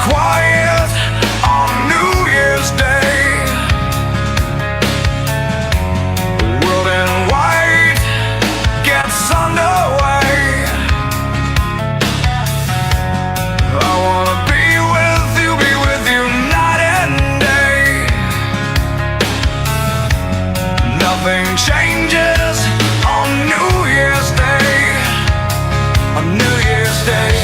quiet on New Year's Day. The world in white gets underway. I wanna be with you night and day. Nothing changes on New Year's Day. On New Year's Day.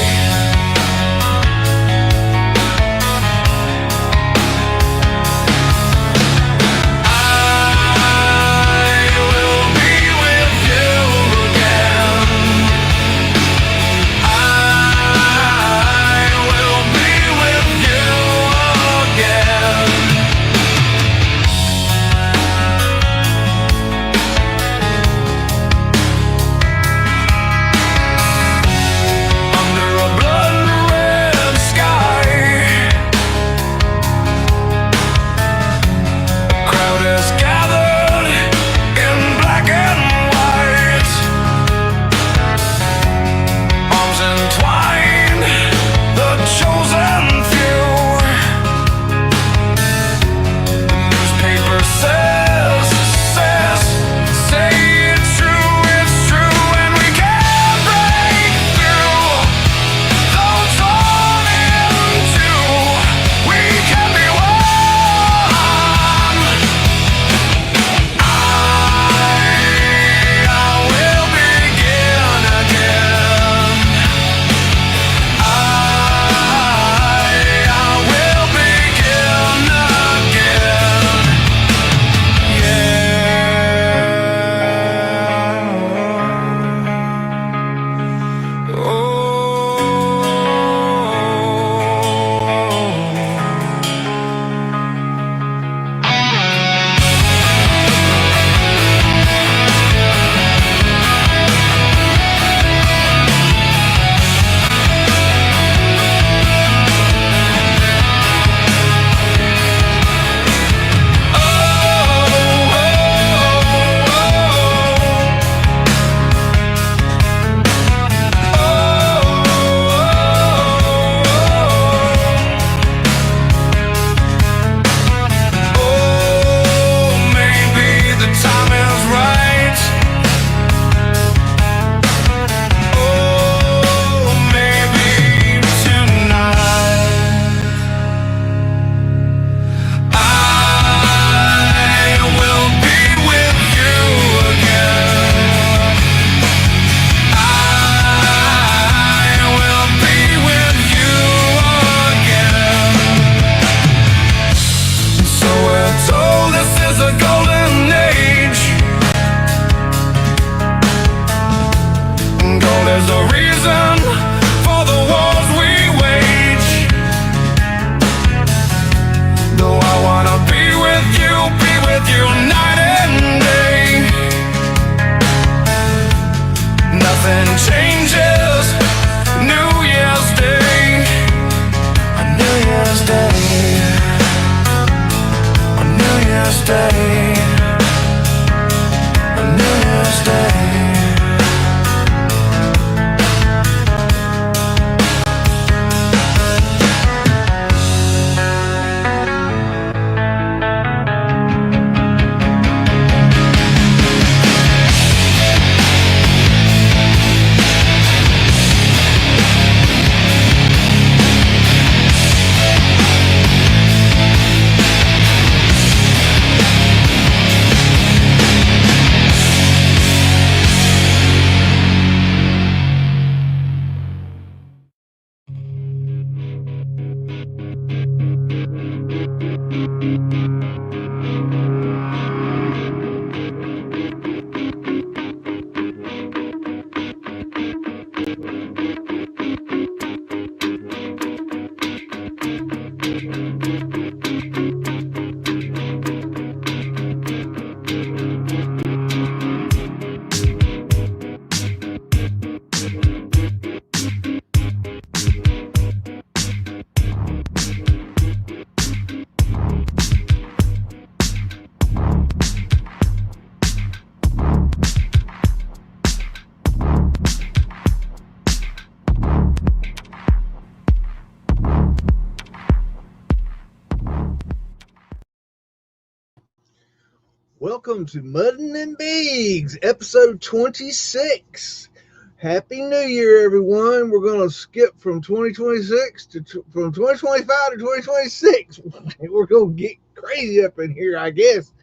Welcome to Muddin and BEAGS, episode 26. Happy New Year, everyone. We're going to skip from 2026 from 2025 to 2026. We're going to get crazy up in here, I guess.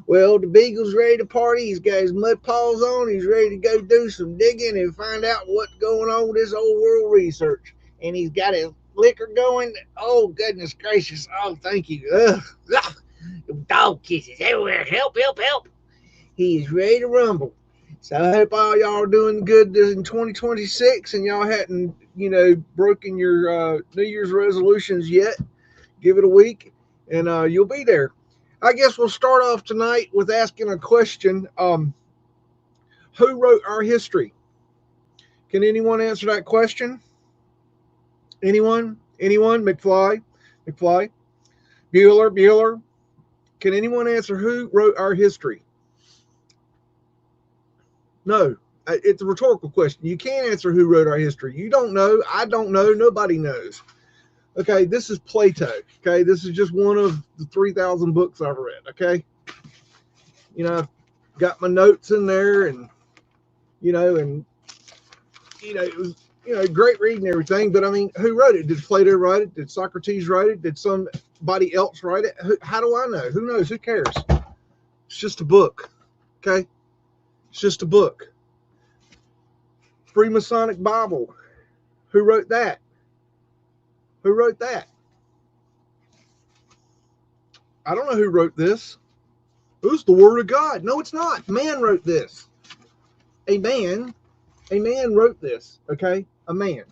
Well, the Beagle's ready to party. He's got his mud paws on. He's ready to go do some digging and find out what's going on with this old world research. And he's got his liquor going. Oh, goodness gracious. Oh, thank you. Ugh. Dog kisses everywhere. Help, help, help. He is ready to rumble. So I hope all y'all are doing good in 2026 and y'all hadn't, broken your New Year's resolutions yet. Give it a week and you'll be there. I guess we'll start off tonight with asking a question. Who wrote our history? Can anyone answer that question? Anyone? McFly? Bueller? Can anyone answer who wrote our history? No, it's a rhetorical question. You can't answer who wrote our history. You don't know. I don't know. Nobody knows. Okay, this is Plato. Okay, this is just one of the 3,000 books I've read. Okay, I've got my notes in there, and it was great reading everything. But I mean, who wrote it? Did Plato write it? Did Socrates write it? Did somebody else write it? How do I know? Who knows? Who cares? It's just a book. Okay, it's just a book. Freemasonic Bible. Who wrote that? Who wrote that? I don't know who wrote this. It's the Word of God. No, it's not. Man wrote this. A man wrote this. Okay, a man.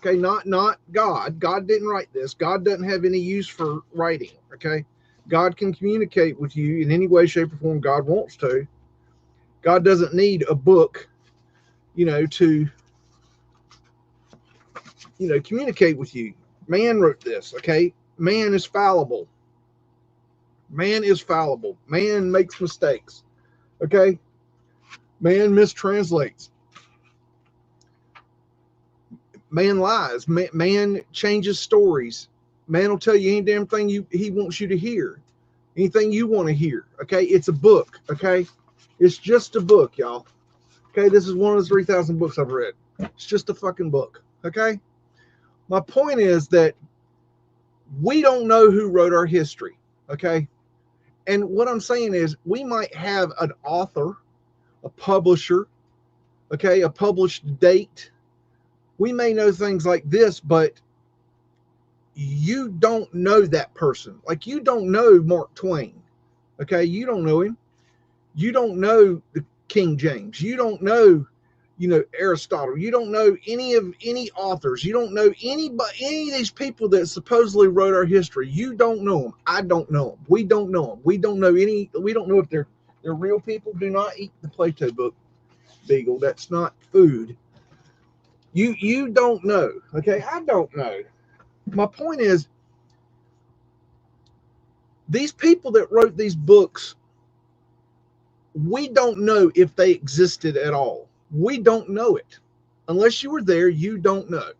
Okay, not God. God didn't write this. God doesn't have any use for writing. Okay, God can communicate with you in any way, shape, or form God wants to. God doesn't need a book, to communicate with you. Man wrote this. Okay, man is fallible. Man makes mistakes. Okay, man mistranslates. Man lies. Man changes stories. Man will tell you any damn thing he wants you to hear. Anything you want to hear. Okay, it's a book. Okay, it's just a book, y'all. Okay, this is one of the 3,000 books I've read. It's just a fucking book. Okay, my point is that we don't know who wrote our history. Okay, and what I'm saying is we might have an author, a publisher, okay, a published date. We may know things like this, but you don't know that person. Like, you don't know Mark Twain. Okay, you don't know him. You don't know the King James. You don't know, Aristotle. You don't know any authors. You don't know any of these people that supposedly wrote our history. You don't know them. I don't know them. We don't know them. We don't know if they're real people. Do not eat the Plato book, Beagle. That's not food. You don't know. Okay, I don't know. My point is, these people that wrote these books, we don't know if they existed at all. We don't know it. Unless you were there, you don't know.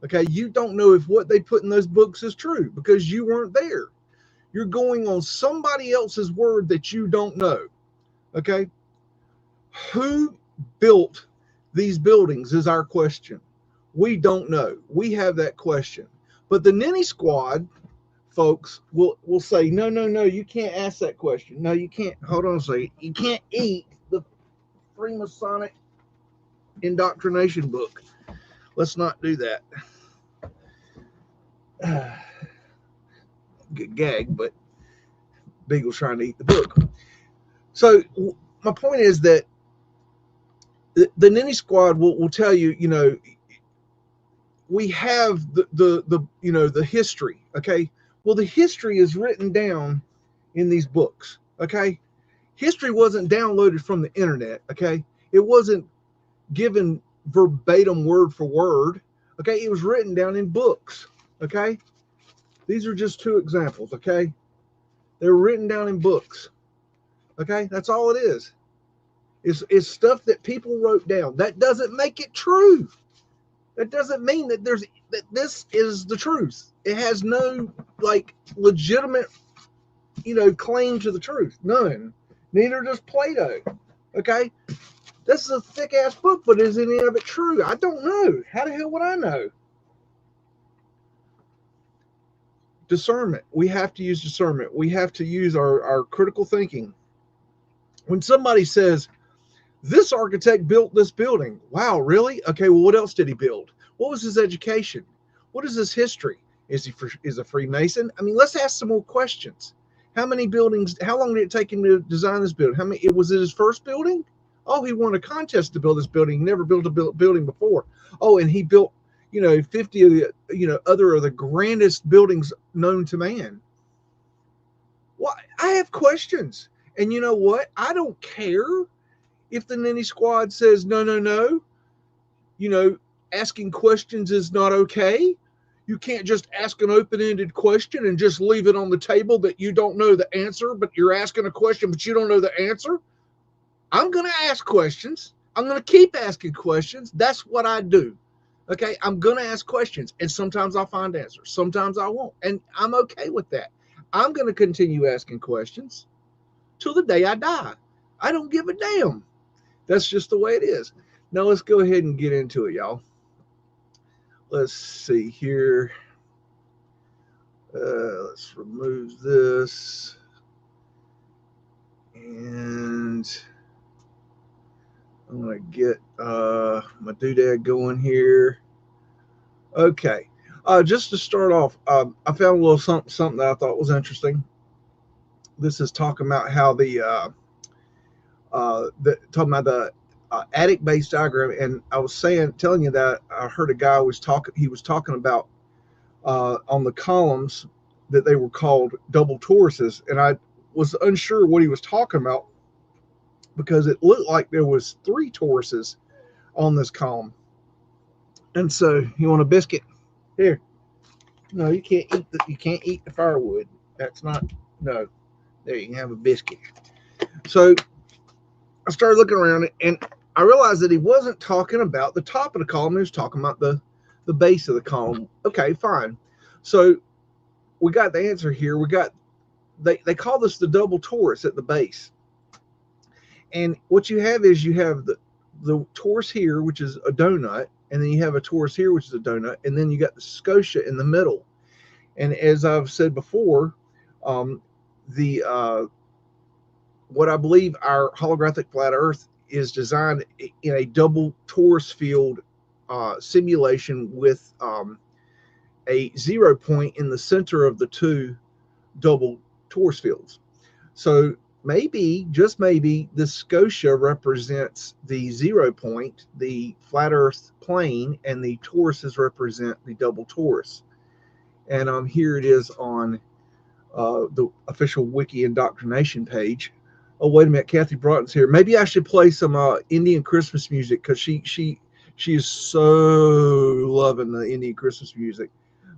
Okay, you don't know if what they put in those books is true because you weren't there. You're going on somebody else's word that you don't know. Okay, who built these buildings is our question. We don't know. We have that question. But the Ninny Squad folks will say, no, you can't ask that question. No, you can't. Hold on a second. You can't eat the Freemasonic indoctrination book. Let's not do that. Good gag, but Beagle's trying to eat the book. So my point is that the Ninny Squad will tell you, we have the history. Okay, well, the history is written down in these books. Okay, history wasn't downloaded from the internet. Okay, it wasn't given verbatim word for word. Okay, it was written down in books. Okay, these are just two examples. Okay, they're written down in books. Okay, that's all it is. It's stuff that people wrote down. That doesn't make it true. That doesn't mean that this is the truth. It has no legitimate, claim to the truth. None. Neither does Plato. Okay? This is a thick ass book, but is any of it true? I don't know. How the hell would I know? Discernment. We have to use discernment. We have to use our critical thinking. When somebody says, this architect built this building. Wow, really? Okay, well, what else did he build? What was his education? What is his history? Is a Freemason? I mean, let's ask some more questions. How many buildings? How long did it take him to design this building? How many? Was it his first building? Oh, he won a contest to build this building. He never built a building before. Oh, and he built 50 of the other of the grandest buildings known to man. Well, I have questions, and you know what? I don't care if the Ninny Squad says no, no, no, asking questions is not okay. You can't just ask an open-ended question and just leave it on the table that you don't know the answer, but you're asking a question, but you don't know the answer. I'm going to ask questions. I'm going to keep asking questions. That's what I do. Okay, I'm going to ask questions, and sometimes I'll find answers. Sometimes I won't, and I'm okay with that. I'm going to continue asking questions till the day I die. I don't give a damn. That's just the way it is. Now let's go ahead and get into it, y'all. Let's see here. Let's remove this. And I'm going to get my doodad going here. Okay. Just to start off, I found a little something that I thought was interesting. This is talking about how talking about the attic base diagram, and I was telling you that I heard a guy was talking about on the columns that they were called double toruses, and I was unsure what he was talking about because it looked like there was 3 toruses on this column. And so, you want a biscuit? Here. No, you can't eat the firewood. That's not no. There, you can have a biscuit. So I started looking around it, and I realized that he wasn't talking about the top of the column. He was talking about the base of the column. Okay, fine. So we got the answer here. They call this the double torus at the base. And what you have is you have the torus here, which is a donut, and then you have a torus here, which is a donut, and then you got the scotia in the middle. And as I've said before, what I believe our holographic flat Earth is designed in a double torus field simulation with a 0 point in the center of the 2 double torus fields. So maybe, just maybe, the scotia represents the 0 point, the flat Earth plane, and the toruses represent the double torus. And here it is on the official wiki indoctrination page. Oh, wait a minute, Kathy Broughton's here. Maybe I should play some Indian Christmas music, because she is so loving the Indian Christmas music.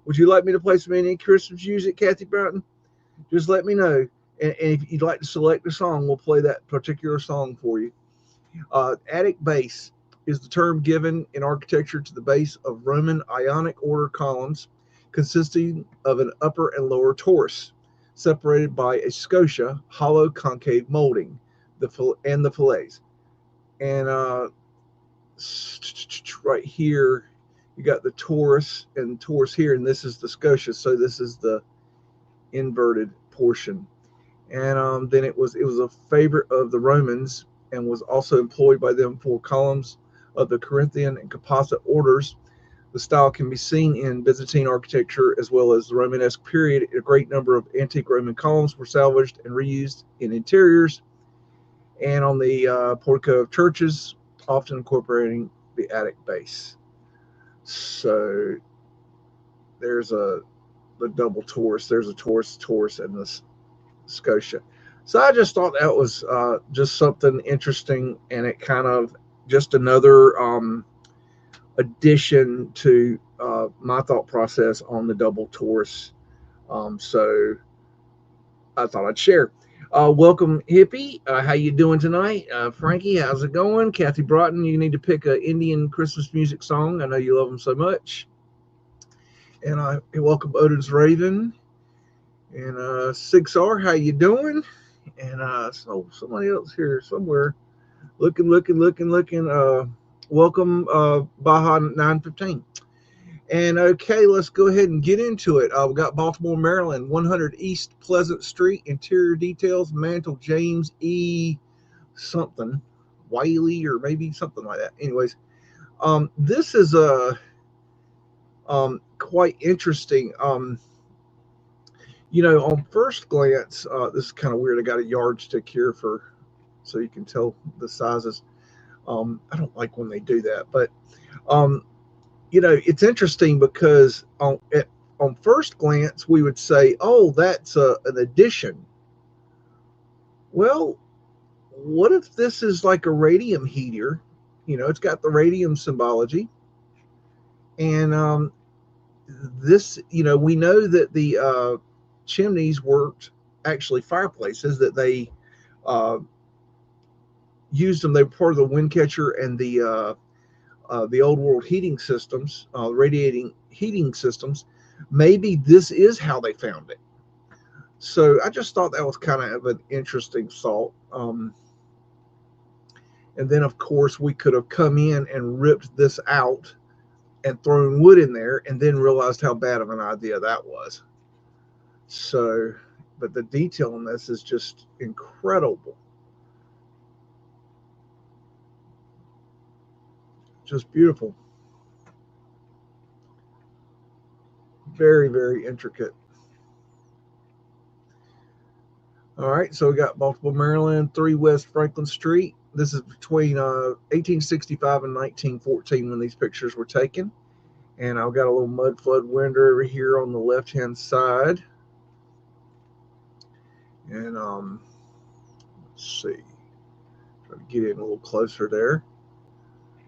Would you like me to play some Indian Christmas music, Kathy Broughton? Just let me know. And if you'd like to select a song, we'll play that particular song for you. Attic base is the term given in architecture to the base of Roman Ionic order columns consisting of an upper and lower torus, separated by a scotia, hollow concave molding, and the fillets. And right here, you got the torus and torus here, and this is the scotia. So this is the inverted portion. And then it was a favorite of the Romans and was also employed by them for columns of the Corinthian and composite orders. The style can be seen in Byzantine architecture as well as the Romanesque period. A great number of antique Roman columns were salvaged and reused in interiors and on the portico of churches, often incorporating the attic base. So there's the double torus. There's a torus, and this scotia. So I just thought that was just something interesting, and it kind of just another addition to my thought process on the double torus. So I thought I'd share. Welcome, Hippie. How you doing tonight? Frankie, how's it going? Kathy Broughton, you need to pick an Indian Christmas music song. I know you love them so much. And welcome, Odin's Raven. And Sigsar, how you doing? And so somebody else here somewhere looking. Welcome, Baja 915. And okay, let's go ahead and get into it. We got Baltimore, Maryland, 100 East Pleasant Street. Interior details, Mantle James E. something, Wiley, or maybe something like that. Anyways, this is a quite interesting. On first glance, this is kind of weird. I got a yardstick here for so you can tell the sizes. I don't like when they do that, but it's interesting because on first glance we would say, "Oh, that's an addition." Well, what if this is like a radium heater? It's got the radium symbology, and this, we know that the chimneys weren't actually fireplaces; that they used them. They were part of the wind catcher and the old world heating systems, radiating heating systems. Maybe this is how they found it. So I just thought that was kind of an interesting thought. And then, of course, we could have come in and ripped this out and thrown wood in there and then realized how bad of an idea that was. So, but the detail on this is just incredible. Just beautiful. Very, very intricate. All right, so we got Baltimore, Maryland, 3 West Franklin Street. This is between 1865 and 1914 when these pictures were taken. And I've got a little Mudflood window over here on the left-hand side. And let's see. Try to get in a little closer there.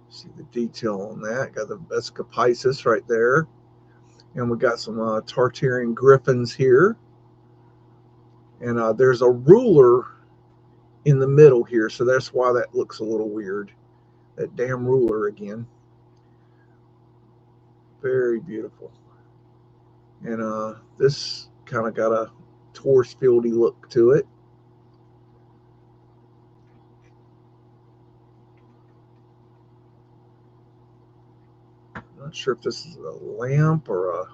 See the detail on that. Got the Escapisis right there. And we got some Tartarian griffins here. And there's a ruler in the middle here, so that's why that looks a little weird. That damn ruler again. Very beautiful. And this kind of got a torus fieldy look to it. Not sure if this is a lamp or I'm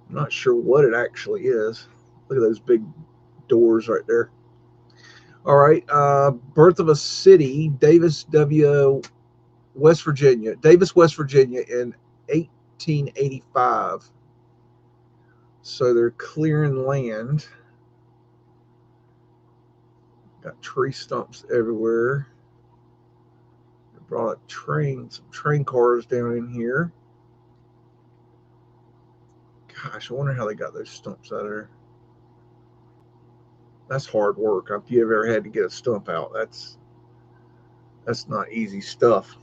not sure what it actually is. Look at those big doors right there. All right, birth of a city, Davis, West Virginia, in 1885. So they're clearing land. Got tree stumps everywhere. They brought some train cars down in here. Gosh, I wonder how they got those stumps out of there. That's hard work. If you ever had to get a stump out, that's not easy stuff.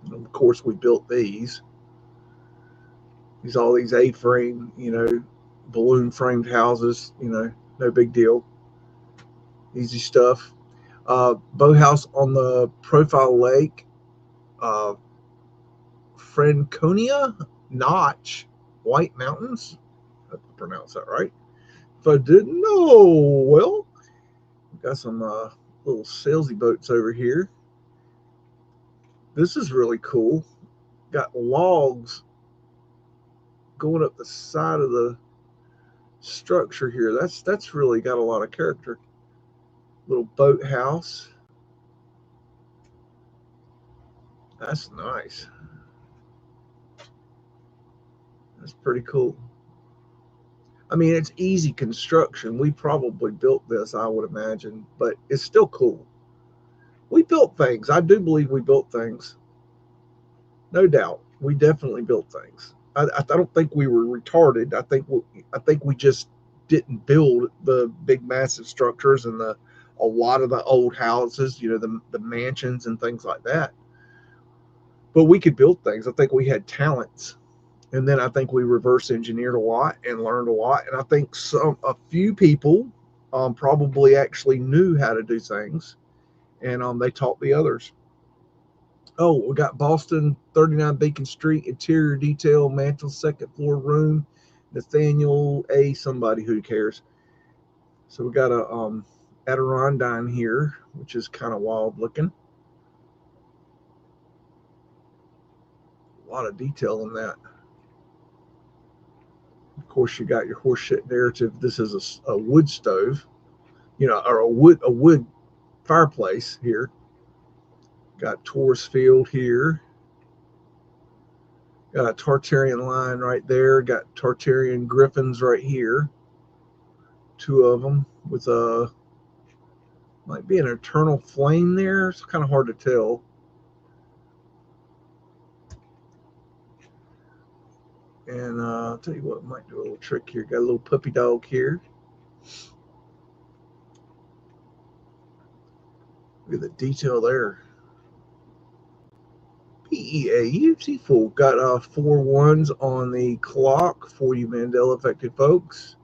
And of course, we built these. All these A-frame, balloon framed houses. No big deal. Easy stuff. Boathouse on the Profile Lake. Franconia Notch, White Mountains. I pronounce that right. If I didn't know, well, we've got some little salesy boats over here. This is really cool. Got logs going up the side of the structure here. That's really got a lot of character. Little boathouse. That's nice. That's pretty cool. I mean, it's easy construction. We probably built this, I would imagine, but it's still cool. We built things. I do believe we built things. No doubt. We definitely built things. I don't think we were retarded. I think we just didn't build the big, massive structures and a lot of the old houses, the mansions and things like that. But we could build things. I think we had talents. And then I think we reverse engineered a lot and learned a lot. And I think a few people probably actually knew how to do things, and they taught the others. Oh, we got Boston, 39 Beacon Street, interior detail, mantle, second floor room, Nathaniel A. Somebody, who cares. So we got a Adirondack here, which is kind of wild looking. A lot of detail in that. Of course, you got your horseshit narrative. This is a wood stove, or a wood fireplace here. Got Taurus Field here. Got a Tartarian line right there. Got Tartarian griffins right here. Two of them with might be an eternal flame there. It's kind of hard to tell. And I'll tell you what, might do a little trick here. Got a little puppy dog here. Look at the detail there. Beautiful. Got 4 1s on the clock for you Mandela affected folks.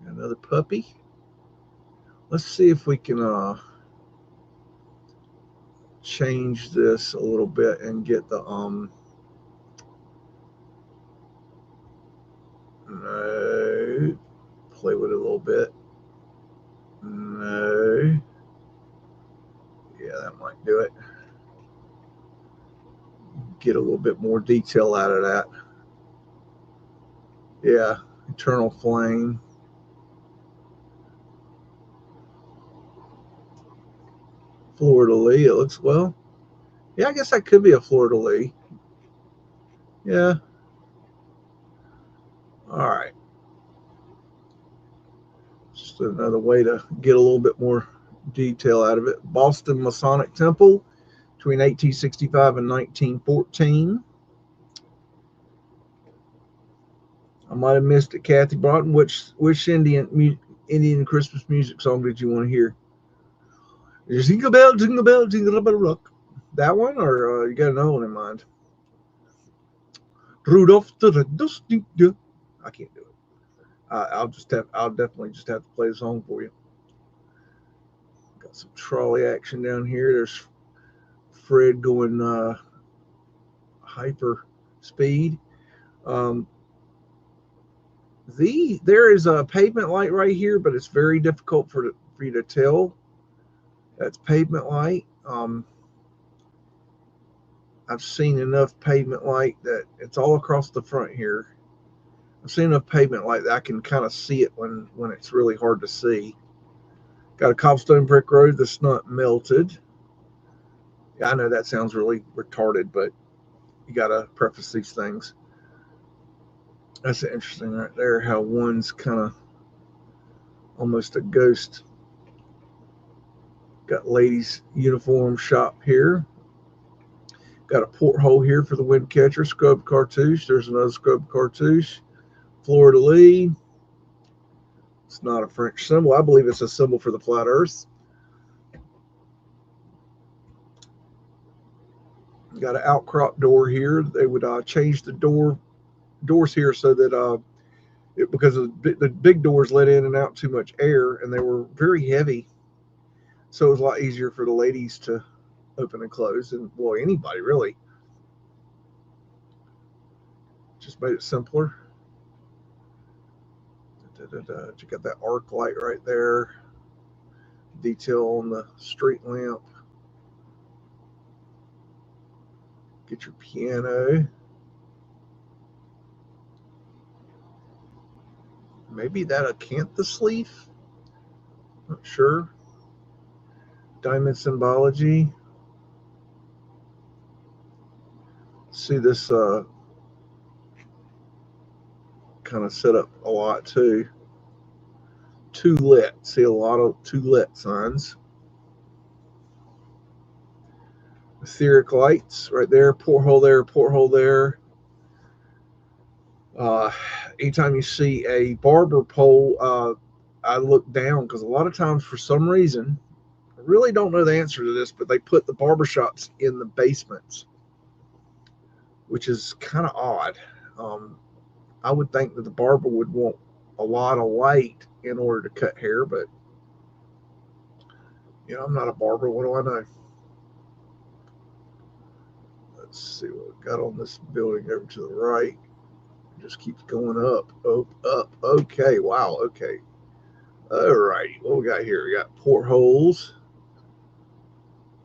Got another puppy. Let's see if we can change this a little bit and get the no, play with it a little bit. No, yeah, that might do it. Get a little bit more detail out of that. Yeah, eternal flame. Fleur-de-lis, it looks well. Yeah, I guess that could be a fleur-de-lis. Yeah. All right. Just another way to get a little bit more detail out of it. Boston Masonic Temple between 1865 and 1914. I might have missed it, Kathy Broughton. Which Indian Christmas music song did you want to hear? Jingle bell, jingle bell rock. That one, or you got another one in mind? Rudolph the Red-Nosed Reindeer. I can't do it. I'll definitely just have to play the song for you. Got some trolley action down here. There's Fred going hyper speed. There is a pavement light right here, but it's very difficult for you to tell. That's pavement light. I've seen enough pavement light that it's all across the front here. I've seen enough pavement light that I can kind of see it when it's really hard to see. Got a cobblestone brick road that's not melted. Yeah, I know that sounds really retarded, but you got to preface these things. That's interesting right there, how one's kind of almost a ghost. Got ladies' uniform shop here. Got a porthole here for the wind catcher, scrub cartouche. There's another scrub cartouche. Fleur-de-lis. It's not a French symbol. I believe it's a symbol for the flat earth. Got an outcrop door here. They would change the doors here so that because the big doors let in and out too much air, and they were very heavy, so it was a lot easier for the ladies to open and close, and well, anybody really. Just made it simpler. You got that arc light right there. Detail on the street lamp. Get your piano. Maybe that acanthus leaf? Not sure. Diamond symbology. See this kind of set up a lot too. To let. See a lot of to let signs. Etheric lights right there. Porthole there. Porthole there. Anytime you see a barber pole, I look down because a lot of times, for some reason, I really don't know the answer to this, but they put the barbershops in the basements, which is kind of odd. I would think that the barber would want a lot of light in order to cut hair, but I'm not a barber. What do I know? Let's see what we got on this building over to the right. It just keeps going up, up. Okay, wow, okay. All right, what we got here? We got portholes,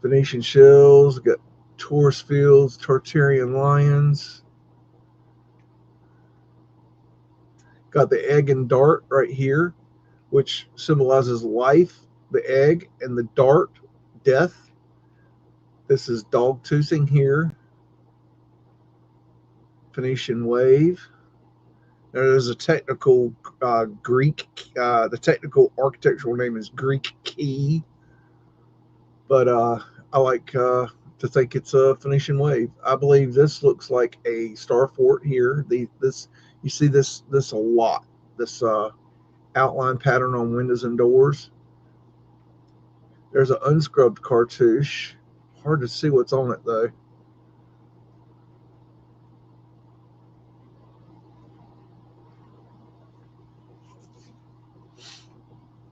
Venetian shells, we got Taurus fields, Tartarian lions. Got the egg and dart right here, which symbolizes life, the egg, and the dart, death. This is dog toothing here. Phoenician wave. There's a technical Greek, the technical architectural name is Greek key, but I like to think it's a Phoenician wave. I believe this looks like a star fort here. You see this a lot. This outline pattern on windows and doors. There's an unscrubbed cartouche. Hard to see what's on it though.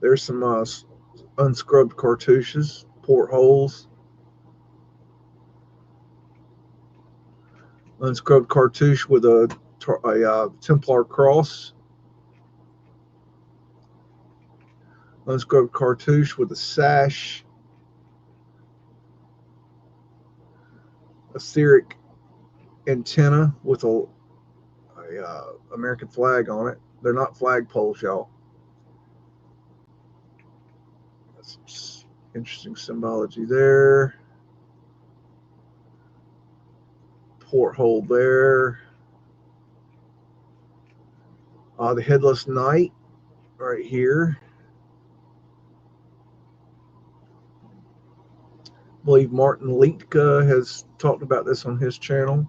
There's some unscrubbed cartouches, portholes. Unscrubbed cartouche with a Templar cross. Unscrubbed cartouche with a sash. A Syriac antenna with a American flag on it. They're not flagpoles, y'all. That's some interesting symbology there. Porthole there. The headless knight right here. I believe Martin Liedtke has talked about this on his channel.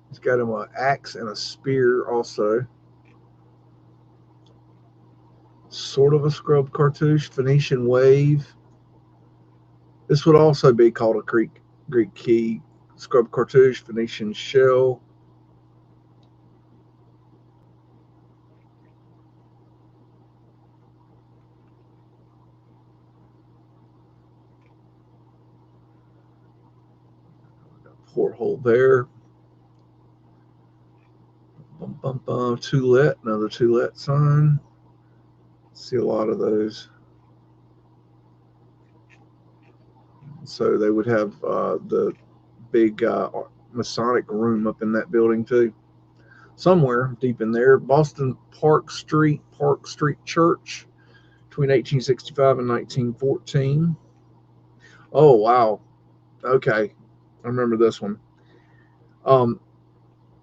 He's got him an axe and a spear also. Sort of a scrub cartouche, Phoenician wave. This would also be called a Greek key. Scrub cartouche, Phoenician shell. Porthole there. Bum, bum, bum. Toulet, another Toulet sign. See a lot of those. So they would have the big Masonic room up in that building too. Somewhere deep in there. Boston Park Street Church between 1865 and 1914. Oh, wow. Okay. I remember this one.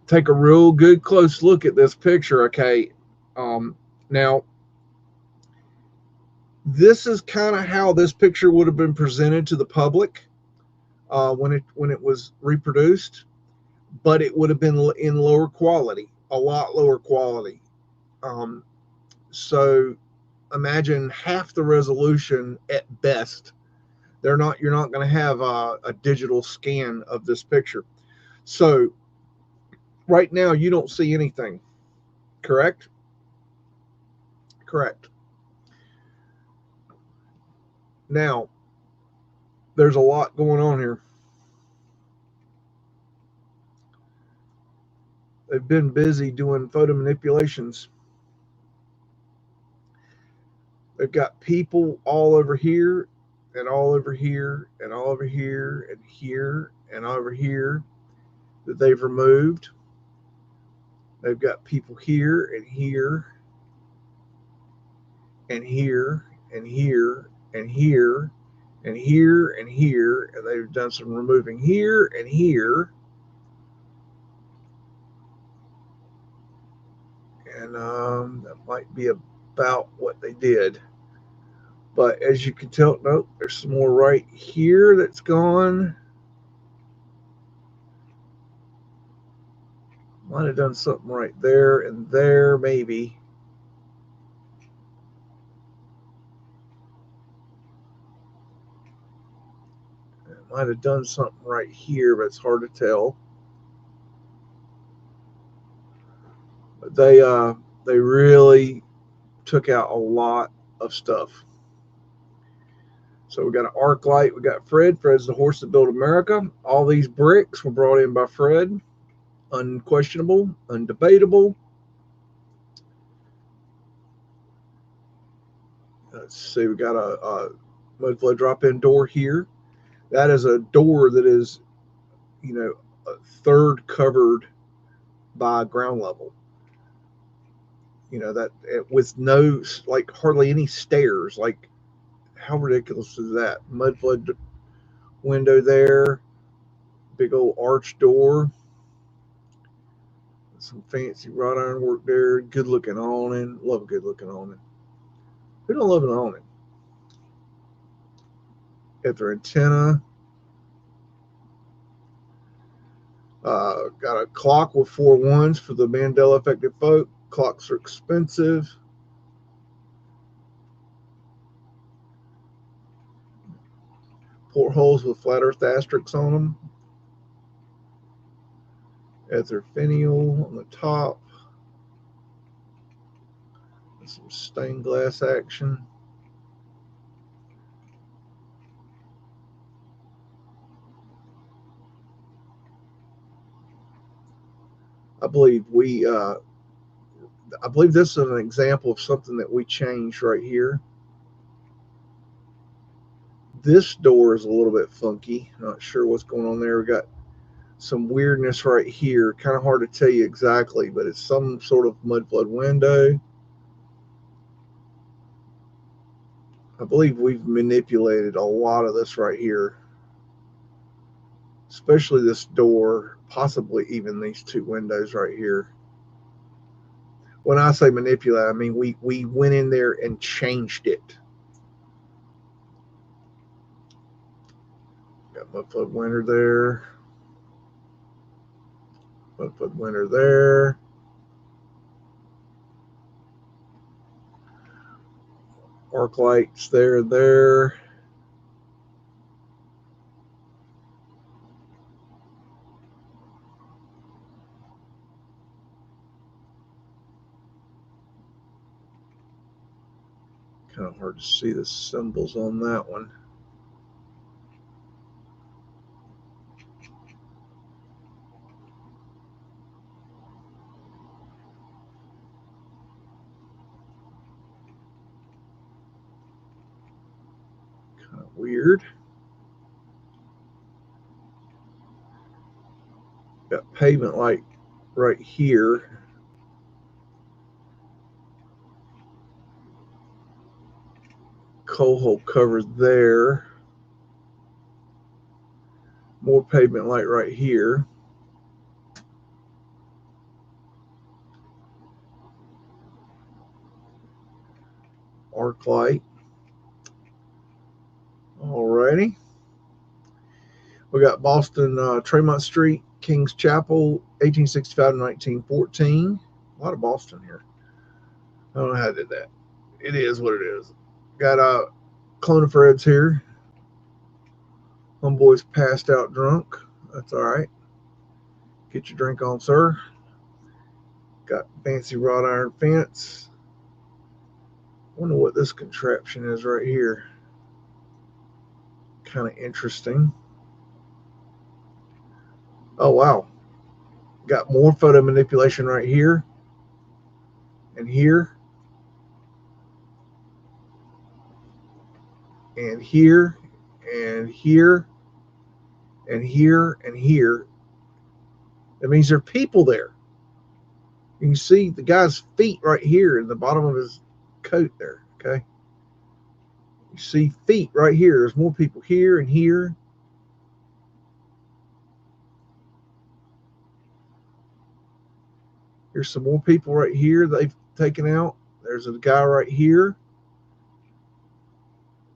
Take a real good close look at this picture. Okay. Now, this is kind of how this picture would have been presented to the public when it was reproduced, but it would have been in lower quality, a lot lower quality. So imagine half the resolution at best. You're not going to have a digital scan of this picture. So right now you don't see anything, correct? Correct. Now, there's a lot going on here. They've been busy doing photo manipulations. They've got people all over here and all over here and all over here and here and over here that they've removed. They've got people here and here and here and here and here and here and here, and they've done some removing here and here. And that might be about what they did. But as you can tell, nope, there's some more right here that's gone. Might have done something right there and there, maybe. Might have done something right here, but it's hard to tell. But they really took out a lot of stuff. So we got an arc light. We got Fred. Fred's the horse that built America. All these bricks were brought in by Fred. Unquestionable, undebatable. Let's see. We got a Mudflood drop-in door here. That is a door that is, you know, a third covered by ground level. You know, that with no, like, hardly any stairs. Like, how ridiculous is that? Mudflood window there, big old arch door, some fancy wrought iron work there, good looking awning. Love a good looking awning. Who don't love an awning? Got their antenna. Got a clock with 4 ones for the Mandela affected folk. Clocks are expensive. Portholes with flat earth asterisks on them. Ether finial on the top. Some stained glass action. I believe this is an example of something that we changed right here. This door is a little bit funky. Not sure what's going on there. We got some weirdness right here. Kind of hard to tell you exactly, but it's some sort of Mudflood window. I believe we've manipulated a lot of this right here, especially this door, possibly even these 2 windows right here. When I say manipulate, I mean we went in there and changed it. Got Mudflood winter there. Mudflood winter there. Arc lights there. Kind of hard to see the symbols on that one. Kind of weird. Got pavement light right here. Coal hole covers there. More pavement light right here. Arc light. Alrighty. We got Boston, Tremont Street, King's Chapel, 1865 to 1914. A lot of Boston here. I don't know how I did that. It is what it is. Got a clone of Fred's here. Homeboy's passed out drunk. That's all right. Get your drink on, sir. Got fancy wrought iron fence. Wonder what this contraption is right here. Kind of interesting. Oh, wow. Got more photo manipulation right here. And here. And here. And here. And here. And here. That means there are people there. You can see the guy's feet right here in the bottom of his coat there. Okay. You see feet right here. There's more people here and here. Here's some more people right here they've taken out. There's a guy right here.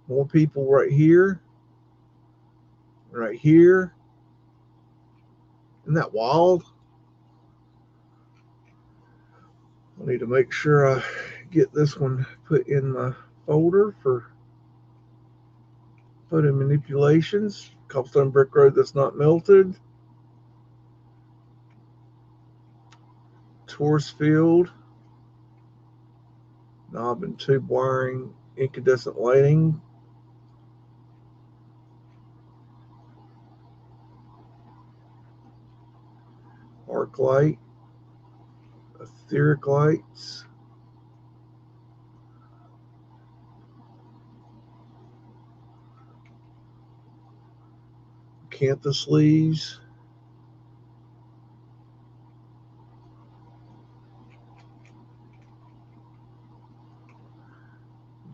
More people right here. Right here. Isn't that wild? I need to make sure I get this one put in my folder for photo manipulations. Cobblestone brick road that's not melted. Tourist field. Knob and tube wiring, incandescent lighting. arc light, etheric lights, acanthus leaves,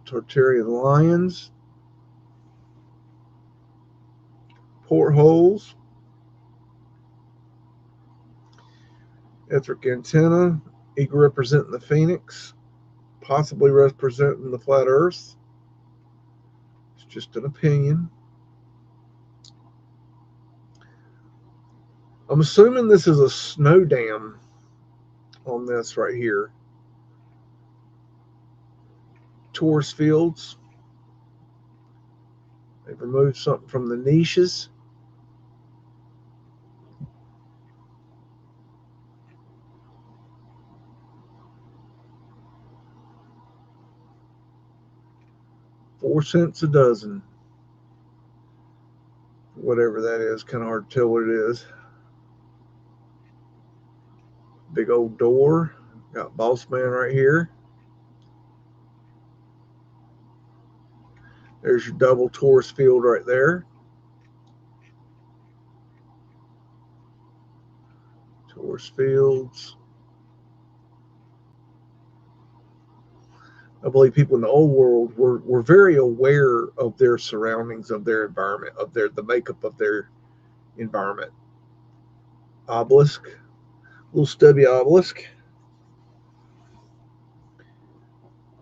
Tartarian lions, portholes, etheric antenna, eagle representing the phoenix, possibly representing the flat earth. It's just an opinion. I'm assuming this is a snow dam on this right here. Taurus fields. They've removed something from the niches. $0.04 a dozen. Whatever that is, kind of hard to tell what it is. Big old door. Got Boss Man right here. There's your double Taurus field right there. Taurus fields. I believe people in the old world were very aware of their surroundings, of their environment, of the makeup of their environment. Obelisk. Little stubby obelisk.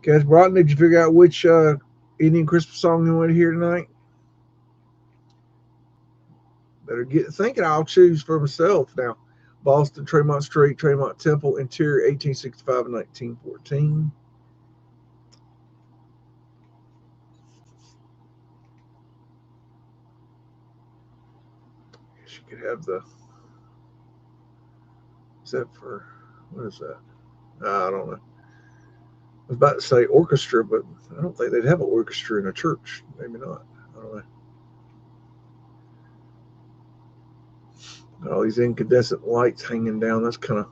Cass Broughton, did you figure out which Indian Christmas song you want to hear tonight? Better get thinking. I'll choose for myself now. Boston, Tremont Street, Tremont Temple, interior 1865 and 1914. Guess you could have the. Is that for. What is that? I don't know. I was about to say orchestra, but I don't think they'd have an orchestra in a church. Maybe not. I don't know. All these incandescent lights hanging down. That's kind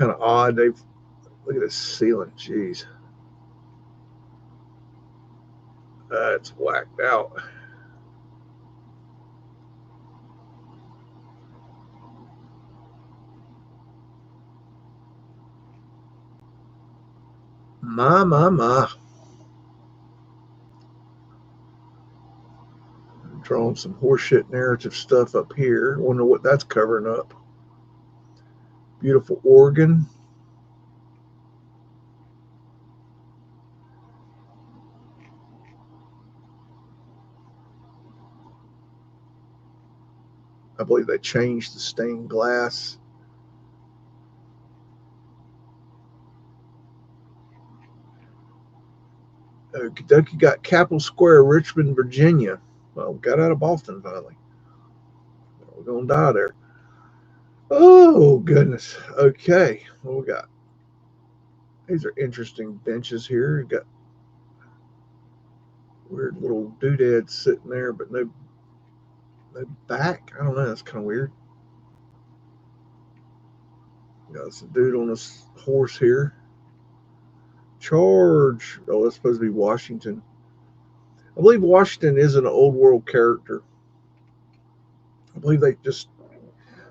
of odd. They've look at this ceiling. Jeez, it's whacked out. My. Drawing some horseshit narrative stuff up here. Wonder what that's covering up. Beautiful organ. I believe they changed the stained glass. Kentucky got Capitol Square, Richmond, Virginia. Well, got out of Boston finally. We're going to die there. Oh, goodness. Okay. What we got? These are interesting benches here. Got weird little doodads sitting there, but no back. I don't know. That's kind of weird. Got some dude on this horse here. Charge. Oh, that's supposed to be Washington. I believe Washington is an old world character. I believe they just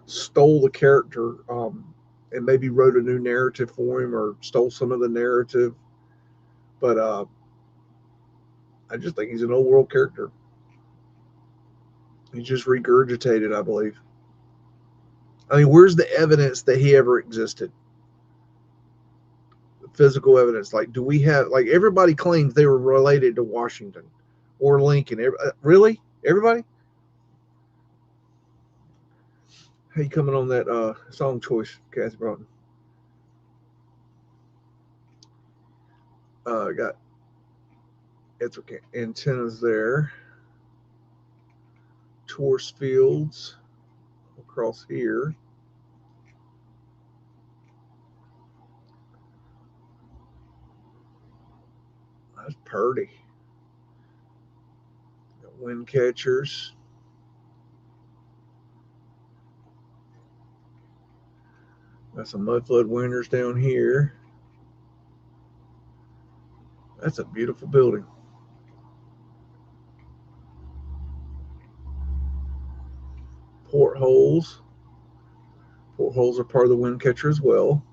stole the character and maybe wrote a new narrative for him or stole some of the narrative. But I just think he's an old world character. He's just regurgitated, I believe. I mean, where's the evidence that he ever existed? Physical evidence. Like, do we have, like, everybody claims they were related to Washington or Lincoln. Really? Everybody? How you coming on that song choice, Cass Broughton? Got antennas there. Taurus fields across here. That's purty. Got wind catchers. Got some Mudflood windows down here. That's a beautiful building. Portholes. Portholes are part of the wind catcher as well.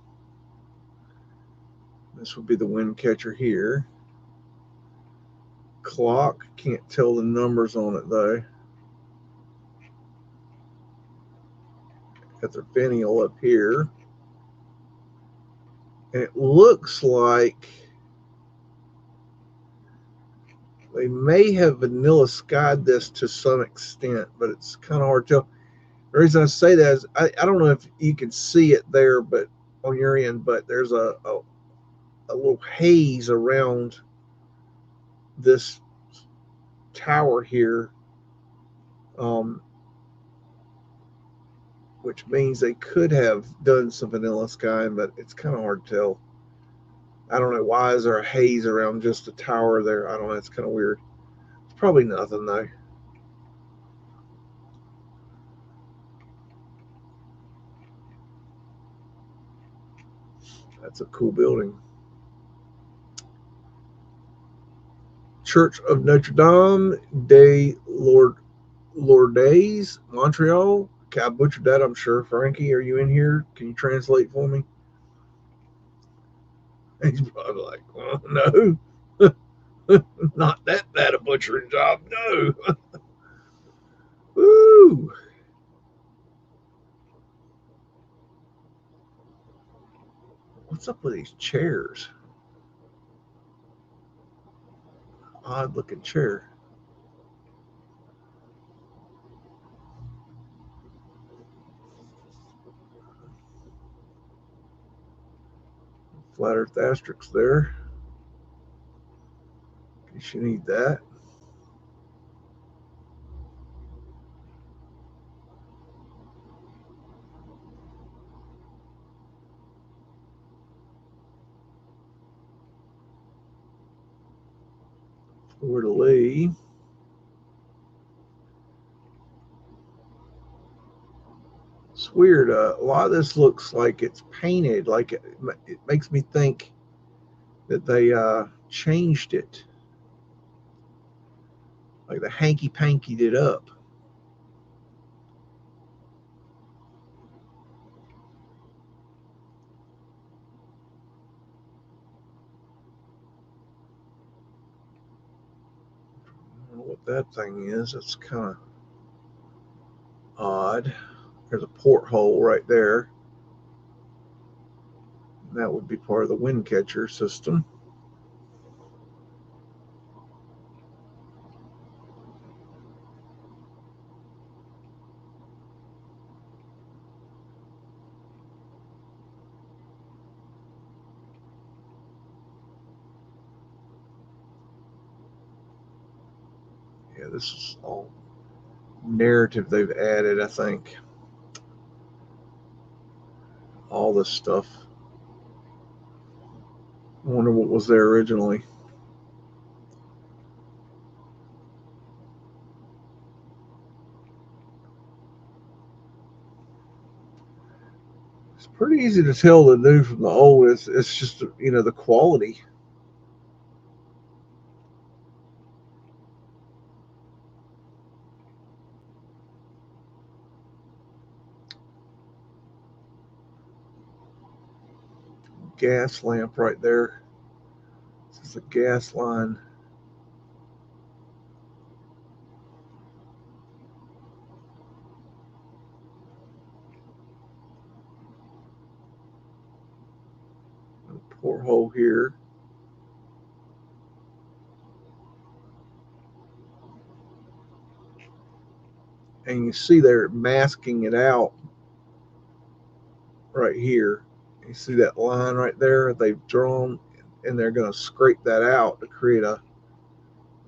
This would be the wind catcher here. Clock, can't tell the numbers on it though. Got their finial up here. And it looks like they may have vanilla skied this to some extent, but it's kind of hard to tell. The reason I say that is I don't know if you can see it there, but on your end, but there's a little haze around this tower here, which means they could have done some vanilla skying, but it's kind of hard to tell. I don't know, why is there a haze around just the tower there? I don't know, it's kind of weird. It's probably nothing though. That's a cool building. Church of Notre Dame de Lourdes, Montreal. Okay, I butchered that, I'm sure. Frankie, are you in here? Can you translate for me? He's probably like, well, no. Not that bad a butchering job, no. Woo! What's up with these chairs? Odd looking chair. Flat earth asterisk there. In case you need that. Fleur de lis. It's weird. A lot of this looks like it's painted. Like it makes me think that they changed it. Like the hanky pankied it up. I don't know what that thing is. It's kind of odd. There's a porthole right there. That would be part of the wind catcher system. Yeah, this is all narrative they've added, I think. All this stuff. I wonder what was there originally. It's pretty easy to tell the new from the old. It's just, you know, the quality. Gas lamp right there. This is a gas line. A porthole here. And you see they're masking it out right here. You see that line right there they've drawn, and they're going to scrape that out to create a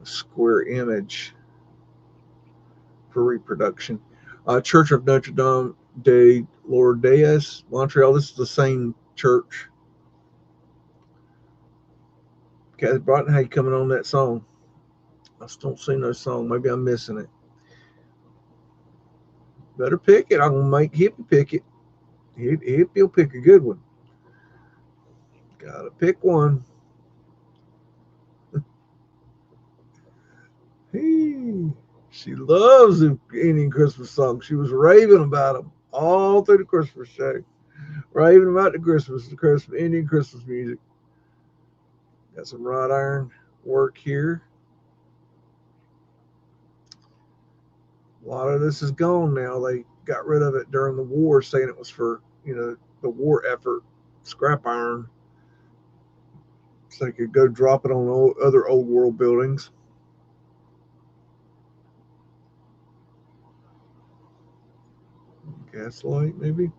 square image for reproduction. Church of Notre Dame de Lourdes, Montreal. This is the same church. Kathy Broughton, how you coming on that song? I just don't see no song. Maybe I'm missing it. Better pick it. I'm going to make Hippie pick it. He'll pick a good one. Gotta pick one. She loves the Indian Christmas songs. She was raving about them all through the Christmas show. Raving about the Indian Christmas music. Got some wrought iron work here. A lot of this is gone now. They got rid of it during the war, saying it was for, the war effort, scrap iron, so they could go drop it on other old world buildings. Gaslight, maybe.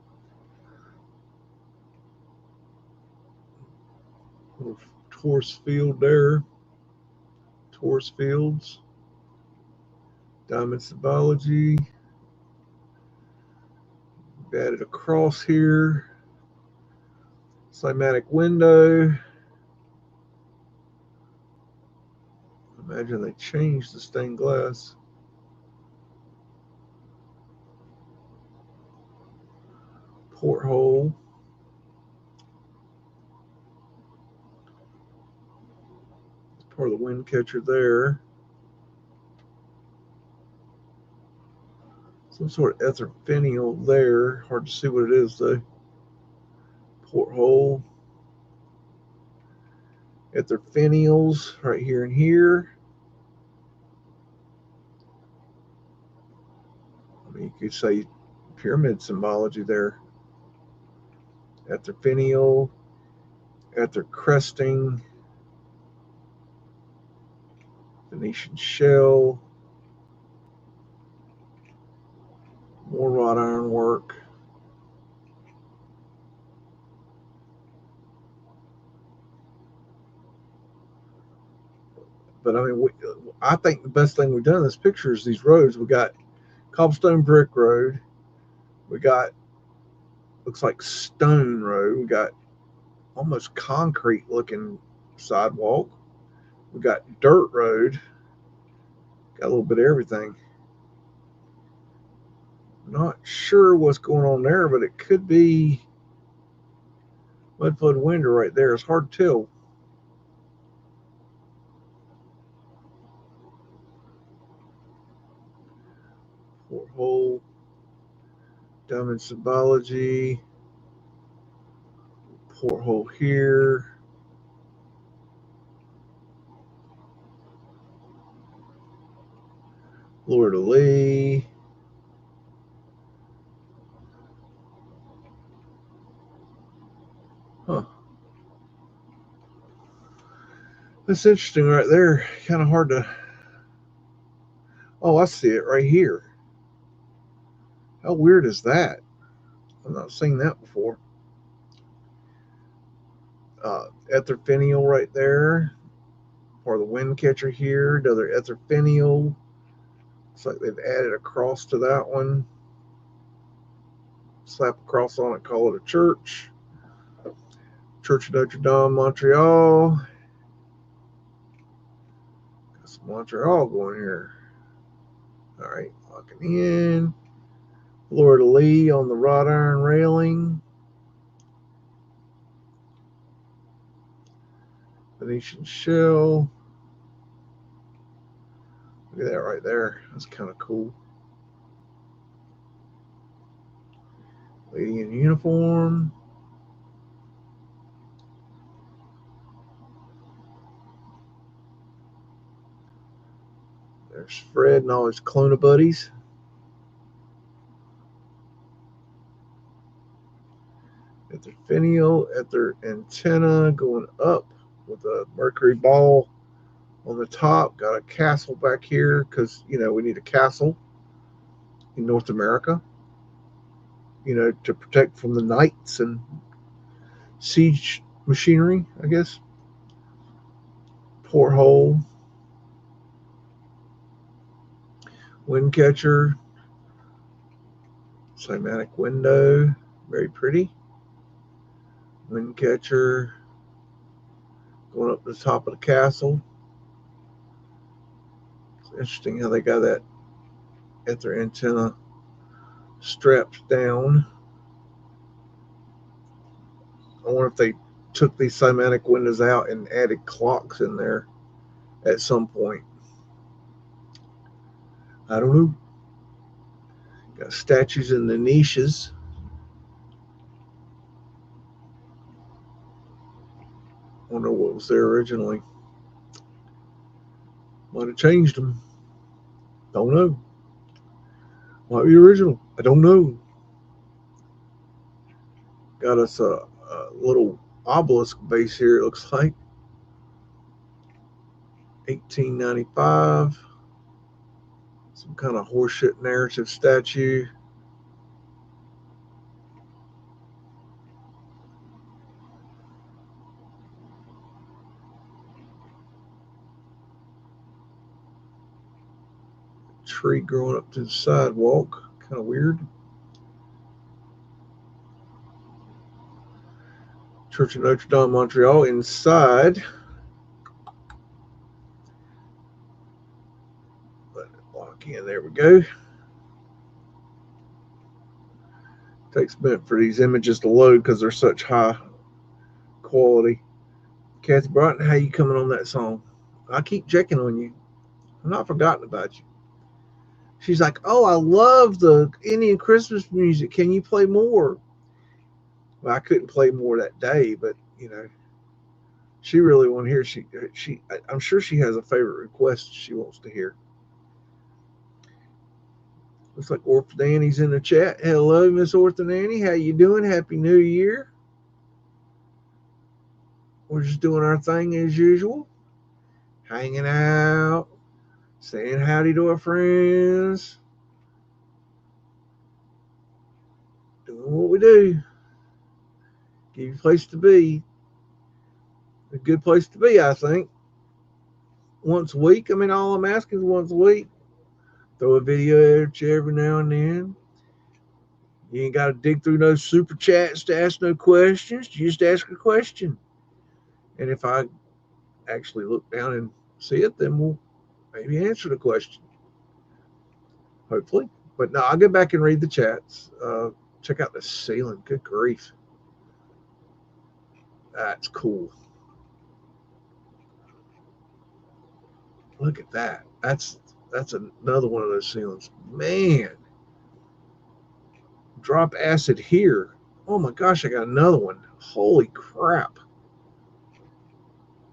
Little Taurus field there. Taurus fields. Diamond symbology. Added a cross here. Cymatic window. Imagine they changed the stained glass. Porthole. Part of the wind catcher there. Some sort of ether finial there. Hard to see what it is though. Porthole. Ether finials right here and here. I mean, you could say pyramid symbology there. Ether finial. Ether cresting. Venetian shell. More wrought iron work. But I mean, I think the best thing we've done in this picture is these roads. We got cobblestone brick road. We got, looks like stone road. We got almost concrete looking sidewalk. We got dirt road. Got a little bit of everything. Not sure what's going on there, but it could be Mudflood window right there. It's hard to tell. Porthole. Diamond symbology. Porthole here. Fleur de lis. Huh. That's interesting right there. Kind of hard to. Oh, I see it right here. How weird is that? I've not seen that before. Ether finial right there. Or the wind catcher here. Another ether finial. Looks like they've added a cross to that one. Slap a cross on it, call it a church. Church of Notre Dame, Montreal. Got some Montreal going here. All right, locking in. Fleur de lis on the wrought iron railing. Venetian shell. Look at that right there. That's kind of cool. Lady in uniform. There's Fred and all his clone buddies. At their finial, at their antenna going up with a mercury ball on the top. Got a castle back here because, we need a castle in North America, to protect from the knights and siege machinery, I guess. Porthole. Wind catcher. Cymatic window. Very pretty. Wind catcher. Going up to the top of the castle. It's interesting how they got that at their antenna strapped down. I wonder if they took these cymatic windows out and added clocks in there at some point. I don't know. Got statues in the niches. Wonder what was there originally. Might have changed them. Don't know. Might be original. I don't know. Got us a little obelisk base here, it looks like. 1895. Some kind of horseshit narrative statue. Tree growing up to the sidewalk. Kind of weird. Church of Notre Dame, Montreal. Inside. Let it lock in. There we go. Takes a minute for these images to load because they're such high quality. Kathy Broughton, how you coming on that song? I keep checking on you. I'm not forgotten about you. She's like, oh, I love the Indian Christmas music. Can you play more? Well, I couldn't play more that day, but you know, she really wanted to hear. I'm sure she has a favorite request she wants to hear. Looks like Orphan Annie's in the chat. Hello, Miss Orphan Annie. How you doing? Happy New Year. We're just doing our thing as usual. Hanging out. Saying howdy to our friends. Doing what we do. Give you a place to be. A good place to be, I think. Once a week. I mean, all I'm asking is once a week. Throw a video at you every now and then. You ain't got to dig through no super chats to ask no questions. You just ask a question. And if I actually look down and see it, then we'll maybe answer the question. Hopefully. But no, I'll get back and read the chats. Check out the ceiling. Good grief. That's cool. Look at that. That's another one of those ceilings. Man. Drop acid here. Oh my gosh, I got another one. Holy crap.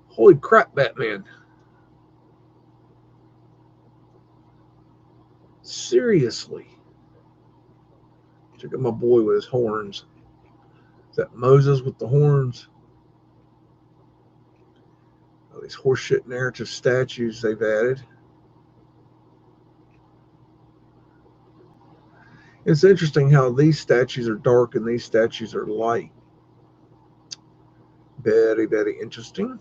Holy crap, Batman. Seriously. Check out my boy with his horns. Is that Moses with the horns? Oh, these horseshit narrative statues they've added. It's interesting how these statues are dark and these statues are light. Very, very interesting.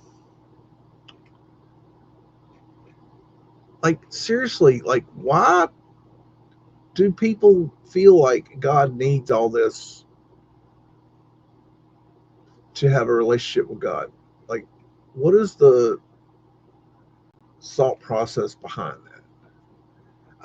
Like, seriously, like, why do people feel like God needs all this to have a relationship with God? Like, what is the thought process behind that?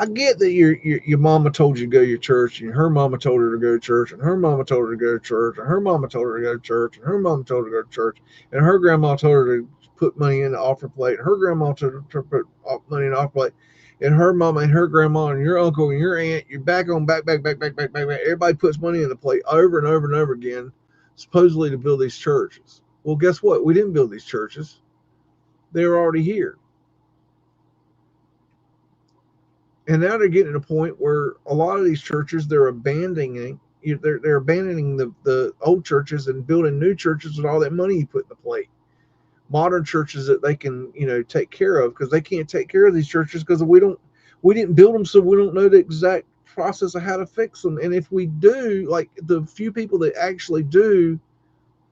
I get that your mama told you to go to your church, and her mama told her to go to church, and her mama told her to go to church, and her mama told her to go to church, and her mama told her to go to church, and her grandma told her to put money in the offering plate, and her grandma told her to put money in the offering plate, and her mama and her grandma and your uncle and your aunt, you're back. Everybody puts money in the plate over and over and over again, supposedly to build these churches. Well, guess what? We didn't build these churches. They were already here. And now they're getting to a point where a lot of these churches, they're abandoning the old churches and building new churches with all that money you put in the plate. Modern churches that they can, take care of, because they can't take care of these churches because we didn't build them, so we don't know the exact process of how to fix them. And if we do, like, the few people that actually do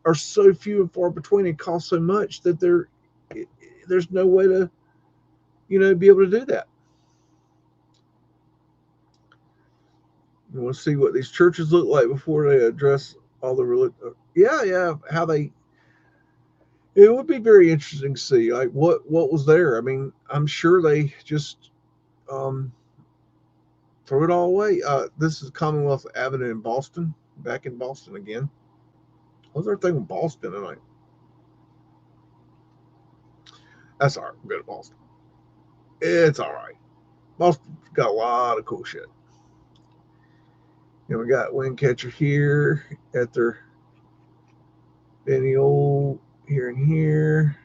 are so few and far between and cost so much that there's no way to, be able to do that. You want to see what these churches look like before they address all the religion? Yeah, how they. It would be very interesting to see, like, what was there. I mean, I'm sure they just throw it all away. This is Commonwealth Avenue in Boston, back in Boston again. What's our thing with Boston tonight? That's all right. We'll go to Boston. It's all right. Boston's got a lot of cool shit. We got Windcatcher here at their Benny here and here.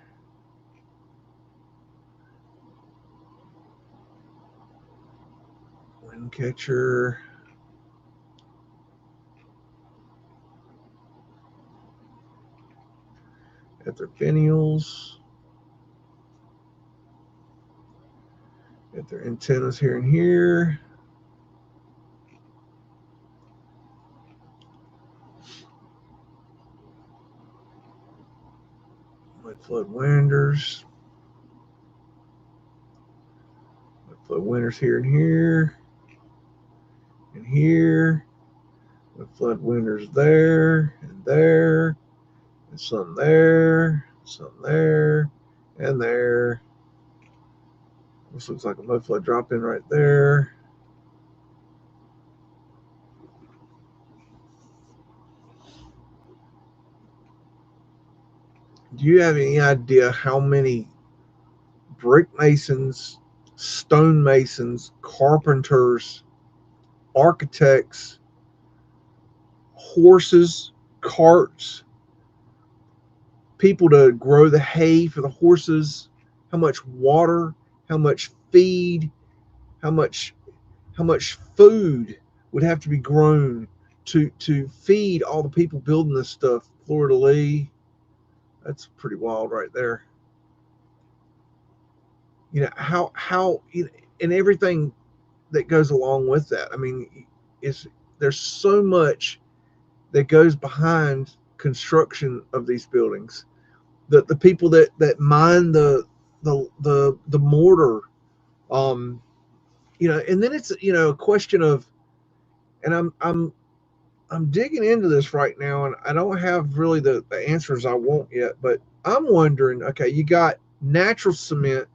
Windcatcher. At their finials. At their antennas here and here. Mudflood winders. Mudflood winders here and here. And here. Mudflood winders there and there. And some there. Some there. And there. This looks like a mudflood drop in right there. Do you have any idea how many brick masons, stone masons, carpenters, architects, horses, carts, people to grow the hay for the horses, how much water, how much feed, how much food would have to be grown to feed all the people building this stuff? Florida Lee, that's pretty wild right there. How and everything that goes along with that. I mean, there's so much that goes behind construction of these buildings. The people that mine the mortar, and then it's a question of, and I'm digging into this right now, and I don't have really the answers I want yet, but I'm wondering, okay, you got natural cement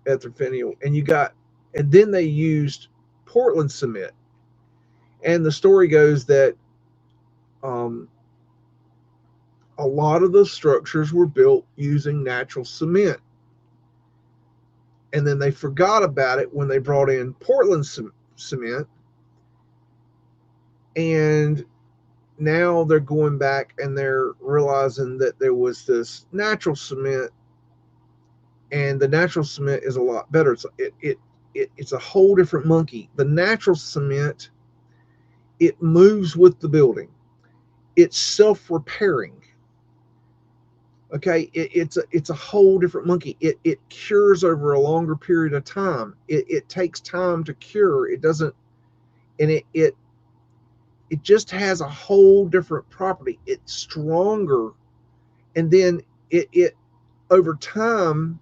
at their finial, and then they used Portland cement, and the story goes that a lot of the structures were built using natural cement, and then they forgot about it when they brought in Portland cement, and now they're going back and they're realizing that there was this natural cement, and the natural cement is a lot better. It's a whole different monkey. The natural cement, it moves with the building. It's self-repairing. Okay, it's a whole different monkey. It cures over a longer period of time. It takes time to cure. It doesn't, and it just has a whole different property. It's stronger, and then it over time,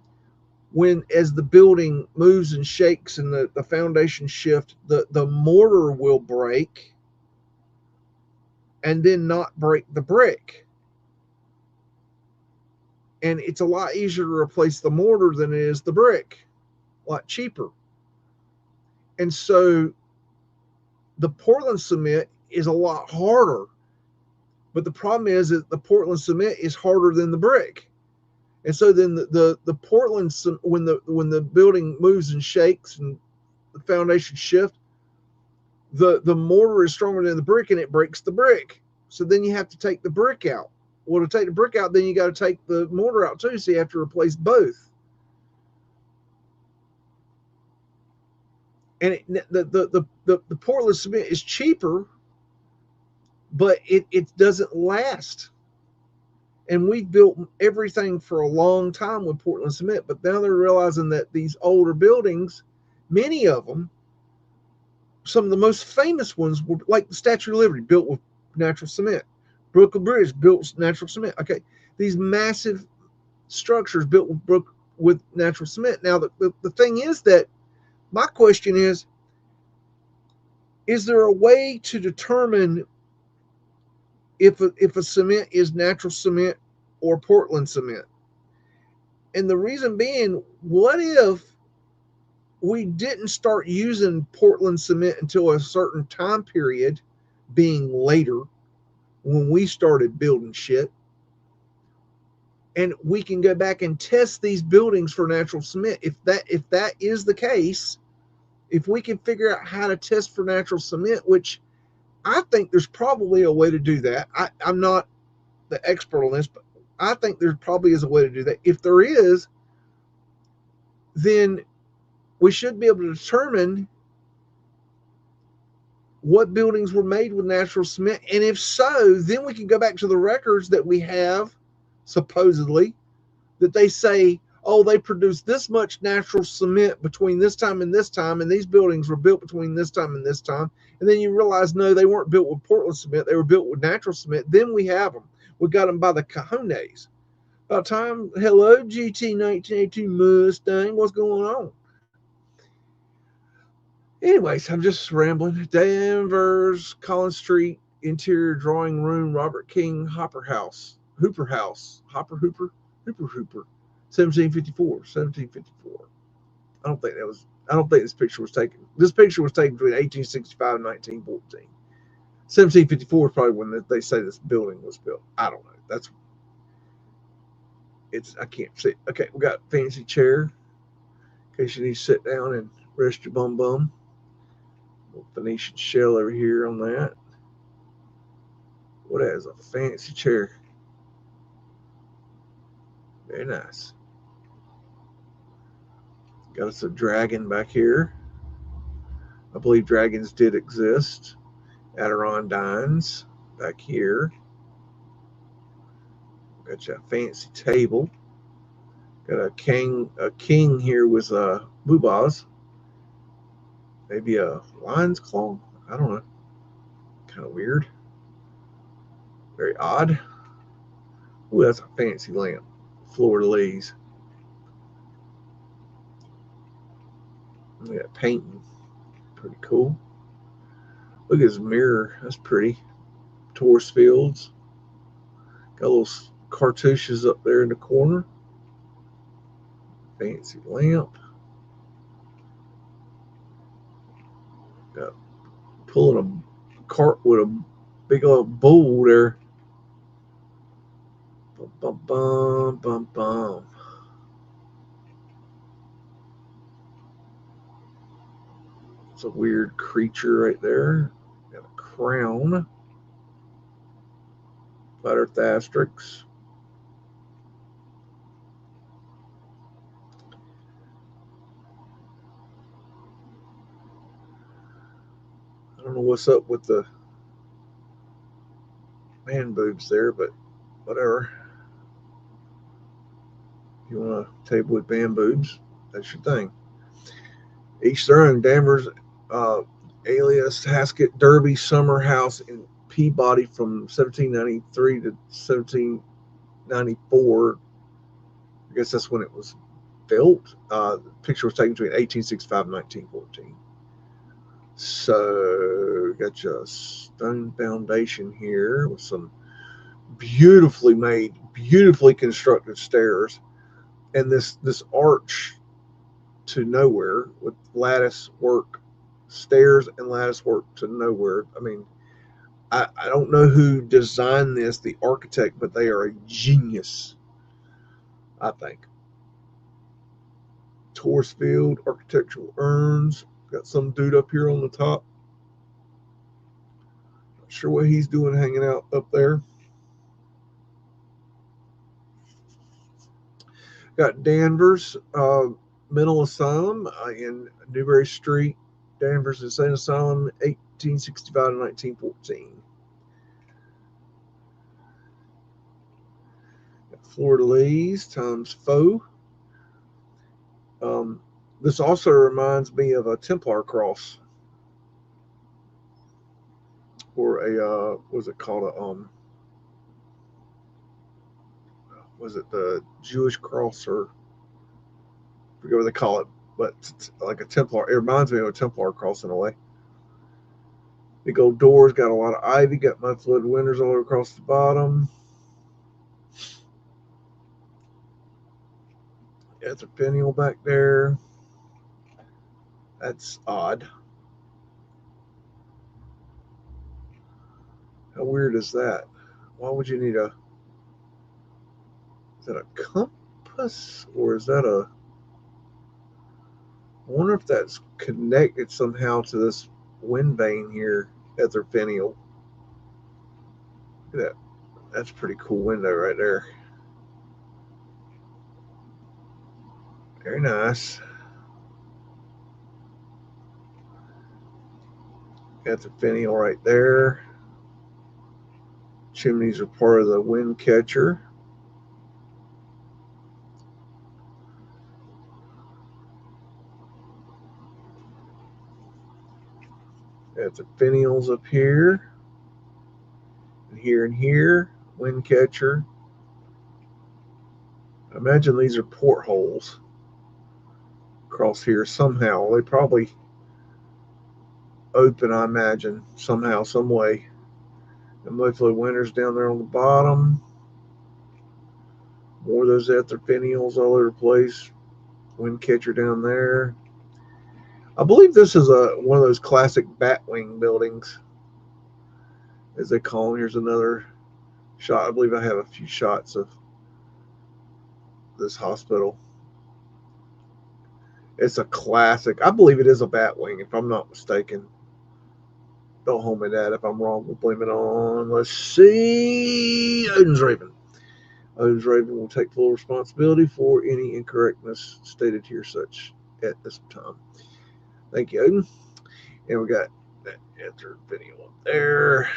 as the building moves and shakes and the foundation shift, the mortar will break, and then not break the brick. And it's a lot easier to replace the mortar than it is the brick, a lot cheaper. And so the Portland cement is a lot harder, but the problem is that the Portland cement is harder than the brick. And so then the Portland, when the building moves and shakes and the foundation shift, the mortar is stronger than the brick, and it breaks the brick. So then you have to take the brick out. Well, to take the brick out, then you got to take the mortar out too, so you have to replace both. And the Portland cement is cheaper, but it doesn't last. And we've built everything for a long time with Portland cement, but now they're realizing that these older buildings, many of them, some of the most famous ones were like the Statue of Liberty, built with natural cement. Brooklyn Bridge built with natural cement. Okay, these massive structures built with natural cement. Now, the thing is that my question is there a way to determine if a cement is natural cement or Portland cement? And the reason being, what if we didn't start using Portland cement until a certain time period, being later, when we started building shit. And we can go back and test these buildings for natural cement. If that is the case, if we can figure out how to test for natural cement, which I think there's probably a way to do that. I'm not the expert on this, but I think there probably is a way to do that. If there is, then we should be able to determine what buildings were made with natural cement. And if so, then we can go back to the records that we have, supposedly, that they say, oh, they produced this much natural cement between this time, and these buildings were built between this time and this time. And then you realize, no, they weren't built with Portland cement. They were built with natural cement. Then we have them. We got them by the cojones. About time. Hello, GT 1982 Mustang. What's going on? Anyways, I'm just rambling. Danvers, Collins Street, interior drawing room, Robert King, Hooper House. 1754. I don't think this picture was taken. This picture was taken between 1865 and 1914. 1754 is probably when they say this building was built. I don't know. I can't see. Okay, we got a fancy chair in case you need to sit down and rest your bum. Little Venetian shell over here on that. What is a fancy chair? Very nice. Got us a dragon back here. I believe dragons did exist. Adirondines back here. Got you a fancy table. Got a king here with boobahs. Maybe a lion's claw. I don't know. Kind of weird. Very odd. Ooh, that's a fancy lamp. Fleur de lis. Look at that painting. Pretty cool. Look at his mirror. That's pretty. Taurus fields. Got little cartouches up there in the corner. Fancy lamp. Got pulling a cart with a big old bowl there. Bum, bum, bum, bum. It's a weird creature right there. Got a crown. Flat Earth asterisks. I don't know what's up with the man boobs there, but whatever. If you want a table with man boobs, that's your thing. Each their own. Danvers, alias Haskett Derby Summer House in Peabody from 1793 to 1794. I guess that's when it was built. The picture was taken between 1865 and 1914. So, got you a stone foundation here with some beautifully made, beautifully constructed stairs, and this arch to nowhere with lattice work, stairs and lattice work to nowhere. I mean, I don't know who designed this, the architect, but they are a genius, I think. Taurus field, architectural urns. Got some dude up here on the top. Not sure what he's doing hanging out up there. Got Danvers Mental Asylum in Newberry Street, Danvers Insane Asylum, 1865 to 1914. Got Fleur de lis times faux. This also reminds me of a Templar cross, or a was it called a was it the Jewish cross, or I forget what they call it, but it's like a Templar. It reminds me of a Templar cross in a way. Big old doors, got a lot of ivy, got Mudflood windows all across the bottom. That's a finial back there. That's odd. How weird is that? Why would you need a... Is that a compass? Or is that a... I wonder if that's connected somehow to this wind vane here at their finial. Look at that. That's a pretty cool window right there. Very nice. Got the finial right there. Chimneys are part of the wind catcher. Got the finials up here. And here. Wind catcher. I imagine these are portholes across here somehow. They probably open, I imagine, somehow, some way. The Mudflood winters down there on the bottom. More of those ether finials all over the place. Wind catcher down there. I believe this is one of those classic batwing buildings, as they call them. Here's another shot. I believe I have a few shots of this hospital. It's a classic. I believe it is a batwing, if I'm not mistaken. Don't hold me to that. If I'm wrong, we'll blame it on, let's see, Odin's Raven. Odin's Raven will take full responsibility for any incorrectness stated here such at this time. Thank you, Odin. And we got that answer video up there.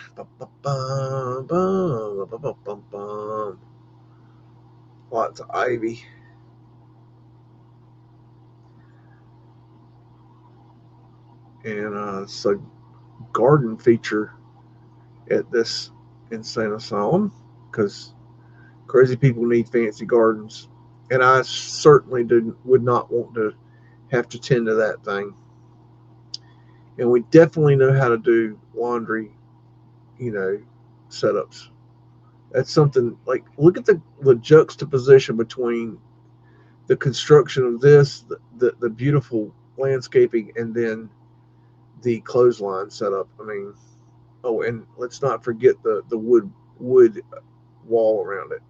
Lots of ivy. And it's a garden feature at this insane asylum, because crazy people need fancy gardens. And I certainly would not want to have to tend to that thing. And we definitely know how to do laundry, setups. That's something like, look at the juxtaposition between the construction of this, the beautiful landscaping, and then the clothesline setup. I mean, oh, and let's not forget the wood wall around it.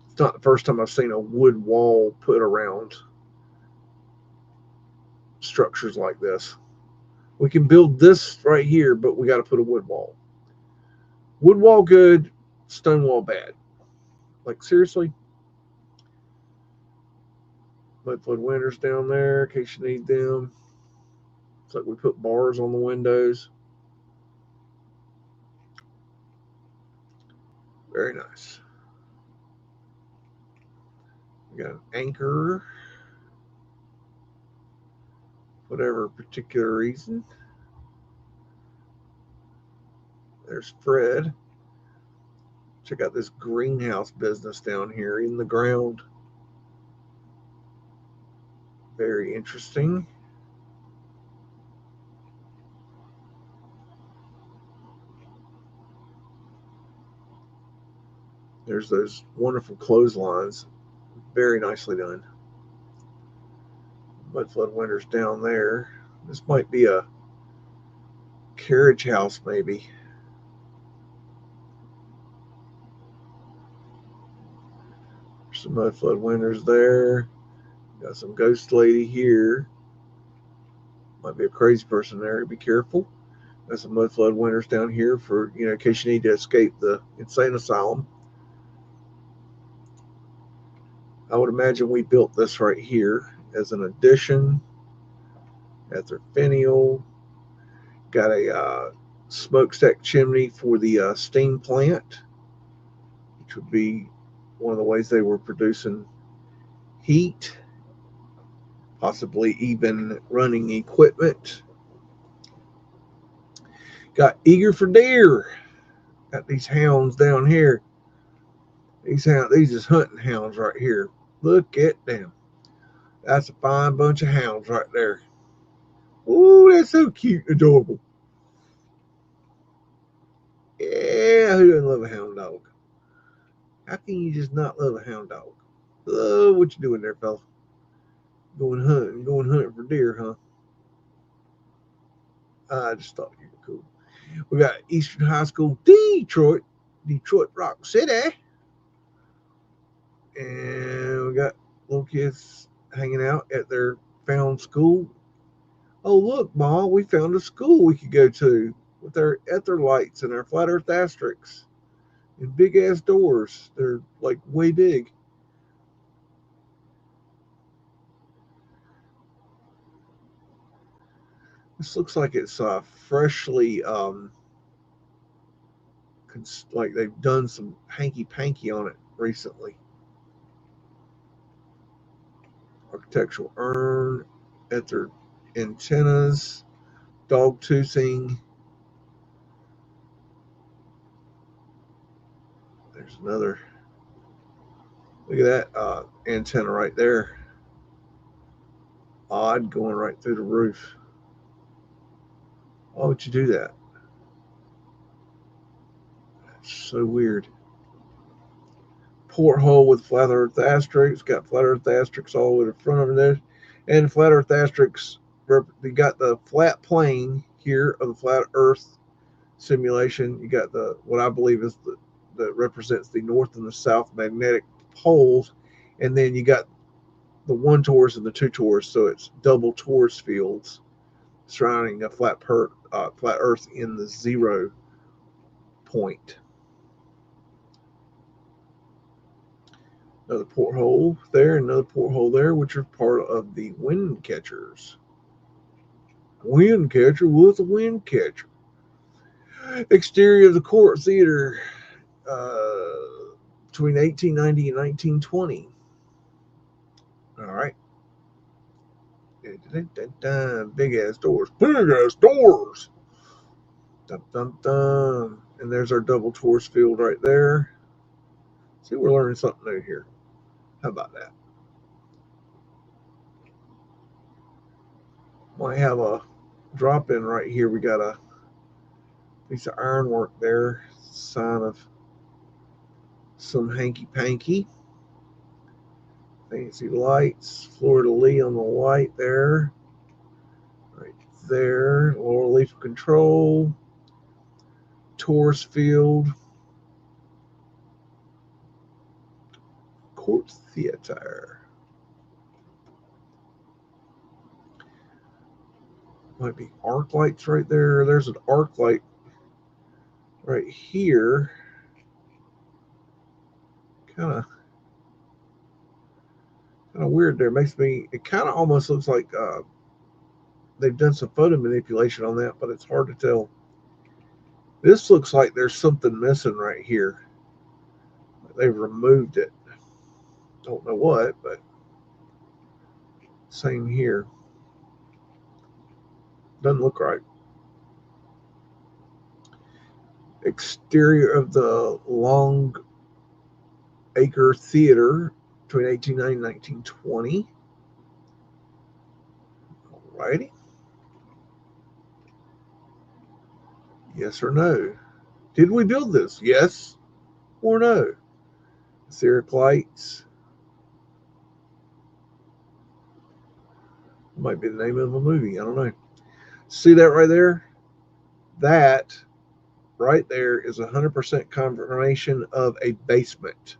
It's not the first time I've seen a wood wall put around structures like this. We can build this right here, but we got to put a wood wall. Wood wall good, stone wall bad. Like, seriously? Mudflood winters down there in case you need them. It's like we put bars on the windows. Very nice. We got an anchor. Whatever particular reason. There's Fred. Check out this greenhouse business down here in the ground. Very interesting. There's those wonderful clotheslines. Very nicely done. Mudflood winters down there. This might be a carriage house, maybe. There's some Mudflood winters there. Got some ghost lady here. Might be a crazy person there. Be careful. Got some Mudflood winters down here for, in case you need to escape the insane asylum. I would imagine we built this right here as an addition. At their finial. Got a smokestack chimney for the steam plant, which would be one of the ways they were producing heat, possibly even running equipment. Got eager for deer. Got these hounds down here. These is hunting hounds right here. Look at them. That's a fine bunch of hounds right there. Ooh, that's so cute and adorable. Yeah, who doesn't love a hound dog? How can you just not love a hound dog? Oh, what you doing there, fella? Going hunting for deer, huh? I just thought you were cool. We got Eastern High School, Detroit Rock City. And we got little kids hanging out at their found school. Oh, look, Ma, we found a school we could go to with their ether lights and our flat earth asterisks and big ass doors. They're like way big. This looks like it's freshly, like they've done some hanky panky on it recently. Architectural urn, ether antennas, dog toothing. There's another. Look at that antenna right there. Odd, going right through the roof. Why would you do that? It's so weird. Porthole with flat earth asterisks. Got flat earth asterisks all the way to the front over there. And flat earth asterisks, you got the flat plane here of the flat earth simulation. You got the, what I believe is that represents the north and the south magnetic poles. And then you got the one torus and the two torus. So it's double torus fields surrounding a flat earth in the 0 point. Another porthole there, another porthole there, which are part of the wind catchers. Wind catcher? What's a wind catcher? Exterior of the Court Theater between 1890 and 1920. All right. Big ass doors. Big ass doors. Dun, dun, dun. And there's our double torus field right there. See, we're learning something new here. How about that? Might have a drop in right here. We got a piece of ironwork there. Sign of some hanky panky. Fancy lights. Florida Lee on the light there. Right there. Lower leaf control. Torus field. Court Theater. Might be arc lights right there. There's an arc light right here. Kind of weird there. Makes me, it kind of almost looks like they've done some photo manipulation on that, but it's hard to tell. This looks like there's something missing right here. They've removed it. Don't know what, but same here. Doesn't look right. Exterior of the Long Acre Theater between 1890 and 1920. Alrighty. Yes or no? Did we build this? Yes or no? Etheric lights. Might be the name of a movie. I don't know. See that right there? That right there is 100% confirmation of a basement.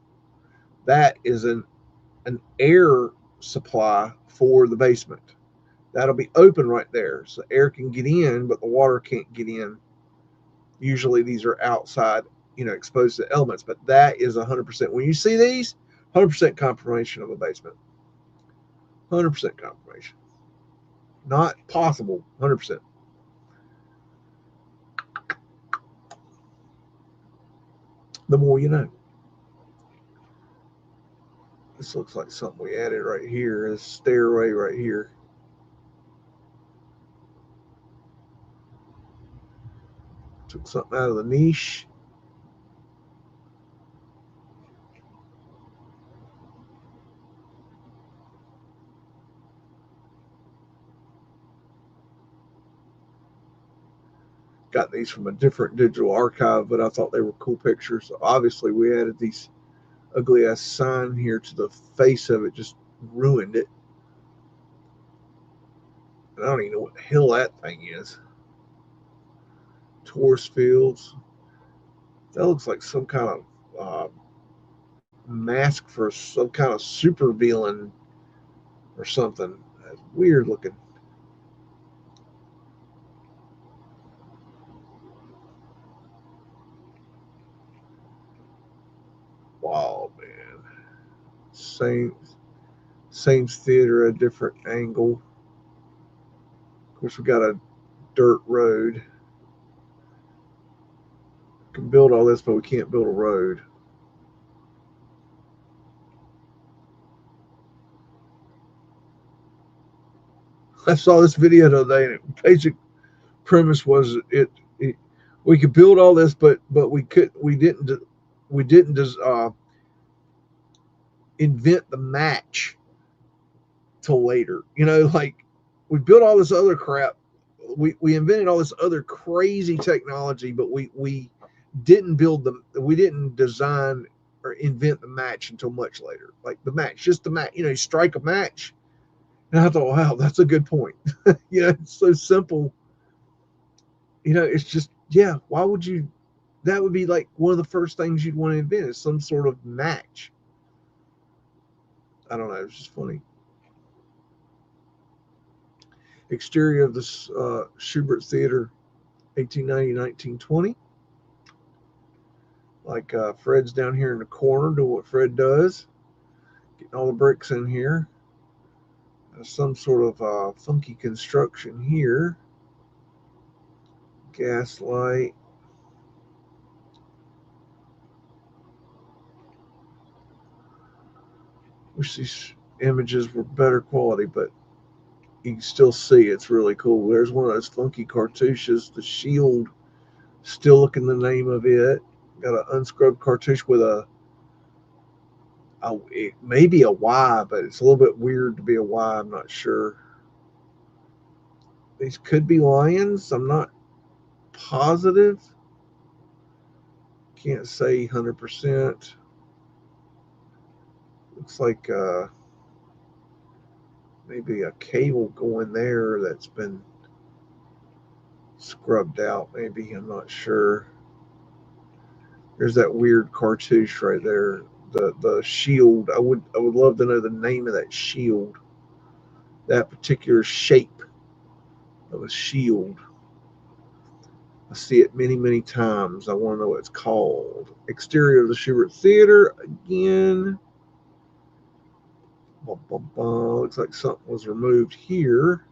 That is an air supply for the basement. That'll be open right there. So air can get in, but the water can't get in. Usually these are outside, exposed to elements, but that is 100%. When you see these, 100% confirmation of a basement. 100% confirmation. Not possible, 100%. The more you know. This looks like something we added right here. This stairway right here. Took something out of the niche. Got these from a different digital archive, but I thought they were cool pictures. So obviously, we added these ugly ass sign here to the face of it, just ruined it. And I don't even know what the hell that thing is. Tourist fields. That looks like some kind of mask for some kind of super villain or something. That's weird looking. Wow, man. Same theater, a different angle. Of course, we got a dirt road. We can build all this, but we can't build a road. I saw this video the other day, and the basic premise was it we could build all this, but we didn't just invent the match till later. You know, like we built all this other crap. We invented all this other crazy technology, but we didn't build them. We didn't design or invent the match until much later. Like the match, just the match. You know, you strike a match. And I thought, wow, that's a good point. You know, it's so simple. You know, it's just, yeah, why would you? That would be like one of the first things you'd want to invent is some sort of match. I don't know. It's just funny. Exterior of this Schubert Theater, 1890-1920. Like Fred's down here in the corner doing what Fred does, getting all the bricks in here. There's some sort of funky construction here. Gas light. Wish these images were better quality, but you can still see it's really cool. There's one of those funky cartouches, the Shield, still looking the name of it. Got an unscrubbed cartouche with it may be a Y, but it's a little bit weird to be a Y. I'm not sure. These could be lions. I'm not positive. Can't say 100%. Looks like maybe a cable going there that's been scrubbed out. Maybe I'm not sure. There's that weird cartouche right there. The shield. I would love to know the name of that shield. That particular shape of a shield. I see it many times. I want to know what it's called. Exterior of the Schubert Theater again. Looks like something was removed here.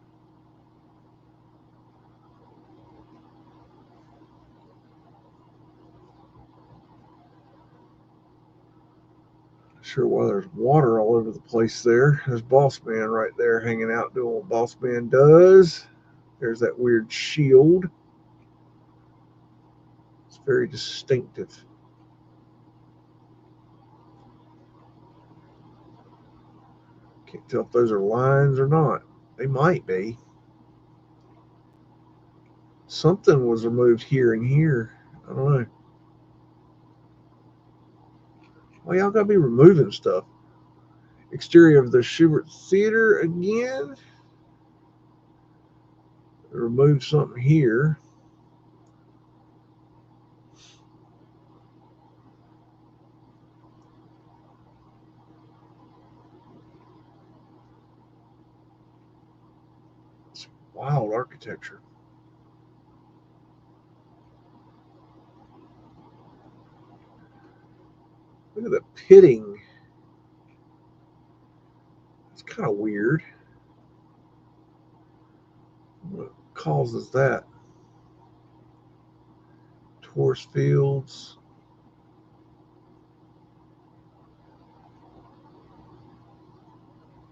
Sure why there's water all over the place there. There's Boss Man right there hanging out doing what Boss Man does. There's that weird shield. It's very distinctive. Can't tell if those are lines or not. They might be. Something was removed here and here. I don't know. Well, y'all gotta be removing stuff. Exterior of the Schubert Theater again. Remove something here. It's wild architecture. Look at the pitting. It's kind of weird. What causes that? Tourist fields.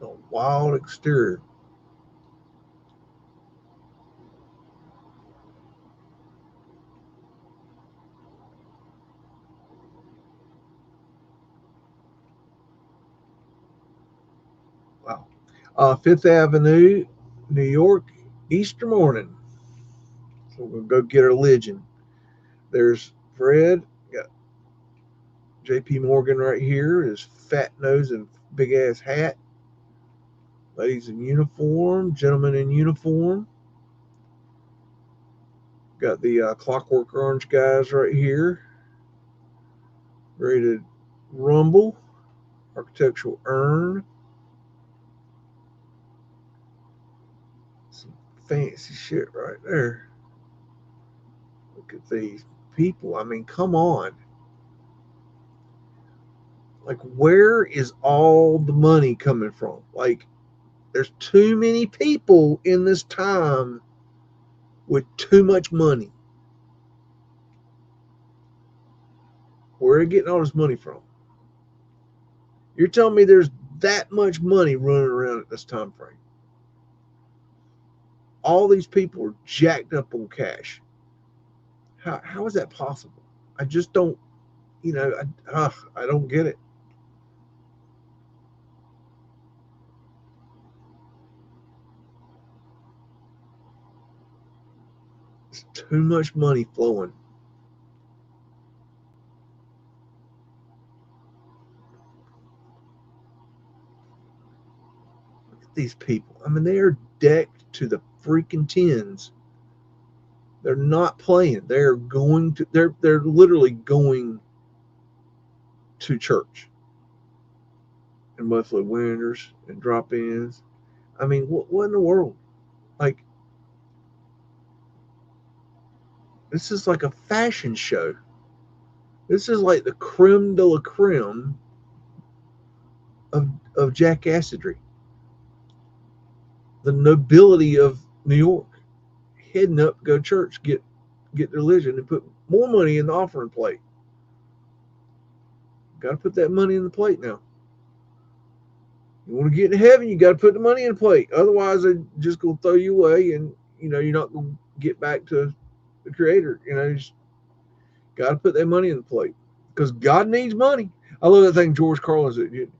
A wild exterior. Wow. Fifth Avenue, New York, Easter morning. So we'll go get our religion. There's Fred. Got JP Morgan right here, his fat nose and big ass hat. Ladies in uniform, gentlemen in uniform. Got the Clockwork Orange guys right here, ready to rumble. Architectural urn. Some fancy shit right there. Look at these people. I mean, come on. Like, where is all the money coming from? Like, there's too many people in this time with too much money. Where are they getting all this money from? You're telling me there's that much money running around at this time frame? All these people are jacked up on cash. How is that possible? I just don't, I don't get it. It's too much money flowing. Look at these people. I mean, they are decked to the freaking tens. They're not playing. They're going to. They're literally going to church. And Mudflood winners and drop-ins. I mean, what in the world? Like, this is like a fashion show. This is like the creme de la creme of jackassery. The nobility of New York heading up to go to church, get religion, and put more money in the offering plate. Got to put that money in the plate now. You want to get in heaven, you got to put the money in the plate. Otherwise, they're just going to throw you away, and you're not going to get back to the Creator. You just got to put that money in the plate because God needs money. I love that thing George Carlin said.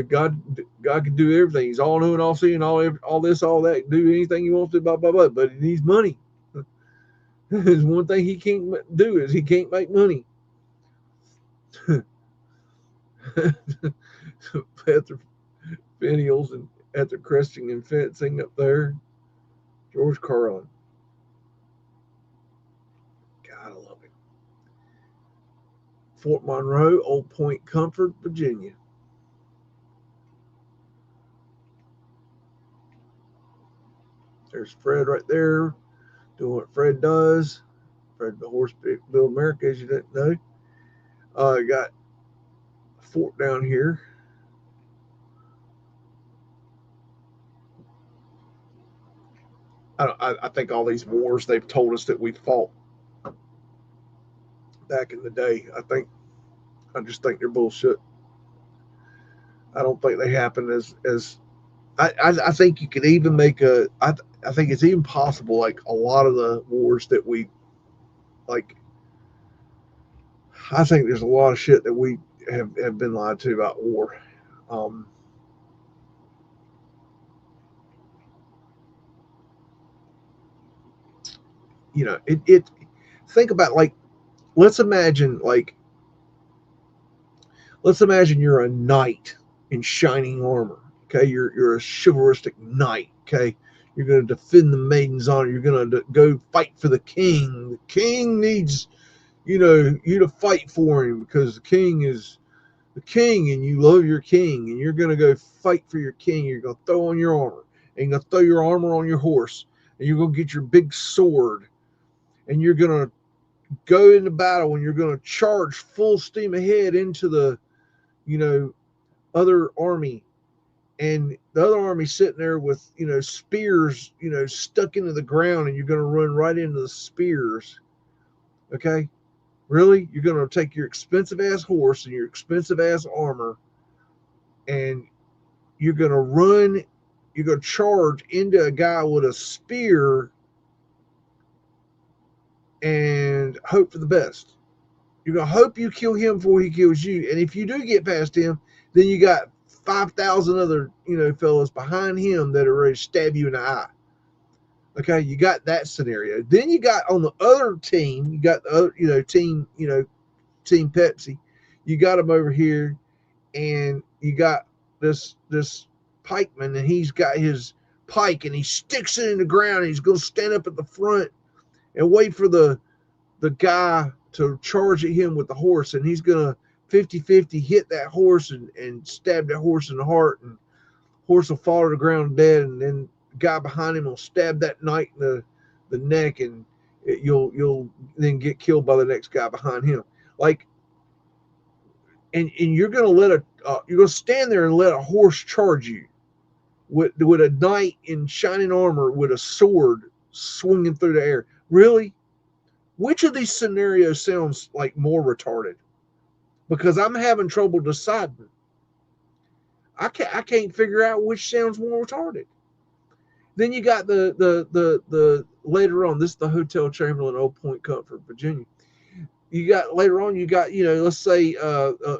God can do everything. He's all knowing, all seeing, all this, all that. Do anything he wants to, blah blah blah. But he needs money. There's one thing he can't do is he can't make money. After finials and after cresting and fencing up there, George Carlin. God, I love him. Fort Monroe, Old Point Comfort, Virginia. There's Fred right there doing what Fred does. Fred the Horse Build America, as you didn't know. Got a fort down here. I think all these wars they've told us that we fought back in the day. I just think they're bullshit. I don't think they happen as I think you could even make I think it's even possible like a lot of the wars that we like. I think there's a lot of shit that we have been lied to about war. Um, it think about like let's imagine like let's imagine you're a knight in shining armor. Okay, you're a chivalristic knight. Okay, you're going to defend the maiden's honor. You're going to go fight for the king. The king needs you to fight for him because the king is the king and you love your king and you're going to go fight for your king. You're going to throw on your armor and you're going to throw your armor on your horse and you're going to get your big sword and you're going to go into battle and you're going to charge full steam ahead into the other army, and the other army sitting there with spears stuck into the ground, and you're going to run right into the spears. Okay, really? You're going to take your expensive ass horse and your expensive ass armor, and you're going to run, you're going to charge into a guy with a spear and hope for the best. You're going to hope you kill him before he kills you. And if you do get past him, then you got 5,000 other, fellas behind him that are ready to stab you in the eye. Okay, you got that scenario. Then you got on the other team, you got the other, team Pepsi. You got him over here, and you got this pikeman, and he's got his pike, and he sticks it in the ground, and he's going to stand up at the front, and wait for the guy to charge at him with the horse, and he's gonna 50-50 hit that horse and stab that horse in the heart, and horse will fall to the ground dead, and then the guy behind him will stab that knight in the neck, and you'll then get killed by the next guy behind him. Like, and you're gonna you're gonna stand there and let a horse charge you with a knight in shining armor with a sword swinging through the air. Really? Which of these scenarios sounds like more retarded? Because I'm having trouble deciding. I can't figure out which sounds more retarded. Then you got the later on. This is the Hotel Chamberlain, Old Point Comfort, Virginia. You got later on. You got, let's say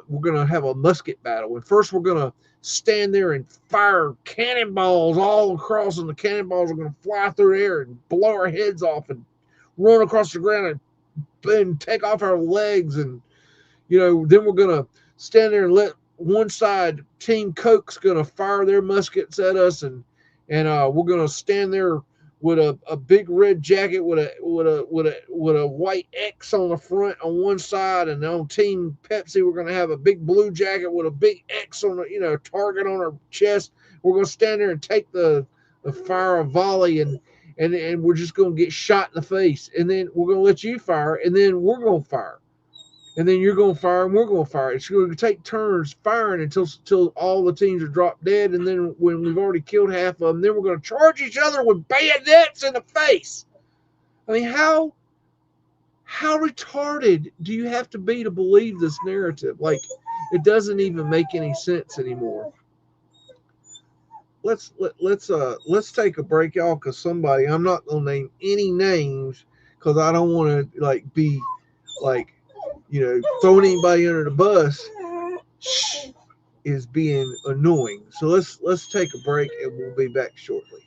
we're gonna have a musket battle, and first we're gonna stand there and fire cannonballs all across, and the cannonballs are gonna fly through the air and blow our heads off and run across the ground and take off our legs, and then we're gonna stand there and let one side, Team Coke's gonna fire their muskets at us, and we're gonna stand there with a big red jacket with a white X on the front on one side, and on Team Pepsi we're gonna have a big blue jacket with a big X on the target on our chest. We're gonna stand there and take the fire a volley, and we're just gonna get shot in the face, and then we're gonna let you fire, and then we're gonna fire. And then you're going to fire and we're going to fire. It's going to take turns firing until all the teams are dropped dead. And then when we've already killed half of them, then we're going to charge each other with bayonets in the face. I mean, how retarded do you have to be to believe this narrative? Like, it doesn't even make any sense anymore. Let's take a break, y'all, because somebody, I'm not going to name any names because I don't want to be throwing anybody under the bus is being annoying. So let's take a break, and we'll be back shortly.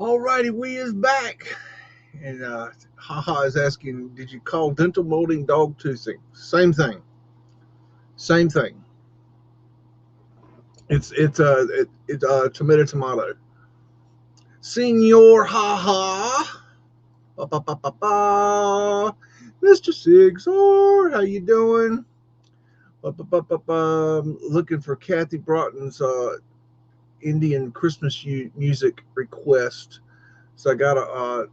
Alrighty, we is back. And Haha is asking, did you call dental molding dog toothing? Same thing. Same thing. It's tomato. Senor Haha. Ba, ba, ba, ba, ba. Mr. Sigsor, how you doing? Ba, ba, ba, ba, ba. Looking for Kathy Broughton's Indian Christmas music request. So I gotta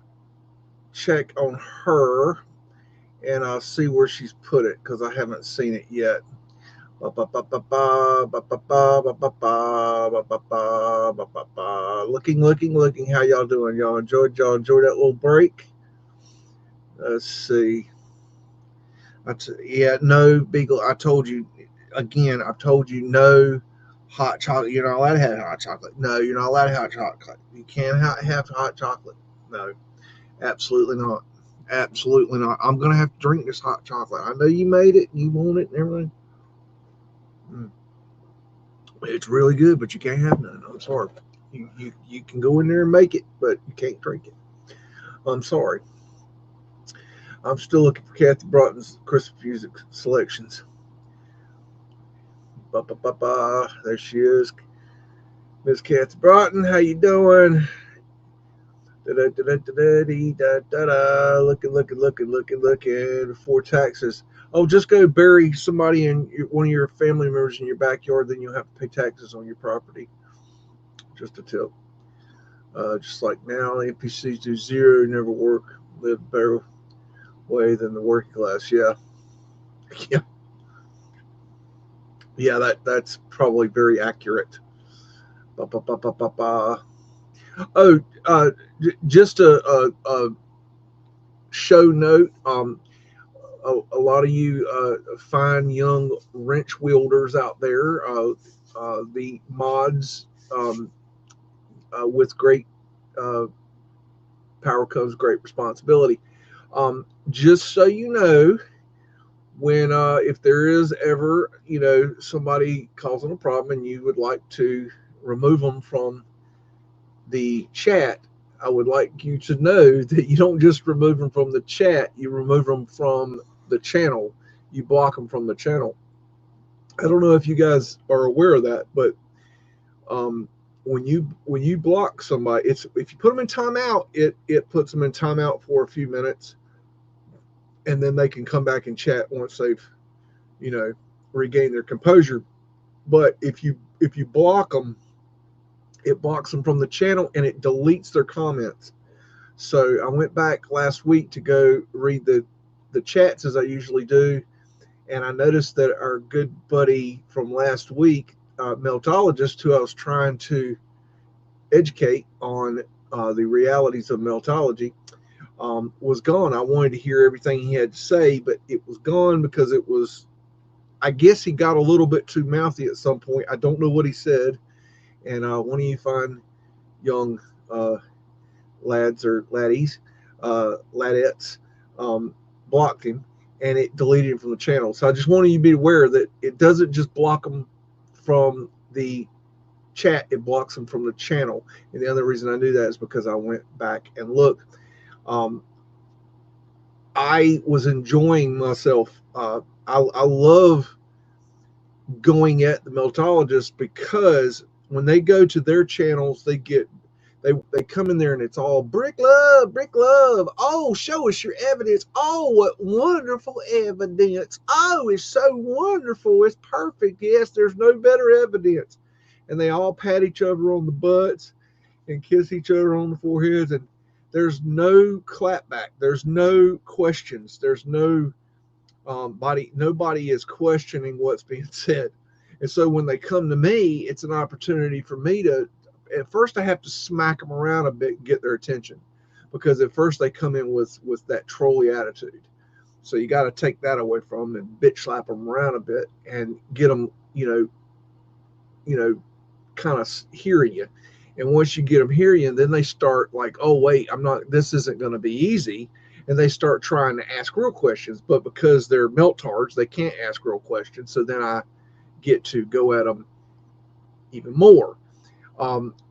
check on her and I'll see where she's put it because I haven't seen it yet. Looking. How y'all doing? Y'all enjoyed that little break? Let's see. No, Beagle. I told you again. I've told you no hot chocolate. You're not allowed to have hot chocolate. No, you're not allowed to have hot chocolate. You can't have hot chocolate. No, absolutely not. Absolutely not. I'm gonna have to drink this hot chocolate. I know you made it. You want it and everything. It's really good, but you can't have none. I'm sorry. You can go in there and make it, but you can't drink it. I'm sorry. I'm still looking for Kathy Broughton's Christmas music selections. There she is. Miss Kathy Broughton, how you doing? Looking for taxes. Oh, just go bury somebody in one of your family members in your backyard, then you'll have to pay taxes on your property. Just a tip. Just like now, NPCs do zero, never work, live better way than the working class. Yeah. That's probably very accurate. Oh, just a show note. A lot of you fine young wrench wielders out there, the mods, with great power comes great responsibility. Just so you know, when if there is ever somebody causing a problem and you would like to remove them from the chat, I would like you to know that you don't just remove them from the chat, you remove them from the channel. You block them from the channel. I don't know if you guys are aware of that, but when you block somebody, if you put them in timeout, it puts them in timeout for a few minutes, and then they can come back and chat once they've regained their composure. But if you block them, it blocks them from the channel and it deletes their comments. So I went back last week to go read the chats as I usually do, and I noticed that our good buddy from last week, Meltologist, who I was trying to educate on the realities of Meltology, was gone. I wanted to hear everything he had to say, but it was gone because it was, I guess he got a little bit too mouthy at some point. I don't know what he said. And one of you fine young lads or laddies, ladettes, blocked him, and it deleted him from the channel. So I just wanted you to be aware that it doesn't just block them from the chat, it blocks them from the channel. And the other reason I knew that is because I went back and looked. I was enjoying myself. I love going at the Meltologist because when they go to their channels, they come in there and it's all brick love. Oh, show us your evidence. Oh, what wonderful evidence. Oh, it's so wonderful. It's perfect. Yes, there's no better evidence. And they all pat each other on the butts and kiss each other on the foreheads. And there's no clapback. There's no questions. There's no nobody is questioning what's being said. And so when they come to me, it's an opportunity for me to, at first I have to smack them around a bit and get their attention, because at first they come in with that trolly attitude. So you got to take that away from them and bitch slap them around a bit and get them, kind of hearing you. And once you get them hearing you, then they start like, oh, wait, this isn't going to be easy. And they start trying to ask real questions, but because they're meltards, they can't ask real questions. So then I get to go at them even more.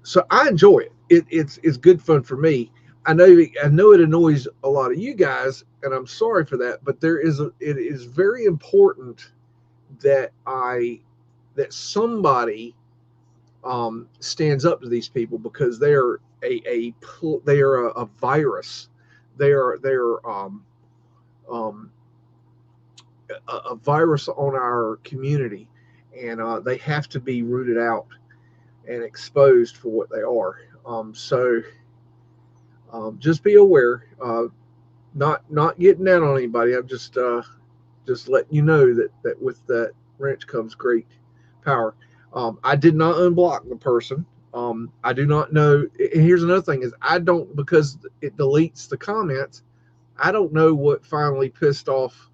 So I enjoy it. it's good fun for me. I know it annoys a lot of you guys, and I'm sorry for that. But it is very important that somebody stands up to these people, because they are a virus. They are a virus on our community, and they have to be rooted out and exposed for what they are. So just be aware. Not getting down on anybody. I'm just letting you know that with that wrench comes great power. I did not unblock the person. I do not know. And here's another thing: is I don't, because it deletes the comments. I don't know what finally pissed off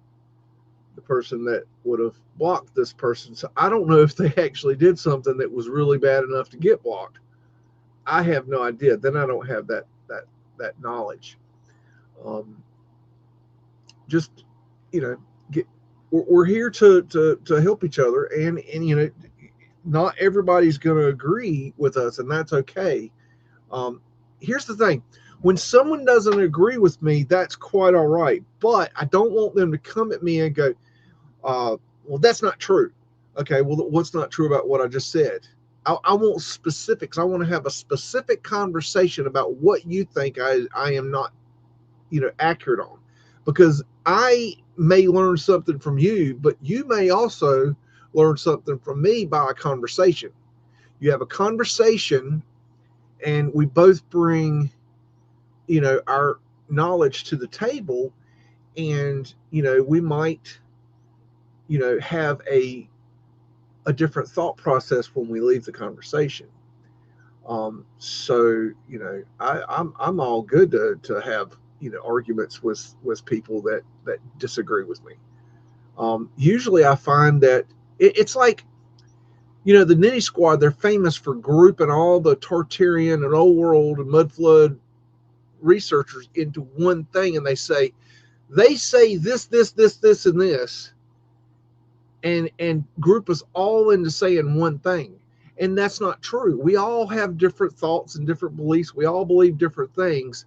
the person that would have blocked this person. So I don't know if they actually did something that was really bad enough to get blocked. I have no idea. Then I don't have that knowledge. Um, just get we're here to help each other, and not everybody's going to agree with us, and that's okay. Here's the thing: when someone doesn't agree with me, that's quite all right, but I don't want them to come at me and go, well, that's not true. Okay, well, what's not true about what I just said? I want specifics. I want to have a specific conversation about what you think I am not accurate on, because I may learn something from you, but you may also learn something from me by a conversation. You have a conversation, and we both bring our knowledge to the table, and we might have a different thought process when we leave the conversation. I'm all good to have arguments with people that disagree with me. Usually, I find that it's like the Ninny Squad. They're famous for grouping all the Tartarian and Old World and Mudflood researchers into one thing, and they say this, and this, and group us all into saying one thing. And that's not true. We all have different thoughts and different beliefs. We all believe different things.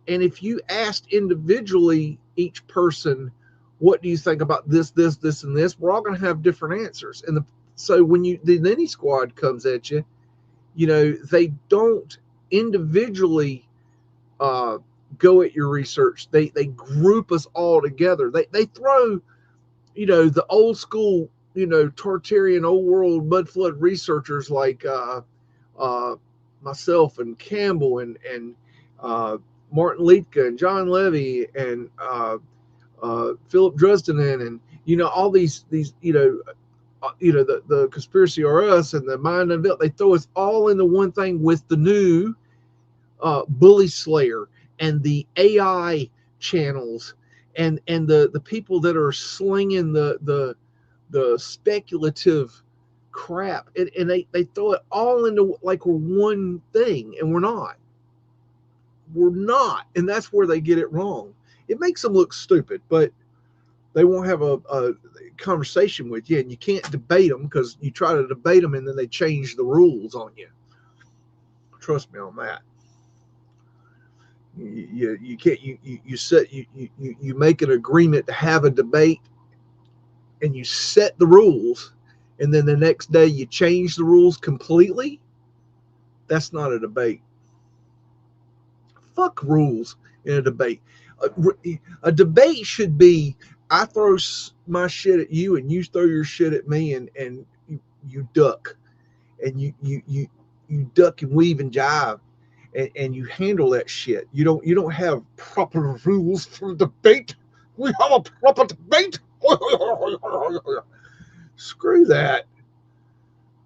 And if you asked individually each person, what do you think about this, and this, we're all going to have different answers. So when the Ninny Squad comes at you, they don't individually go at your research. They group us all together. They throw the old school, Tartarian old world mudflood researchers like uh, myself and Campbell and Martin Liedtke and John Levy and Philip Dresdenen, and all these the Conspiracy or Us and the Mind Unveiled. They throw us all into one thing with the new Bully Slayer and the AI channels, and the people that are slinging the speculative crap, and they throw it all into like we're one thing, and we're not, and that's where they get it wrong. It makes them look stupid, but they won't have a conversation with you, and you can't debate them, because you try to debate them and then they change the rules on you. Trust me on that. You can't you make an agreement to have a debate, and you set the rules, and then the next day you change the rules completely. That's not a debate. Fuck rules in a debate. A debate should be, I throw my shit at you and you throw your shit at me, and you duck, and you duck and weave and jive, and you handle that shit. You don't have proper rules for debate. We have a proper debate. Screw that.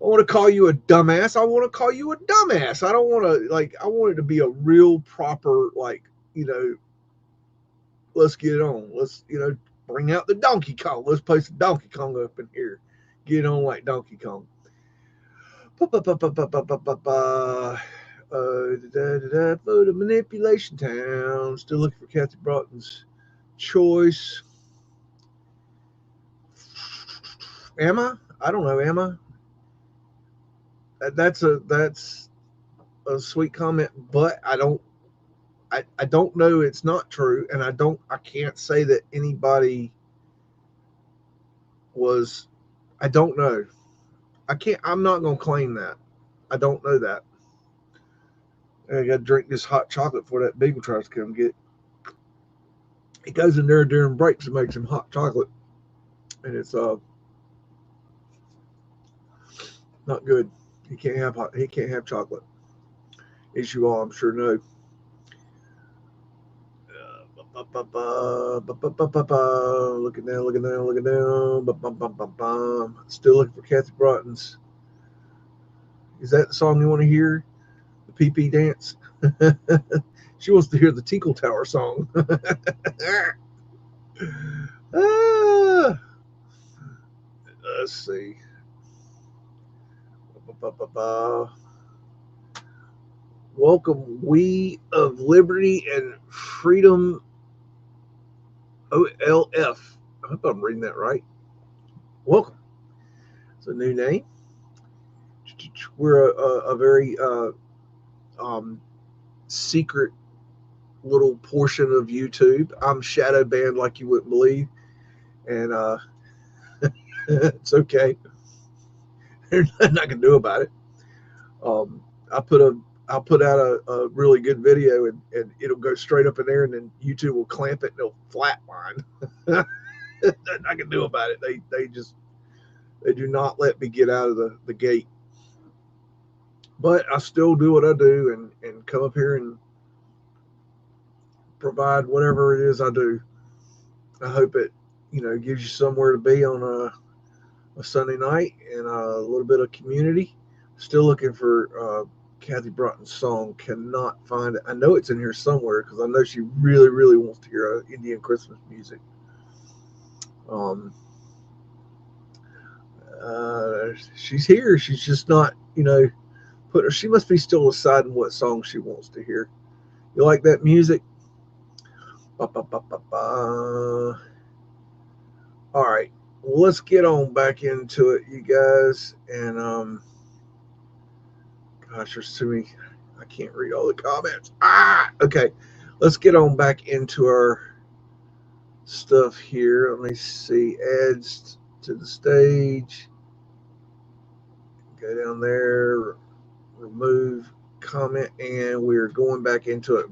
I want to call you a dumbass. I want to call you a dumbass. I don't want to, I want it to be a real proper, let's get it on. Let's, bring out the Donkey Kong. Let's play some Donkey Kong up in here. Get on like Donkey Kong. Photo manipulation town. Still looking for Kathy Broughton's choice. Am I? I don't know. Am I? That's a sweet comment, but I don't know it's not true, and I can't say that anybody was. I don't know. I'm not gonna claim that. I don't know that. I got to drink this hot chocolate before that beagle tries to come get. He goes in there during breaks and makes him hot chocolate, and it's not good. He can't have hot. He can't have chocolate. As you all, I'm sure know. Looking down, looking down, looking down. Still looking for Kathy Broughton's. Is that the song you want to hear? The PP dance? She wants to hear the Tinkle Tower song. Let's see. Welcome, we of liberty and freedom. OLF. I hope I'm reading that right. Welcome. It's a new name. We're a very secret little portion of YouTube. I'm shadow banned like you wouldn't believe, and it's okay. There's nothing I can do about it. I'll put out a really good video, and it'll go straight up in there, and then YouTube will clamp it and it'll flatline. Nothing I can do about it. They do not let me get out of the gate. But I still do what I do and come up here and provide whatever it is I do. I hope it, gives you somewhere to be on a Sunday night and a little bit of community. Still looking for Kathy Broughton's song. Cannot find it. I know it's in here somewhere because I know she really, really wants to hear Indian Christmas music. She's here. She's just not, she must be still deciding what song she wants to hear. You like that music? Ba, ba, ba, ba, ba. All right. Well, let's get on back into it, you guys. And gosh, there's too many. I can't read all the comments. Okay. Let's get on back into our stuff here. Let me see. Adds to the stage. Go down there. Remove comment, and we're going back into it.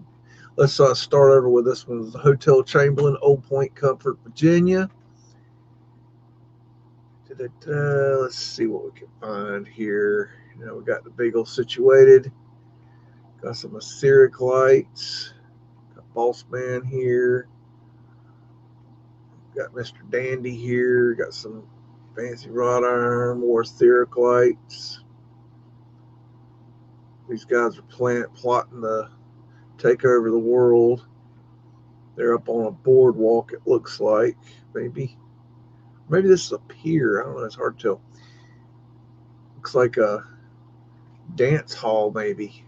Let's start over with this one. The Hotel Chamberlain, Old Point Comfort, Virginia. Let's see what we can find here. We got the bagel situated. Got some Assyric lights. Got Boss Man here. Got Mr. Dandy here. Got some fancy wrought iron, more Assyric lights. These guys are plotting to take over the world. They're up on a boardwalk, it looks like. Maybe this is a pier. I don't know. It's hard to tell. Looks like a dance hall, maybe.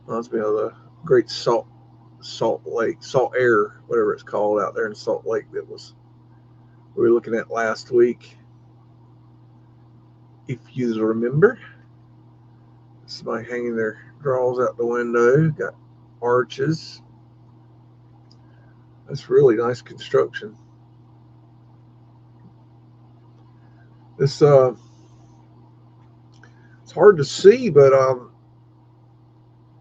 Reminds me of the great salt air, whatever it's called out there in Salt Lake that we were looking at last week. If you remember, somebody hanging their drawers out the window. Got arches. That's really nice construction. This it's hard to see, but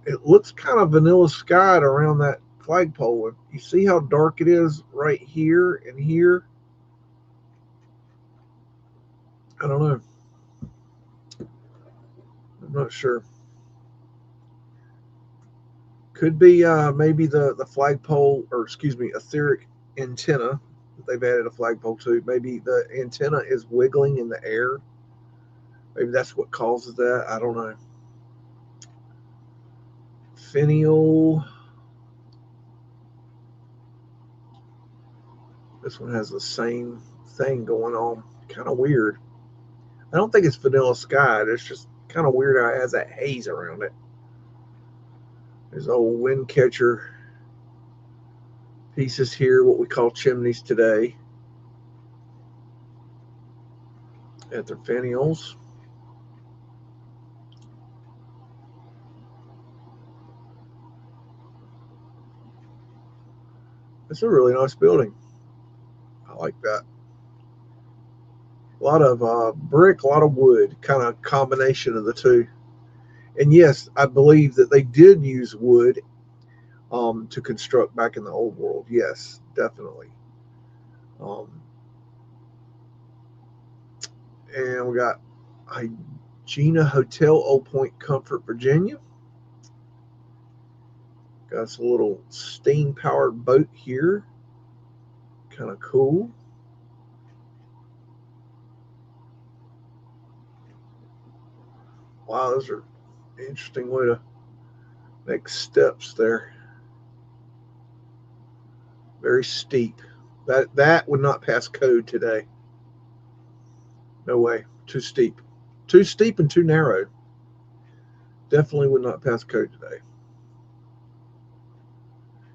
it looks kind of vanilla skied around that flagpole. You see how dark it is right here and here? I don't know. I'm not sure. Could be maybe the flagpole, or excuse me, etheric antenna that they've added a flagpole to. Maybe the antenna is wiggling in the air. Maybe that's what causes that. I don't know. Finial. This one has the same thing going on. Kind of weird. I don't think it's vanilla sky. It's just kind of weird how it has that haze around it. There's old wind catcher pieces here, what we call chimneys today. At their finials. It's a really nice building. I like that. A lot of brick, a lot of wood, kind of combination of the two. And yes, I believe that they did use wood to construct back in the old world. Yes, definitely. Um, and we got Hygiena Hotel, Old Point Comfort, Virginia. Got us a little steam powered boat here. Kind of cool. Wow, those are interesting way to make steps there. Very steep. That would not pass code today. No way. Too steep. Too steep and too narrow. Definitely would not pass code today.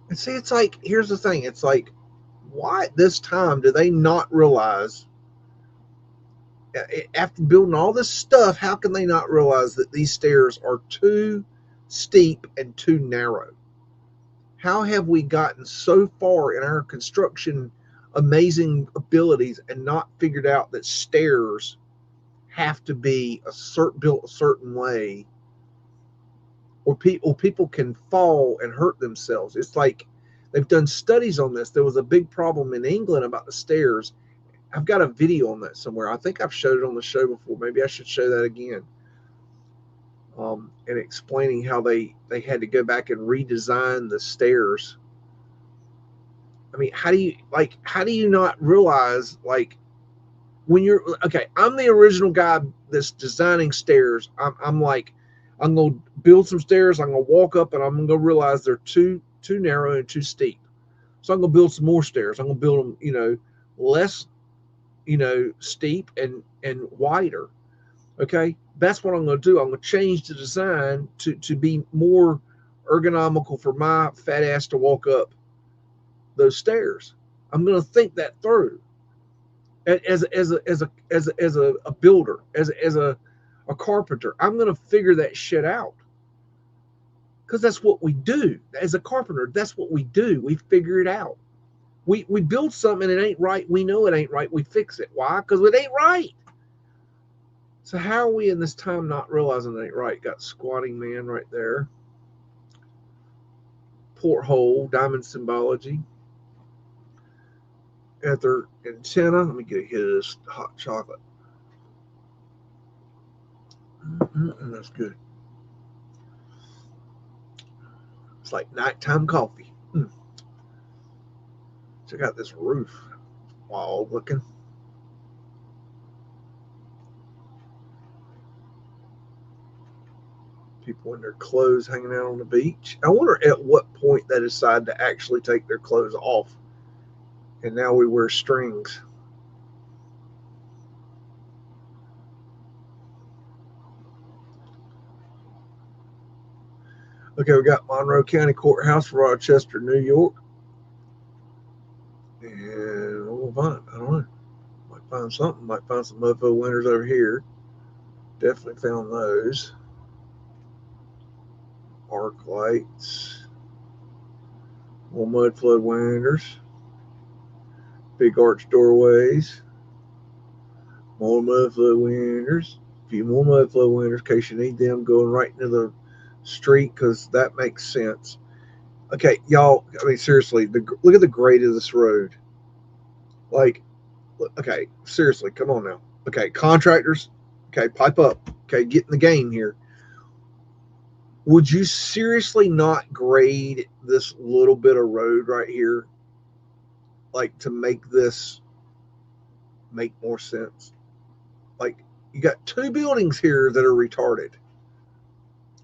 And see, it's like, here's the thing. It's like, why at this time do they not realize, after building all this stuff, how can they not realize that these stairs are too steep and too narrow? How have we gotten so far in our construction amazing abilities and not figured out that stairs have to be built a certain way, or people can fall and hurt themselves? It's like they've done studies on this. There was a big problem in England about the stairs. I've got a video on that somewhere. I think I've showed it on the show before. Maybe I should show that again. And explaining how they had to go back and redesign the stairs. I mean, how do you not realize, like, when you're okay, I'm the original guy that's designing stairs. I'm like, I'm gonna build some stairs, I'm gonna walk up, and I'm gonna realize they're too narrow and too steep. So I'm gonna build some more stairs. I'm gonna build them, less, steep and wider. Okay, that's what I'm gonna do. I'm gonna change the design to be more ergonomical for my fat ass to walk up those stairs. I'm gonna think that through as a builder, as a carpenter. I'm gonna figure that shit out, because that's what we do as a carpenter. That's what we do. We figure it out. We build something and it ain't right. We know it ain't right. We fix it. Why? Because it ain't right. So how are we in this time not realizing it ain't right? Got squatting man right there. Porthole, diamond symbology. At their antenna. Let me get a hit of this hot chocolate. That's good. It's like nighttime coffee. Check out this roof. Wild looking. People in their clothes hanging out on the beach. I wonder at what point they decide to actually take their clothes off. And now we wear strings. Okay, we got Monroe County Courthouse, Rochester, New York. And we'll find, I don't know. Might find something. Might find some Mudflood winners over here. Definitely found those. Arc lights. More Mudflood windows. Big arch doorways. More Mudflood windows. A few more Mudflood windows in case you need them, going right into the street, because that makes sense. Okay, y'all, I mean, seriously, look at the grade of this road. Like, okay, seriously, come on now. Okay, contractors, okay, pipe up. Okay, get in the game here. Would you seriously not grade this little bit of road right here, like, to make this make more sense? Like, you got two buildings here that are retarded.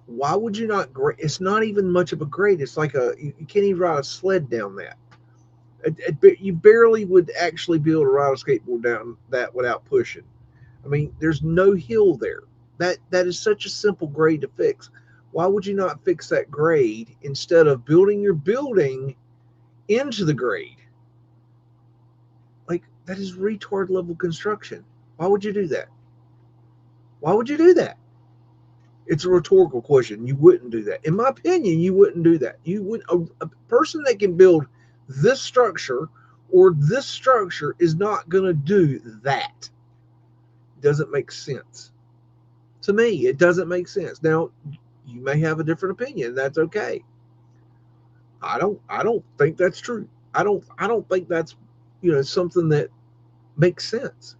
Why would you not grade? It's not even much of a grade. It's like you can't even ride a sled down that. You barely would actually be able to ride a skateboard down that without pushing. I mean, there's no hill there. That is such a simple grade to fix. Why would you not fix that grade instead of building your building into the grade? Like, that is retard level construction. Why would you do that? Why would you do that? It's a rhetorical question. You wouldn't do that. In my opinion, you wouldn't do that. You would a person that can build this structure or this structure is not going to do that. Doesn't make sense. To me, it doesn't make sense. Now, you may have a different opinion. That's okay. I don't think that's true. I don't think that's something that makes sense.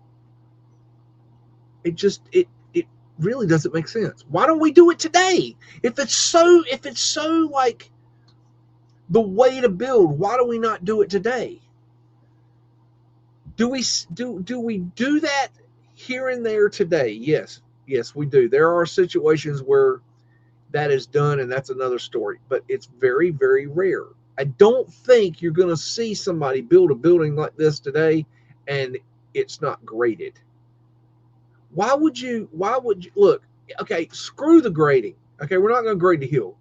It really doesn't make sense. Why don't we do it today? If it's so like the way to build, why do we not do it today? Do we do that here and there today? Yes, we do. There are situations where that is done, and that's another story. But it's very, very rare. I don't think you're going to see somebody build a building like this today, and it's not graded. Why would you look? Okay, screw the grading. Okay, we're not going to grade the hill.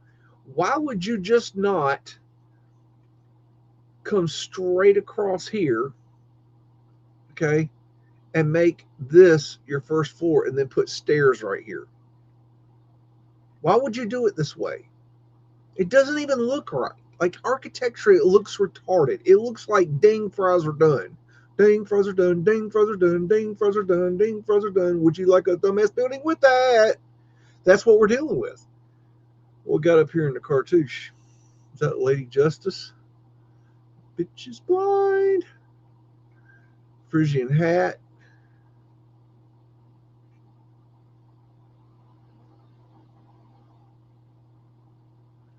Why would you just not come straight across here? Okay, and make this your first floor and then put stairs right here. Why would you do it this way? It doesn't even look right. Like architecture, it looks retarded. It looks like ding fries are done. Ding fries are done, ding fries are done, ding fries are done, ding fries are done. Would you like a dumbass building with that? That's what we're dealing with. What we got up here in the cartouche? Is that Lady Justice? Bitch is blind. Frisian hat.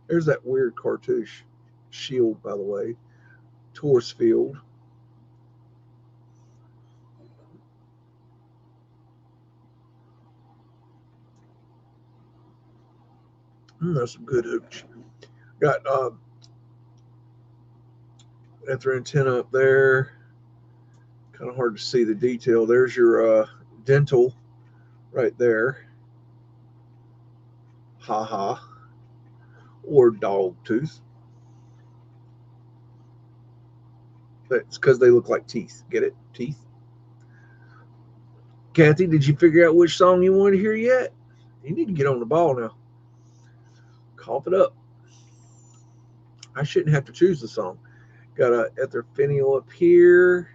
There's that weird cartouche. Shield, by the way. Taurus field. That's some good hooch. Got at their antenna up there. Kind of hard to see the detail. There's your dental right there. Ha ha. Or dog tooth. That's because they look like teeth. Get it? Teeth. Kathy, did you figure out which song you want to hear yet? You need to get on the ball now. Cough it up. I shouldn't have to choose the song. Got a ether finial up here.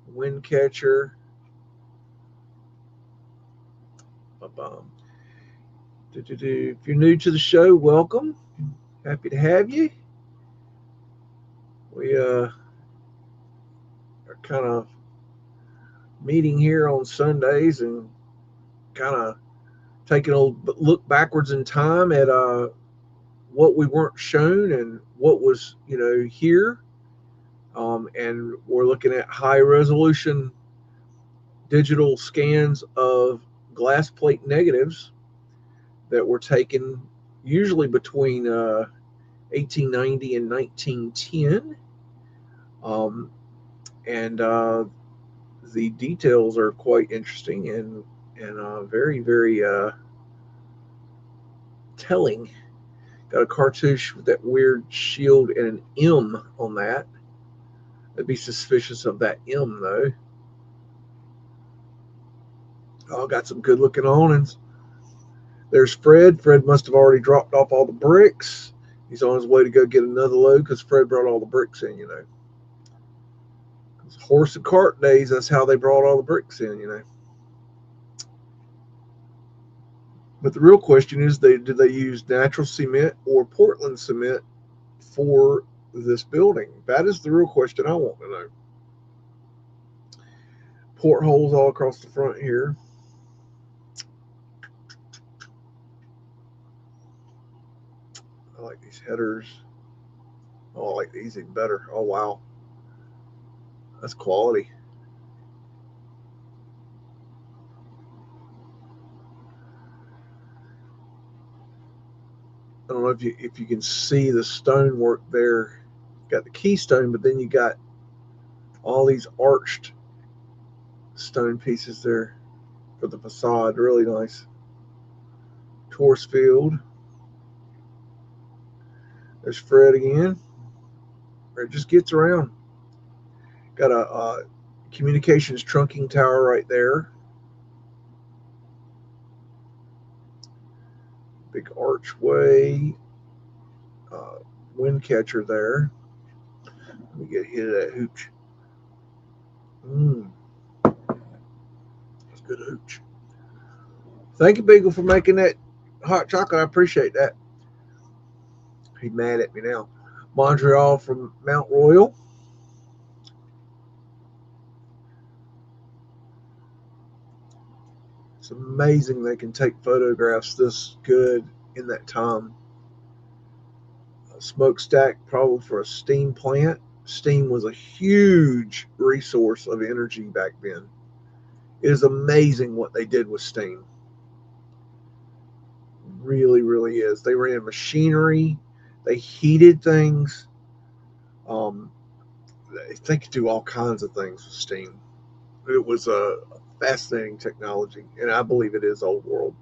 Wind catcher. If you're new to the show, welcome. Happy to have you. We are kind of meeting here on Sundays and kind of taking a look backwards in time at what we weren't shown and what was here. And we're looking at high resolution digital scans of glass plate negatives that were taken usually between 1890 and 1910. And the details are quite interesting and very, very telling. Got a cartouche with that weird shield and an M on that. I'd be suspicious of that M though. Oh, got some good looking awnings. There's Fred. Fred must have already dropped off all the bricks. He's on his way to go get another load because Fred brought all the bricks in. Horse and cart days, that's how they brought all the bricks in. But the real question is, did they use natural cement or Portland cement for this building? That is the real question I want to know. Portholes all across the front here. I like these headers. Oh, I like these even better. Oh, wow. That's quality. I don't know if you can see the stonework there. Got the keystone, but then you got all these arched stone pieces there for the facade. Really nice. Taurus field. There's Fred again. Fred just gets around. Got a communications trunking tower right there. Big archway. Wind catcher there. Let me get a hit of that hooch. That's good hooch. Thank you, Beagle, for making that hot chocolate. I appreciate that. He's mad at me now. Montreal from Mount Royal. It's amazing they can take photographs this good in that time. A smokestack, probably for a steam plant. Steam was a huge resource of energy back then. It is amazing what they did with steam. Really, really is. They ran machinery. They heated things. Um, they could do all kinds of things with steam. It was a fascinating technology, and I believe it is old world.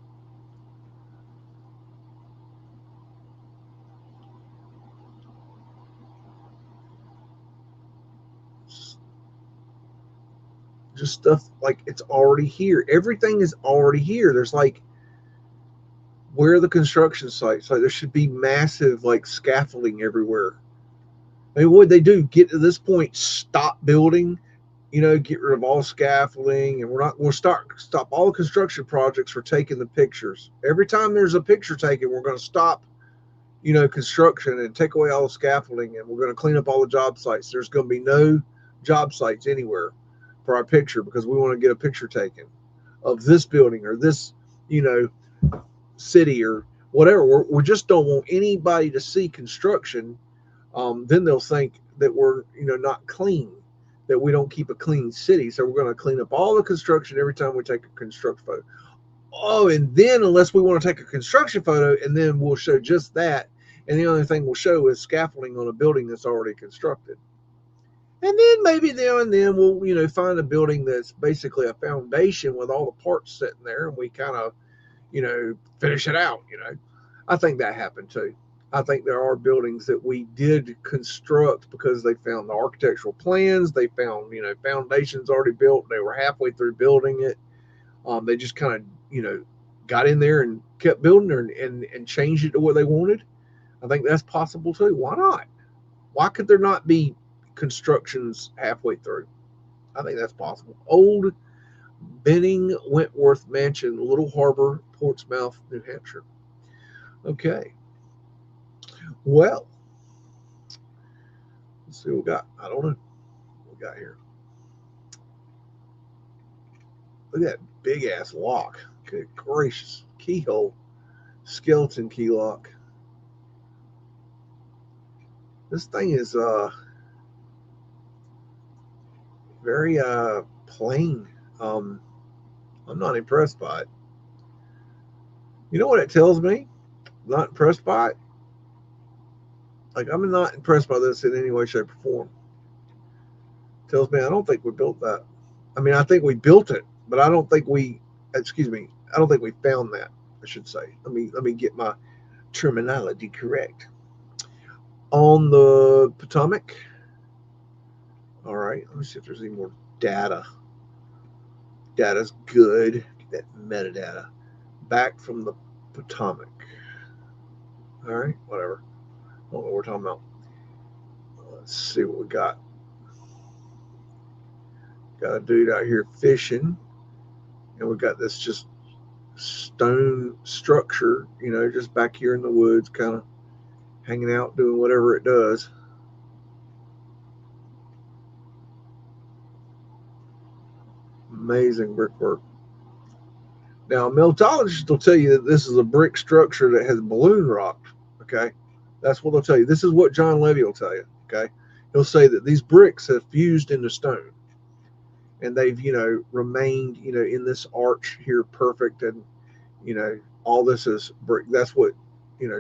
Just stuff like it's already here. Everything is already here. There's like, where are the construction sites? Like there should be massive like scaffolding everywhere. I mean, what would they do? Get to this point, stop building, get rid of all scaffolding, and we'll stop all construction projects for taking the pictures. Every time there's a picture taken, we're going to stop, construction and take away all the scaffolding, and we're going to clean up all the job sites. There's going to be no job sites anywhere for our picture because we want to get a picture taken of this building or this, city or whatever. We just don't want anybody to see construction. Then they'll think that we're, not clean, that we don't keep a clean city. So we're going to clean up all the construction every time we take a construction photo. Oh, and then unless we want to take a construction photo, and then we'll show just that. And the only thing we'll show is scaffolding on a building that's already constructed. And then maybe now and then we'll, find a building that's basically a foundation with all the parts sitting there, and we kind of, finish it out. I think that happened too. I think there are buildings that we did construct because they found the architectural plans. They found, foundations already built. They were halfway through building it. They just kind of, got in there and kept building and changed it to what they wanted. I think that's possible too. Why not? Why could there not be constructions halfway through? I think that's possible. Old Benning Wentworth Mansion, Little Harbor, Portsmouth, New Hampshire. Okay. Well, let's see what we got. I don't know what we got here. Look at that big ass lock. Good gracious. Keyhole. Skeleton key lock. This thing is very plain. I'm not impressed by it. You know what it tells me? I'm not impressed by it. Like, I'm not impressed by this in any way, shape, or form. It tells me I don't think we built that. I mean, I think we built it, but I don't think we. Excuse me. I don't think we found that. I should say. Let me get my terminology correct. On the Potomac. All right. Let me see if there's any more data. Data's good. Get that metadata. Back from the Potomac. All right. Whatever. I don't know what we're talking about. Let's see what we got. Got a dude out here fishing, and we got this just stone structure, just back here in the woods, kind of hanging out, doing whatever it does. Amazing brickwork. Now, a meltologist will tell you that this is a brick structure that has balloon rocked. Okay, that's what they'll tell you. This is what John Levy will tell you. Okay, he'll say that these bricks have fused into stone, and they've remained in this arch here perfect, and all this is brick. That's what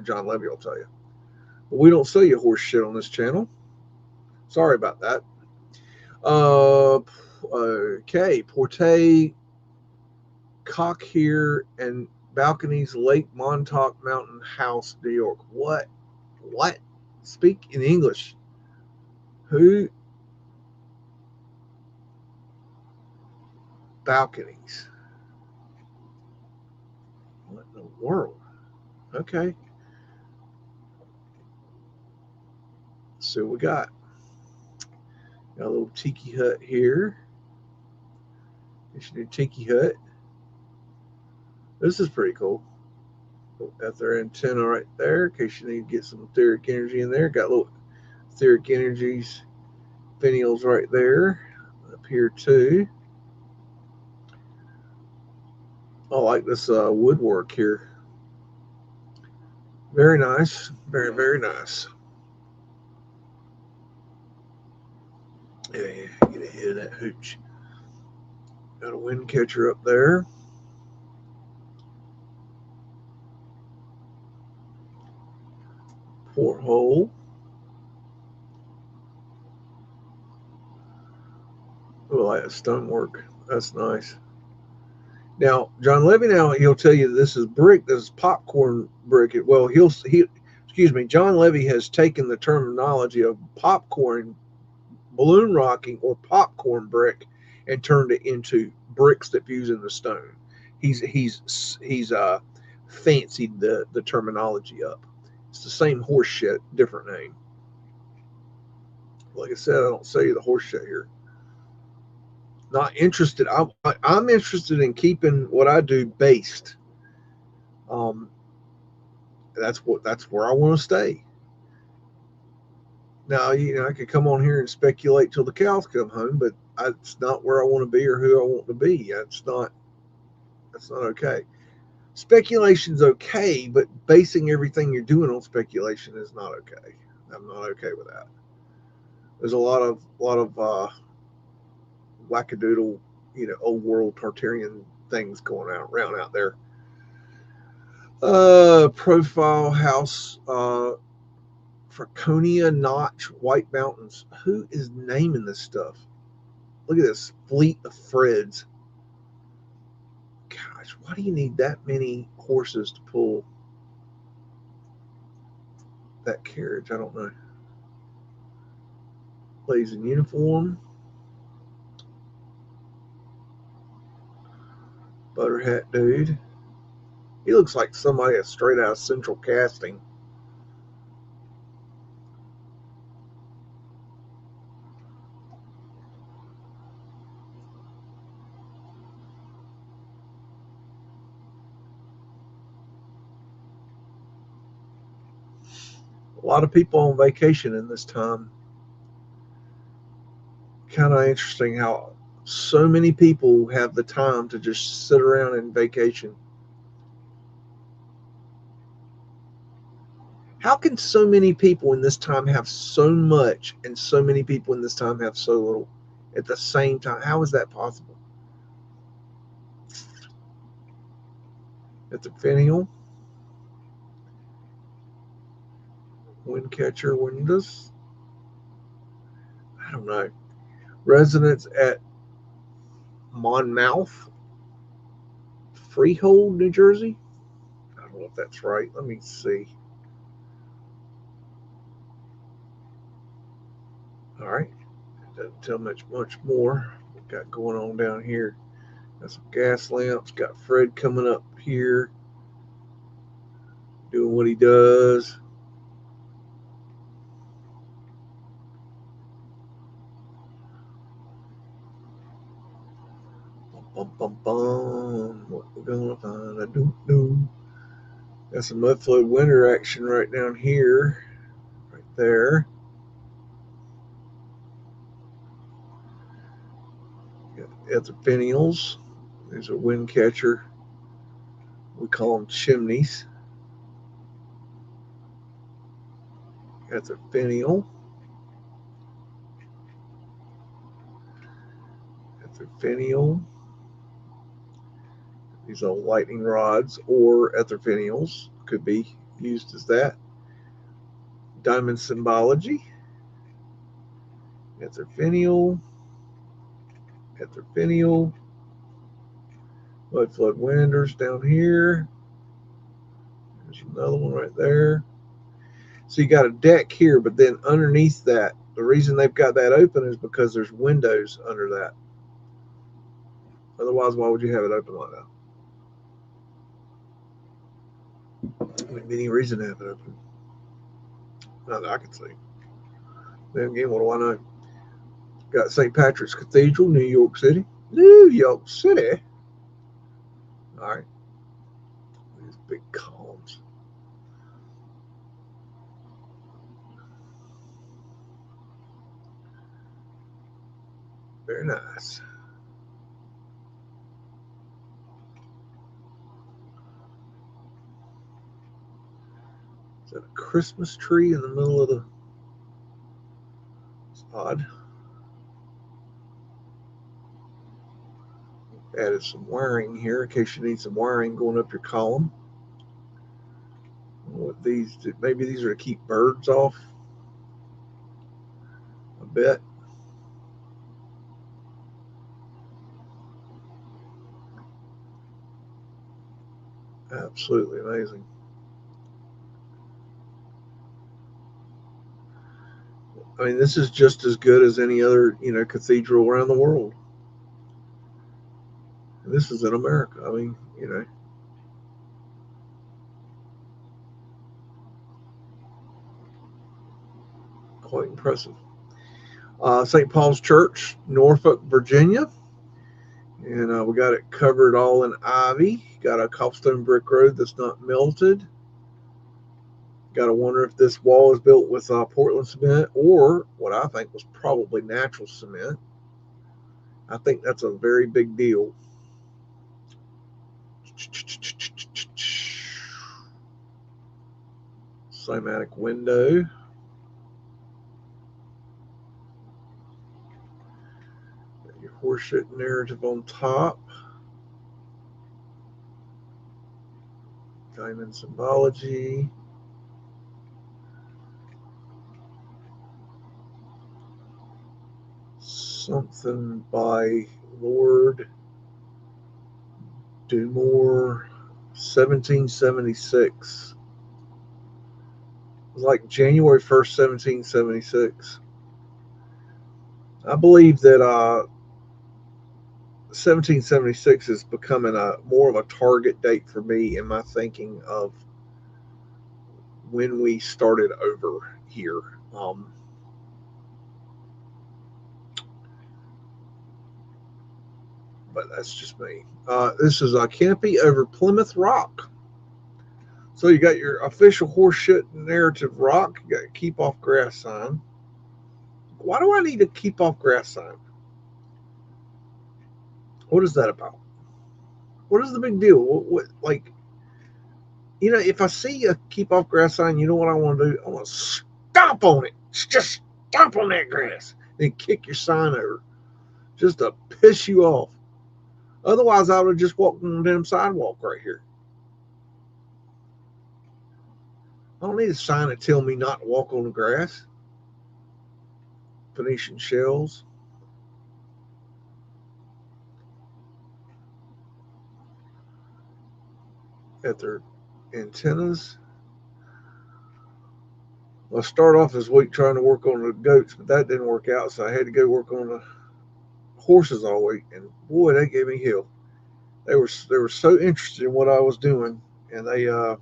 John Levy will tell you. But we don't sell you horse shit on this channel. Sorry about that. Okay, Porte Cock here and balconies, Lake Montauk Mountain House, New York. What? Speak in English. Who? Balconies. What in the world? Okay. Let's see what we got. Got a little tiki hut here. Missionary tiki hut. This is pretty cool. Got their antenna right there in case you need to get some etheric energy in there. Got little etheric energies, finials right there. Up here too. I like this woodwork here. Very nice. Very, very nice. Yeah, get ahead of that hooch. Got a wind catcher up there. Porthole. Oh, I like that stonework. That's nice. Now, John Levy, now he'll tell you this is brick. This is popcorn brick. Well, excuse me. John Levy has taken the terminology of popcorn, balloon rocking, or popcorn brick, and turned it into bricks that fuse in the stone. He's fancied the terminology up. It's the same horse shit, different name. Like I said, I don't sell you the horse shit here. Not interested. I'm interested in keeping what I do based. Um, that's where I want to stay. Now, I could come on here and speculate till the cows come home, but it's not where I want to be or who I want to be. That's not okay. Speculation's okay, but basing everything you're doing on speculation is not okay. I'm not okay with that. There's a lot of wackadoodle, old world Tartarian things going around out there. Profile house, Franconia Notch, White Mountains. Who is naming this stuff? Look at this fleet of Freds. Gosh, why do you need that many horses to pull that carriage? I don't know. Ladies in uniform. Butter hat dude. He looks like somebody that's straight out of Central Casting. A lot of people on vacation in this time. Kind of interesting how so many people have the time to just sit around and vacation. How can so many people in this time have so much and so many people in this time have so little at the same time? How is that possible? At the finial, wind catcher windows. I don't know. Residence at Monmouth, Freehold, New Jersey. I don't know if that's right. Let me see. All right. Doesn't tell much more. We've got going on down here. Got some gas lamps. Got Fred coming up here doing what he does. Bum, bum, bum. What we're gonna find, I don't know. Got some Mudflood winter action right down here, right there. Got Etherpinials. There's a wind catcher. We call them chimneys. Etherpinial. Etherpinial. These are lightning rods or etherpinials. Could be used as that. Diamond symbology. Etherpinial. Etherpinial. Mudflood winders down here. There's another one right there. So you got a deck here, but then underneath that, the reason they've got that open is because there's windows under that. Otherwise, why would you have it open like that? There wouldn't be any reason to have it open. Not that I can see. Then again, what do I know? Got St. Patrick's Cathedral, New York City. New York City. All right. These big columns. Very nice. Is that a Christmas tree in the middle of the... It's odd. Added some wiring here in case you need some wiring going up your column. What these, maybe these are to keep birds off. I bet. Absolutely amazing. I mean, this is just as good as any other, cathedral around the world. And this is in America. I mean, quite impressive. St. Paul's Church, Norfolk, Virginia. And we got it covered all in ivy. Got a cobblestone brick road that's not melted. Got to wonder if this wall is built with Portland cement or what I think was probably natural cement. I think that's a very big deal. Cymatic window. Got your horseshit narrative on top. Diamond symbology. Something by Lord Dumore, 1776. It was like January 1st, 1776. I believe that 1776 is becoming more of a target date for me in my thinking of when we started over here. But that's just me. This is a canopy over Plymouth Rock. So you got your official horseshit narrative rock. You got your keep off grass sign. Why do I need a keep off grass sign? What is that about? What is the big deal? What like, if I see a keep off grass sign, you know what I want to do? I want to stomp on it. Just stomp on that grass. Then kick your sign over. Just to piss you off. Otherwise, I would have just walked on the damn sidewalk right here. I don't need a sign to tell me not to walk on the grass. Phoenician shells. At their antennas. Well, I started off this week trying to work on the goats, but that didn't work out, so I had to go work on the horses all week. And boy, they gave me hell. They were so interested in what I was doing, and they were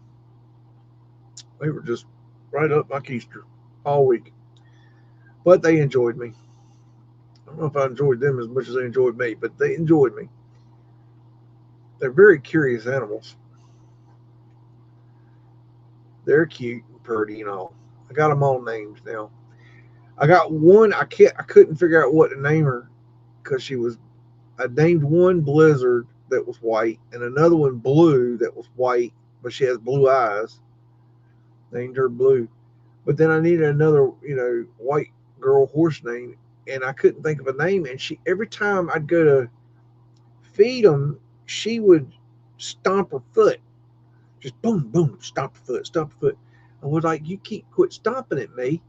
just right up my keister all week. But they enjoyed me. I don't know if I enjoyed them as much as they enjoyed me, but they enjoyed me. They're very curious animals. They're cute and pretty and all. I got them all named now. I got one. I couldn't figure out what to name her because I named one Blizzard that was white and another one Blue that was white, but she has blue eyes. Named her Blue. But then I needed another, white girl horse name, and I couldn't think of a name. And she, every time I'd go to feed them, she would stomp her foot, just boom, boom, stomp her foot, stomp her foot. I was like, you quit stomping at me.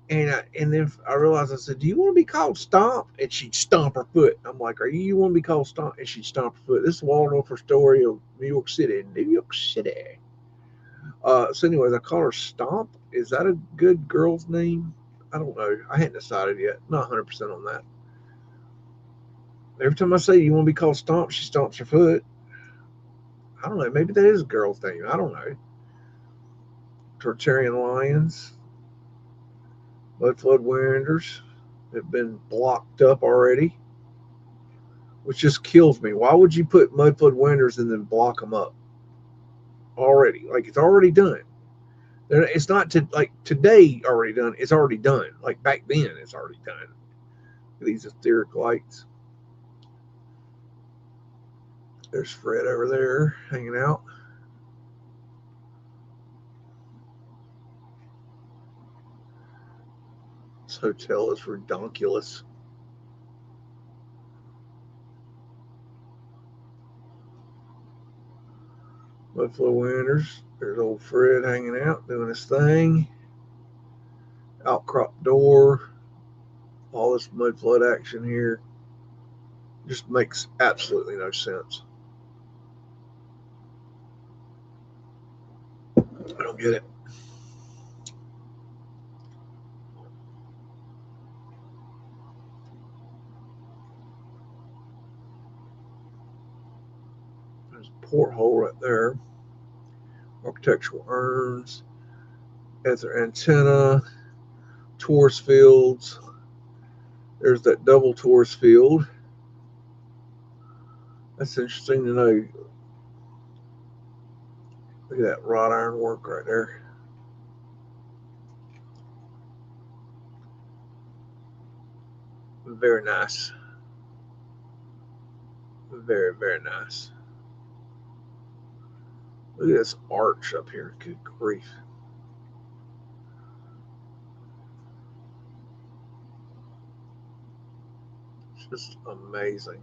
And then I realized, I said, do you want to be called Stomp? And she'd stomp her foot. I'm like, you want to be called Stomp? And she'd stomp her foot. This is Waldorf Astoria of New York City. New York City. So anyways, I call her Stomp. Is that a good girl's name? I don't know. I hadn't decided yet. Not 100% on that. Every time I say, you want to be called Stomp, she stomps her foot. I don't know. Maybe that is a girl's name. I don't know. Tartarian lions. Mudflood winders. have been blocked up already, which just kills me. Why would you put mudflood windows and then block them up already? Like, it's already done. It's not to like today already done. It's already done. Like back then, it's already done. These etheric lights. There's Fred over there hanging out. This hotel is redonkulous. Buffalo Winters. There's old Fred hanging out, doing his thing. Outcrop door. All this mud flood action here just makes absolutely no sense. I don't get it. There's a porthole right there. Architectural urns. Ether antenna. Torus fields. There's that double Torus field. That's interesting to know. Look at that wrought iron work right there. Very nice. Very, very nice. Look at this arch up here. Good grief. It's just amazing.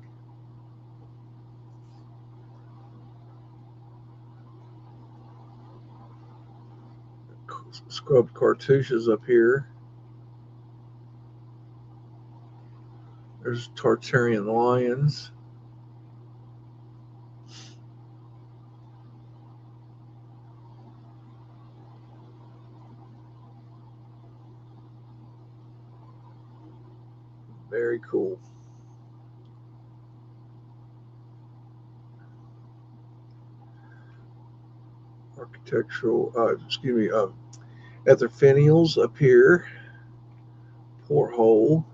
Scrubbed cartouches up here. There's Tartarian lions. Very cool. Architectural, ether finials up here. Porthole.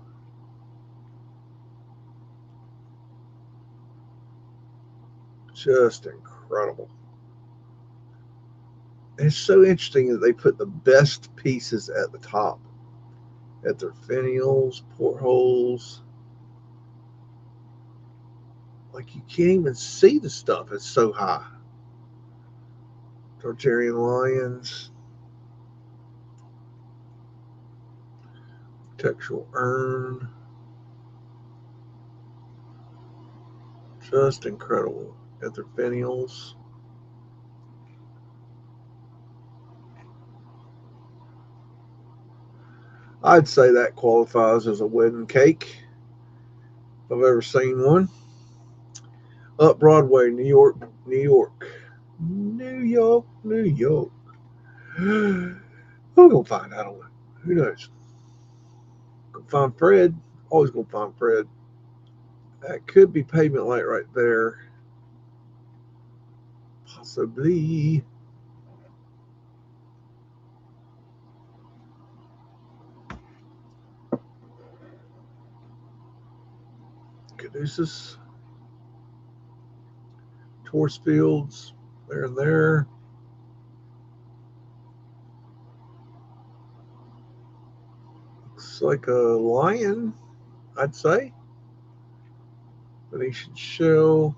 Just incredible. It's so interesting that they put the best pieces at the top. Ether finials, portholes. Like, you can't even see the stuff. It's so high. Tartarian lions. Architectural urn. Just incredible. Ether finials. I'd say that qualifies as a wedding cake if I've ever seen one. Up Broadway, New York, New York. New York, New York. We're going to find out on it. Who knows? Gonna find Fred. Always going to find Fred. That could be pavement light right there. Possibly. Caduceus. Torus fields. There and there. Looks like a lion, I'd say. Venetian shell.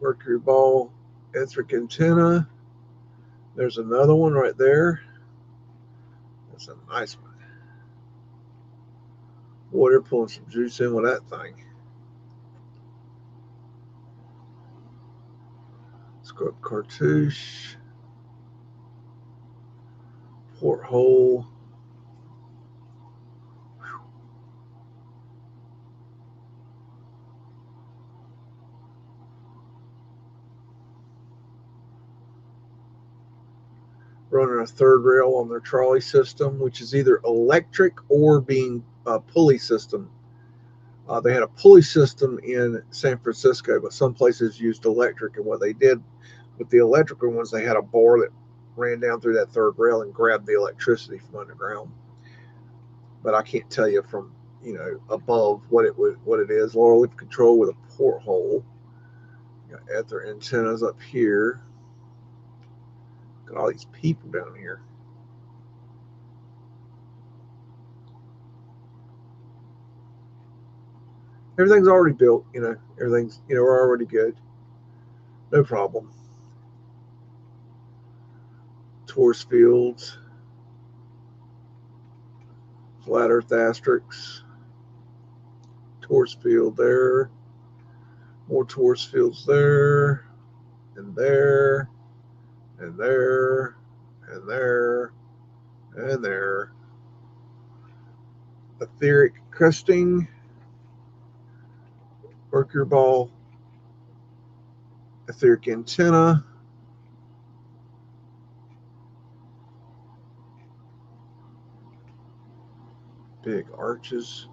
Mercury ball. Etheric antenna. There's another one right there. That's a nice one. Boy, they're pulling some juice in with that thing. Scrub cartouche. Porthole. Running a third rail on their trolley system, which is either electric or being a pulley system They had a pulley system in San Francisco, but some places used electric. And what they did with the electrical ones, they had a bar that ran down through that third rail and grabbed the electricity from underground. But I can't tell you from above what it is. Lower lift control with a porthole. Got ether antennas up here. Got all these people down here. Everything's already built, everything's, we're already good. No problem. Torus fields. Flat earth asterisks. Torus field there. More torus fields there. And there. And there. And there. And there. Etheric cresting. Mercury ball. Etheric antenna. Big arches.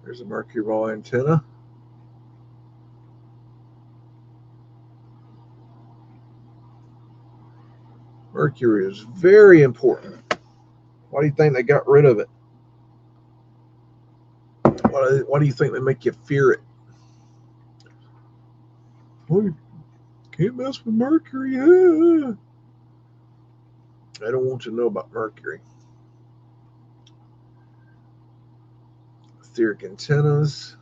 There's a mercury ball antenna. Mercury is very important. Why do you think they got rid of it? Why do you think they make you fear it? Well, you can't mess with Mercury. I don't want you to know about Mercury. Etheric antennas.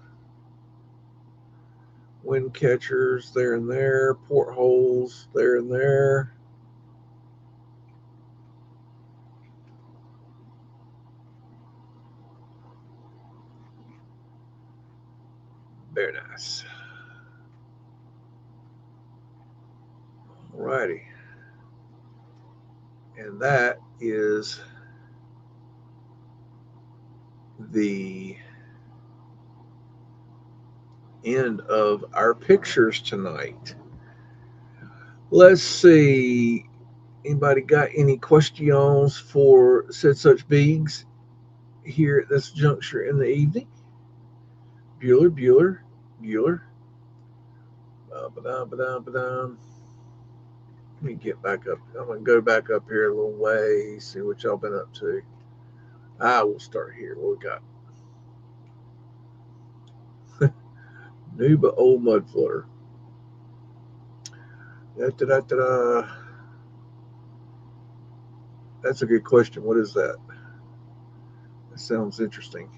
Wind catchers there and there. Portholes there and there. Very nice. Alrighty. And that is the end of our pictures tonight. Let's see. Anybody got any questions for said such beings here at this juncture in the evening? Bueller. Let me get back up. I'm going to go back up here a little way, see what y'all been up to. We'll start here. What we got? New but old Mudflood. That's a good question. What is that? That sounds interesting.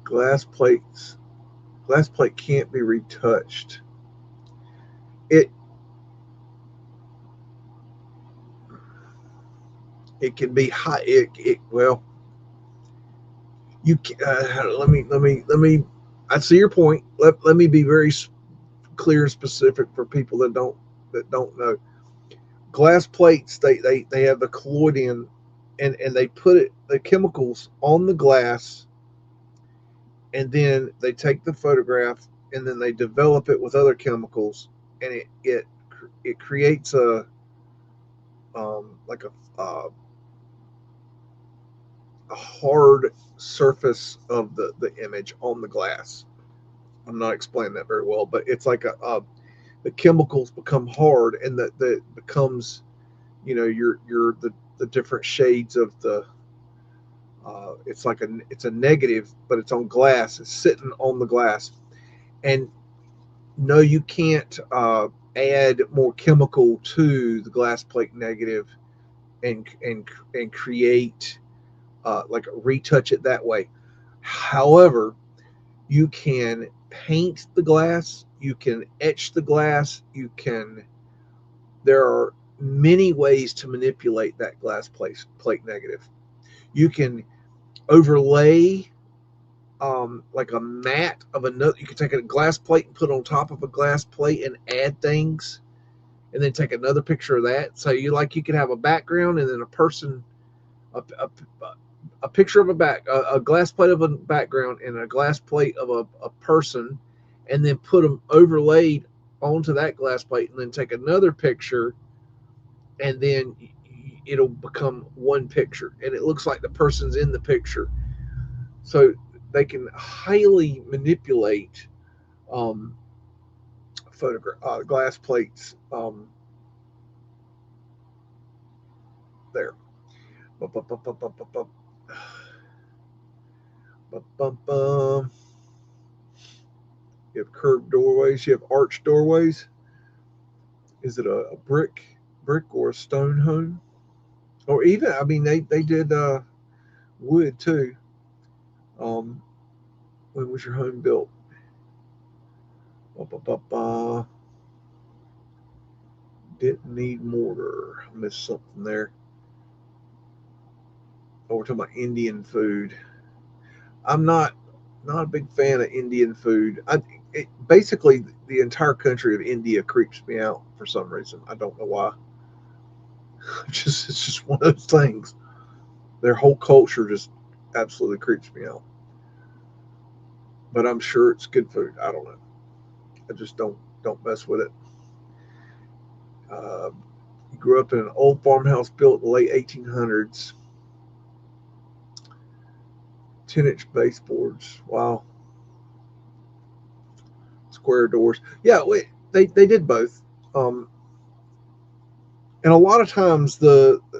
Glass plate can't be retouched. It can be high. Well, you let me. I see your point. Let me be very clear and specific for people that don't know. Glass plates, they have the colloidin, and they put the chemicals on the glass, and then they take the photograph, and then they develop it with other chemicals, and it creates a hard surface of the image on the glass. I'm not explaining that very well, but it's like the chemicals become hard, and that becomes, your the different shades of the. It's a negative, but it's on glass. It's sitting on the glass, and no, you can't add more chemical to the glass plate negative and create retouch it that way. However, you can paint the glass, you can etch the glass, there are many ways to manipulate that glass plate negative. You can overlay like a mat of another. You can take a glass plate and put on top of a glass plate and add things, and then take another picture of that. So you can have a background and then a person, a picture of a glass plate of a background and a glass plate of a person, and then put them overlaid onto that glass plate, and then take another picture, and then it'll become one picture, and it looks like the person's in the picture. So they can highly manipulate um, glass plates there. You have curved doorways. You have arched doorways. Is it a brick or a stone home? Or even, I mean, they did wood too. Um, when was your home built? Ba, ba, ba, ba. Didn't need mortar. I missed something there. Oh, we're talking about Indian food. I'm not a big fan of Indian food. Basically the entire country of India creeps me out for some reason. I don't know why. It's just one of those things. Their whole culture just absolutely creeps me out. But I'm sure it's good food. I don't know. I just don't mess with it. Uh, he grew up in an old farmhouse built in the late 1800s. 10-inch baseboards. Wow. Square doors. Yeah, they did both. Um, and a lot of times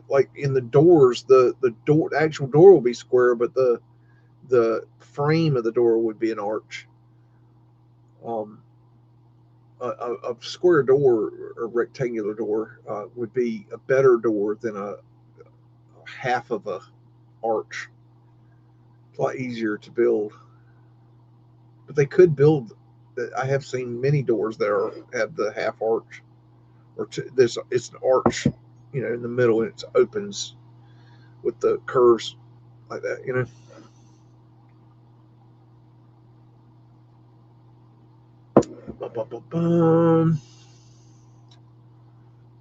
like in the doors, the actual door will be square, but the frame of the door would be an arch. Um, a square door or rectangular door would be a better door than a half of a arch. It's a lot easier to build, but they could build. I have seen many doors that have the half arch, or there's it's an arch, in the middle, and it opens with the curves like that.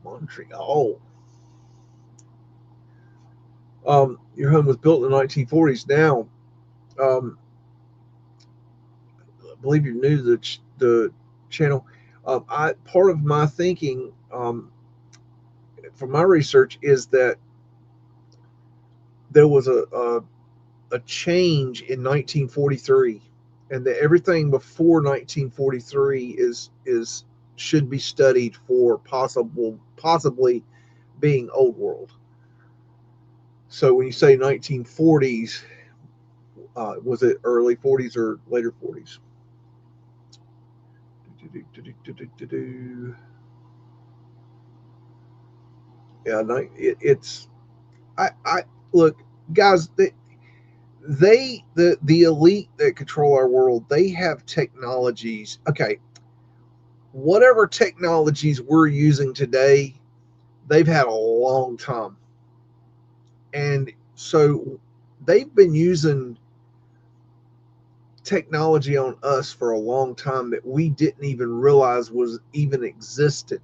Montreal. Your home was built in the 1940s. Now, um, I believe you're new to the channel. I part of my thinking from my research is that there was a change in 1943, and that everything before 1943 is should be studied for possibly being old world. So when you say 1940s, was it early 40s or later 40s? Yeah, it's I look, guys. The elite that control our world, they have technologies. Okay, whatever technologies we're using today, they've had a long time, and so they've been using technology on us for a long time that we didn't even realize was even existed.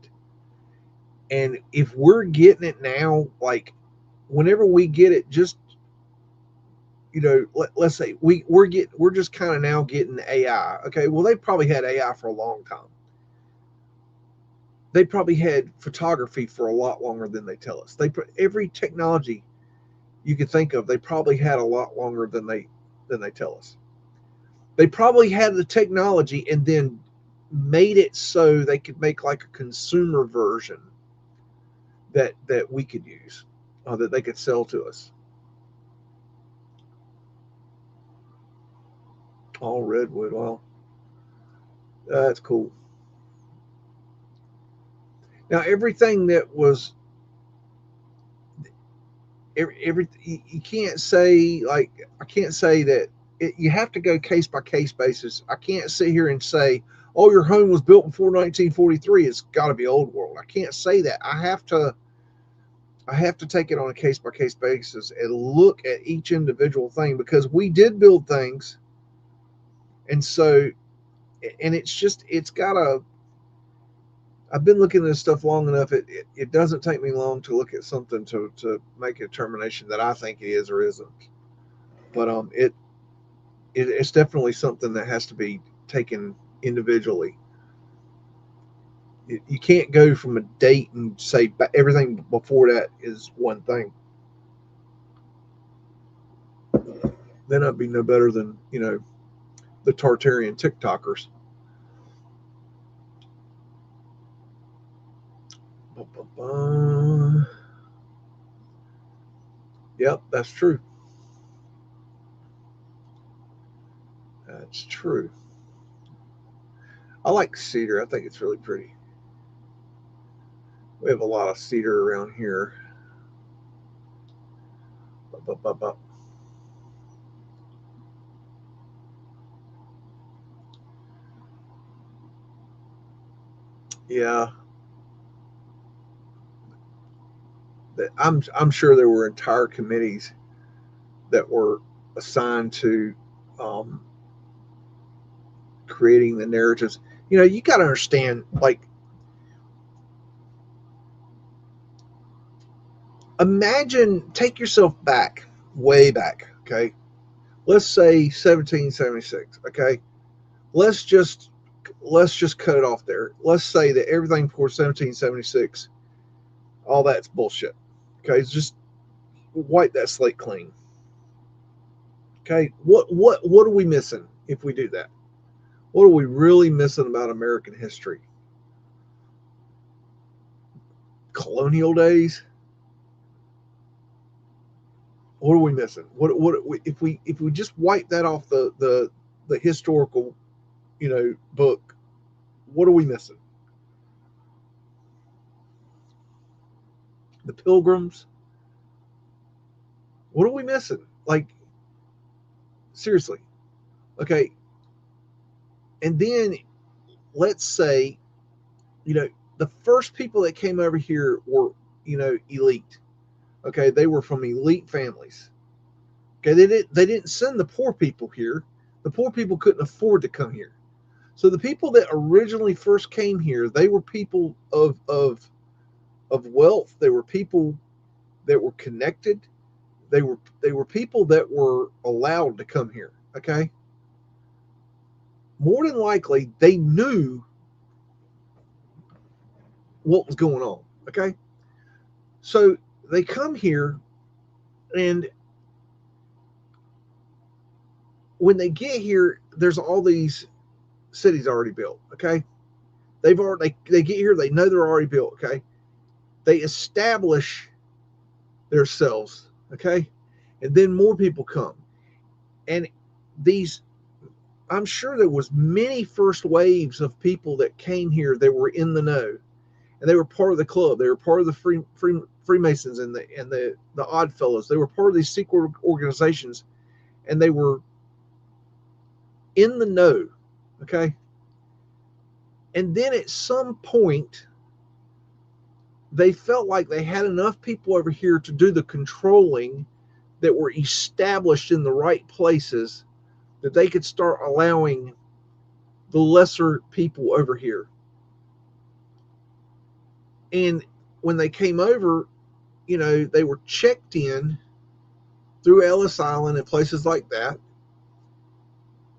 And if we're getting it now, like whenever we get it, just let's say we're just kind of now getting AI. Okay, well they probably had AI for a long time. They probably had photography for a lot longer than they tell us. They every technology you could think of, they probably had a lot longer than they tell us. They probably had the technology and then made it so they could make like a consumer version that we could use, that they could sell to us. All redwood. Well, that's cool. Now everything that was every you can't say, like, I can't say that you have to go case by case basis. I can't sit here and say, oh, your home was built before 1943, it's got to be old world. I can't say that. I have to take it on a case by case basis and look at each individual thing, because we did build things, and so, and it's got a. I've been looking at this stuff long enough. It doesn't take me long to look at something to make a determination that I think it is or isn't. But it's definitely something that has to be taken individually. You can't go from a date and say everything before that is one thing. Then I'd be no better than, the Tartarian TikTokers. Yep, that's true. That's true. I like cedar. I think it's really pretty. We have a lot of cedar around here. Yeah, I'm sure there were entire committees that were assigned to um, creating the narratives. You got to understand, like, imagine, take yourself back, way back, okay? Let's say 1776, okay? Let's just cut it off there. Let's say that everything before 1776, all that's bullshit. Okay, just wipe that slate clean. Okay, what are we missing if we do that? What are we really missing about American history? Colonial days. What are we missing? What if we just wipe that off the historical book? What are we missing? The Pilgrims. What are we missing? Like, seriously. Okay, and then let's say, the first people that came over here were, elite. Okay, they were from elite families. Okay, they didn't send the poor people here. The poor people couldn't afford to come here. So the people that originally first came here, they were people of wealth. They were people that were connected. They were people that were allowed to come here. Okay, more than likely they knew what was going on. Okay, so they come here, and when they get here, there's all these cities already built. Okay, they get here, they know they're already built. Okay, they establish themselves. Okay, and then more people come, and these. I'm sure there was many first waves of people that came here that were in the know, and they were part of the club. They were part of the Freemasons and the Odd Fellows. They were part of these secret organizations, and they were in the know. Okay, and then at some point they felt like they had enough people over here to do the controlling that were established in the right places, that they could start allowing the lesser people over here. And when they came over, they were checked in through Ellis Island and places like that,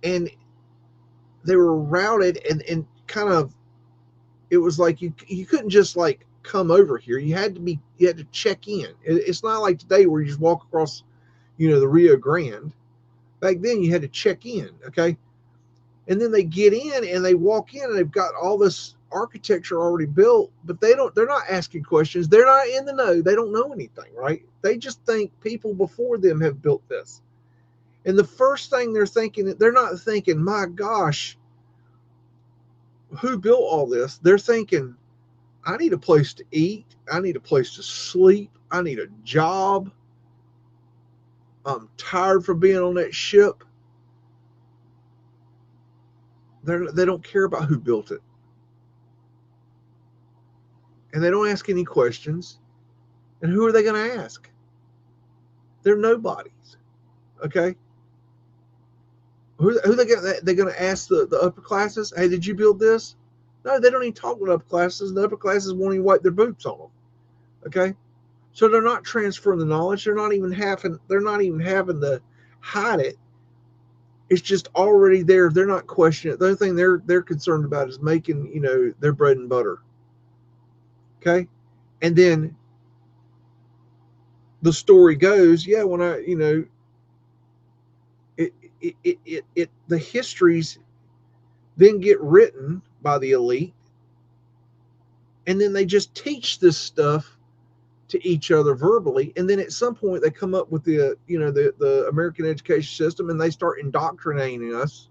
and they were routed, and kind of, it was like you couldn't just like come over here. You had to check in. It's not like today where you just walk across, the Rio Grande. Back then you had to check in. Okay, and then they get in and they walk in and they've got all this architecture already built, but they're not asking questions. They're not in the know. They don't know anything, right? They just think people before them have built this. And the first thing they're not thinking, my gosh, who built all this? They're thinking, I need a place to eat. I need a place to sleep. I need a job. I'm tired from being on that ship. They don't care about who built it. And they don't ask any questions. And who are they going to ask? They're nobodies. Okay? Who are they going to ask the upper classes? Hey, did you build this? No, they don't even talk with upper classes. The upper classes won't even wipe their boots on them. Okay? So they're not transferring the knowledge. They're not even having to hide it. It's just already there. They're not questioning it. The only thing they're concerned about is making, their bread and butter. Okay. And then the story goes, yeah, when I, the histories then get written by the elite, and then they just teach this stuff to each other verbally, and then at some point they come up with the American education system, and they start indoctrinating us,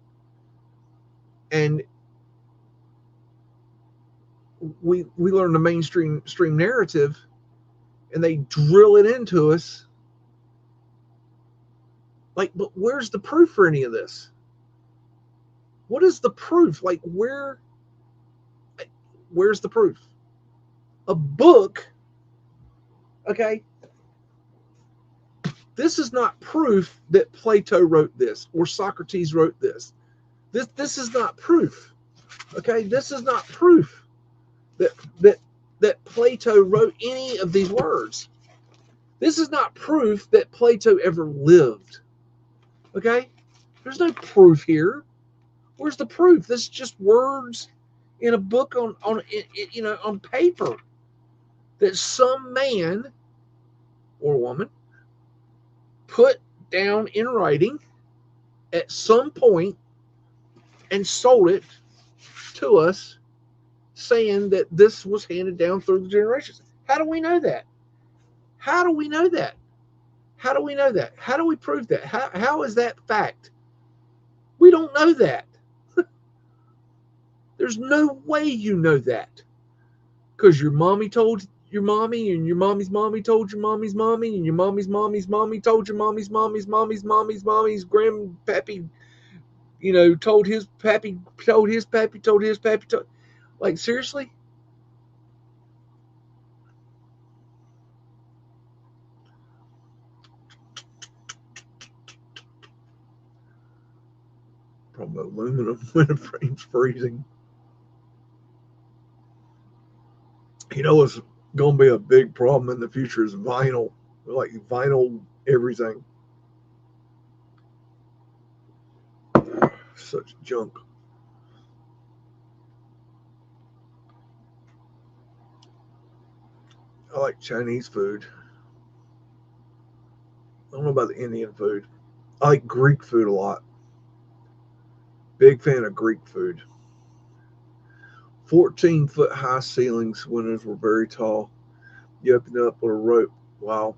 and we learn the mainstream narrative, and they drill it into us. Like, but where's the proof for any of this? What is the proof? Like, where's the proof? A book, okay? This is not proof that Plato wrote this or Socrates wrote this. This is not proof. Okay, this is not proof that that that Plato wrote any of these words. This is not proof that Plato ever lived. Okay? There's no proof here. Where's the proof? This is just words in a book on paper that some man or woman put down in writing at some point and sold it to us, saying that this was handed down through the generations. How do we know that? How do we know that? How do we know that? How do we prove that? How is that fact? We don't know that. There's no way you know that, because your mommy told your mommy, and your mommy's mommy told your mommy's mommy, and your mommy's mommy told your mommy's grandpappy, told his pappy, told his pappy, told his pappy. Like, seriously? Probably aluminum when the frame's freezing. What's going to be a big problem in the future is vinyl. Like vinyl everything. Such junk. I like Chinese food. I don't know about the Indian food. I like Greek food a lot. Big fan of Greek food. 14-foot high ceilings. Windows were very tall. You opened it up with a rope. Wow.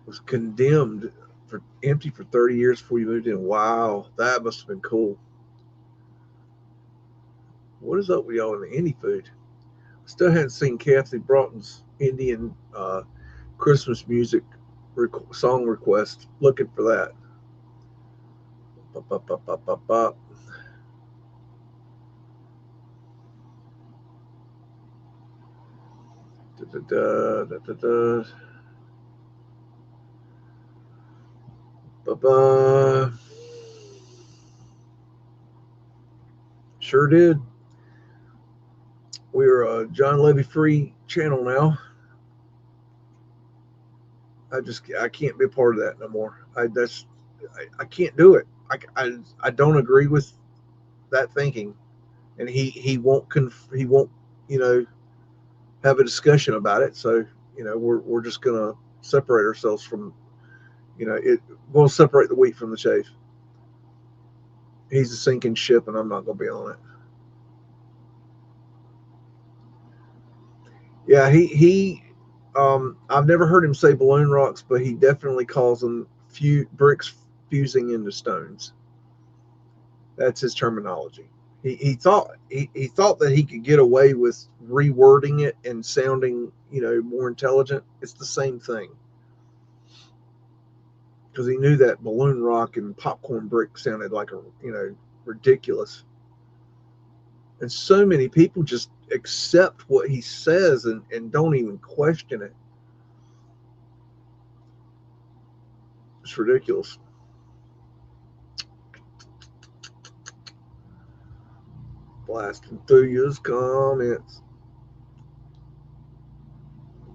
Was condemned for empty for 30 years before you moved in. Wow, that must have been cool. What is up with y'all in the indie food? Still hadn't seen Kathy Broughton's Indian Christmas music song request. Looking for that. Bop, bop, bop, bop, bop, bop. Da, da, da, da, da, da. Ba-ba. Sure did. We're a John Levy free channel now. I can't be a part of that no more. I can't do it. I don't agree with that thinking, and he won't have a discussion about it. So we're just gonna separate ourselves from we'll separate the wheat from the chaff. He's a sinking ship, and I'm not gonna be on it. Yeah, he I've never heard him say balloon rocks, but he definitely calls them bricks fusing into stones. That's his terminology. He thought that he could get away with rewording it and sounding more intelligent. It's the same thing, because he knew that balloon rock and popcorn brick sounded like ridiculous, and so many people just accept what he says and don't even question it. It's ridiculous. Blasting through your comments.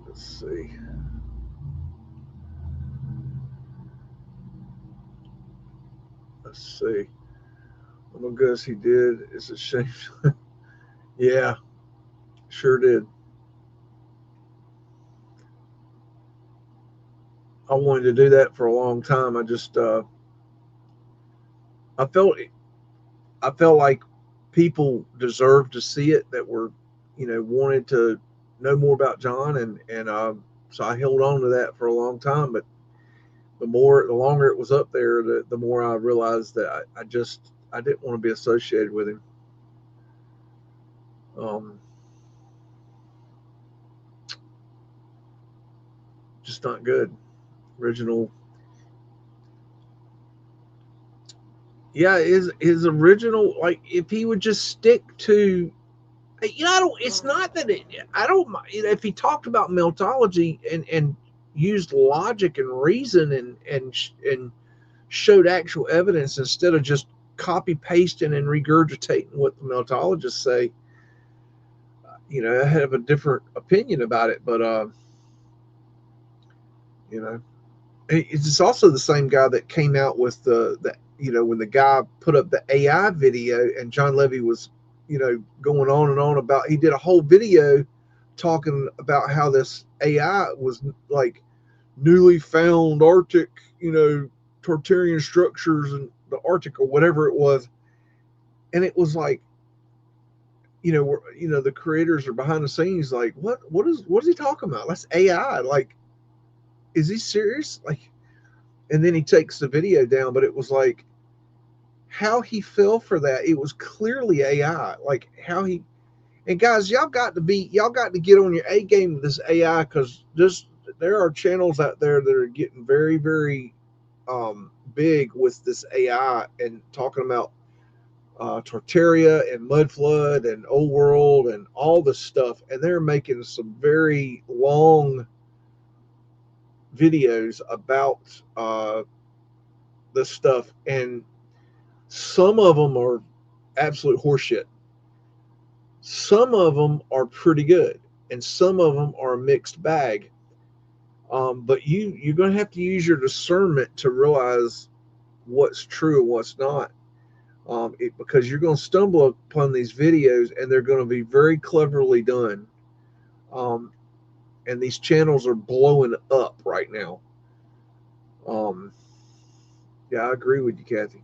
Let's see. Let's see. Oh my goodness, he did. It's a shame. Yeah, sure did. I wanted to do that for a long time. I just I felt I felt like people deserved to see it that were, wanted to know more about John, and so I held on to that for a long time. But the longer it was up there, the more I realized that I didn't want to be associated with him. Um, just not good. Original, yeah, his original, like if he would just stick to, I don't. It's not that I don't. If he talked about Meltology and used logic and reason and showed actual evidence instead of just copy pasting and regurgitating what the Meltologists say, I have a different opinion about it. But you know, it's also the same guy that came out with the when the guy put up the AI video and John Levy was going on and on about, he did a whole video talking about how this AI was like newly found Arctic, Tartarian structures in the Arctic or whatever it was, and it was like, the creators are behind the scenes like, what is he talking about? That's AI. Like, is he serious? Like, and then he takes the video down, but it was like how he fell for that. It was clearly AI. Like how he, and guys, y'all got to get on your A game with this AI, because there are channels out there that are getting very, very big with this AI and talking about Tartaria and Mudflood and Old World and all this stuff, and they're making some very long videos about this stuff, and some of them are absolute horseshit. Some of them are pretty good, and some of them are a mixed bag. But you're going to have to use your discernment to realize what's true and what's not. Because you're going to stumble upon these videos, and they're going to be very cleverly done. Um, and these channels are blowing up right now. Um, yeah, I agree with you, Kathy.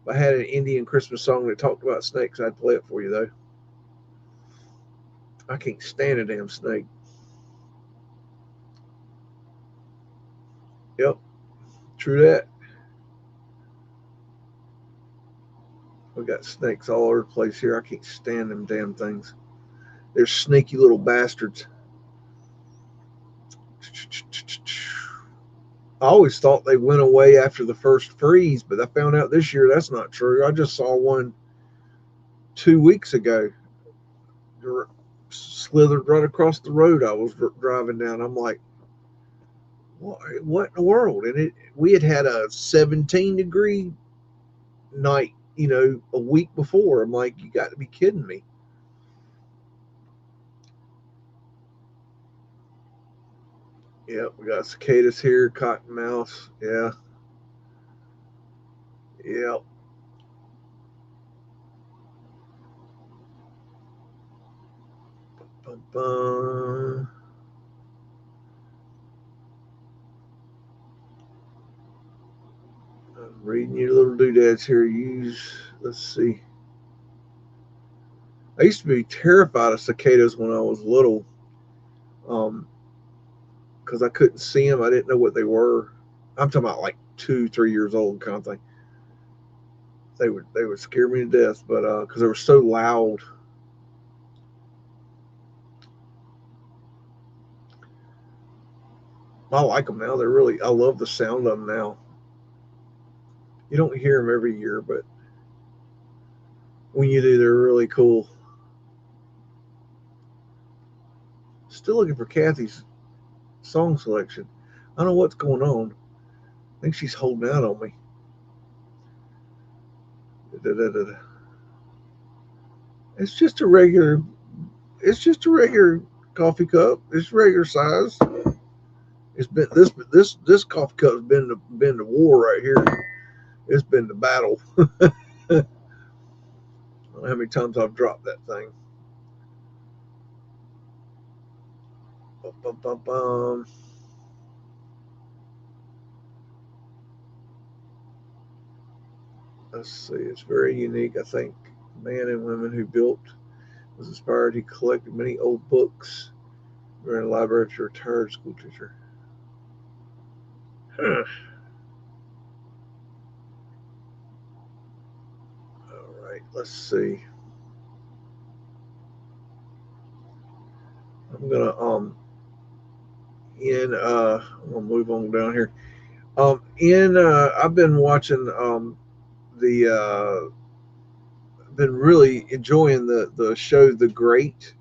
If I had an Indian Christmas song that talked about snakes, I'd play it for you, though. I can't stand a damn snake. Yep, true that. We got snakes all over the place here. I can't stand them damn things. They're sneaky little bastards. I always thought they went away after the first freeze, but I found out this year that's not true. I just saw one 2 weeks ago. Slithered right across the road I was driving down. I'm like, what in the world? And we had a 17-degree night, a week before. I'm like, you got to be kidding me. Yeah, we got cicadas here, cottonmouths. Yeah. Yeah. I'm reading your little doodads here. Let's see. I used to be terrified of cicadas when I was little, because I couldn't see them. I didn't know what they were. I'm talking about like 2, 3 years old kind of thing. They would scare me to death, but because they were so loud. I like them now. I love the sound of them now. You don't hear them every year, but when you do, they're really cool. Still looking for Kathy's song selection. I don't know what's going on. I think she's holding out on me. Da-da-da-da. It's just a regular. It's just a regular coffee cup. It's regular size. It's been this coffee cup has been the war right here. It's been the battle. don't know how many times I've dropped that thing. Bum, bum, bum, bum. Let's see. It's very unique. I think man and women who built was inspired. He collected many old books. We're in a library to a retired school teacher. All right. Let's see. I'm gonna I'm gonna move on down here. I've been watching the been really enjoying the show The Great,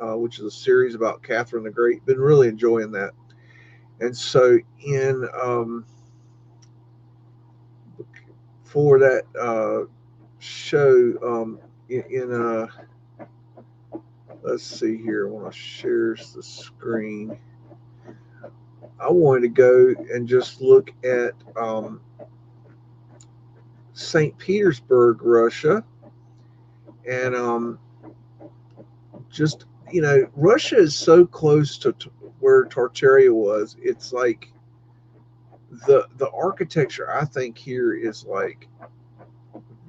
which is a series about Catherine the Great. Been really enjoying that, and so in for that show in let's see here. I want to share the screen. I wanted to go and just look at St. Petersburg, Russia, and just Russia is so close to where Tartaria was. It's like the architecture I think here is like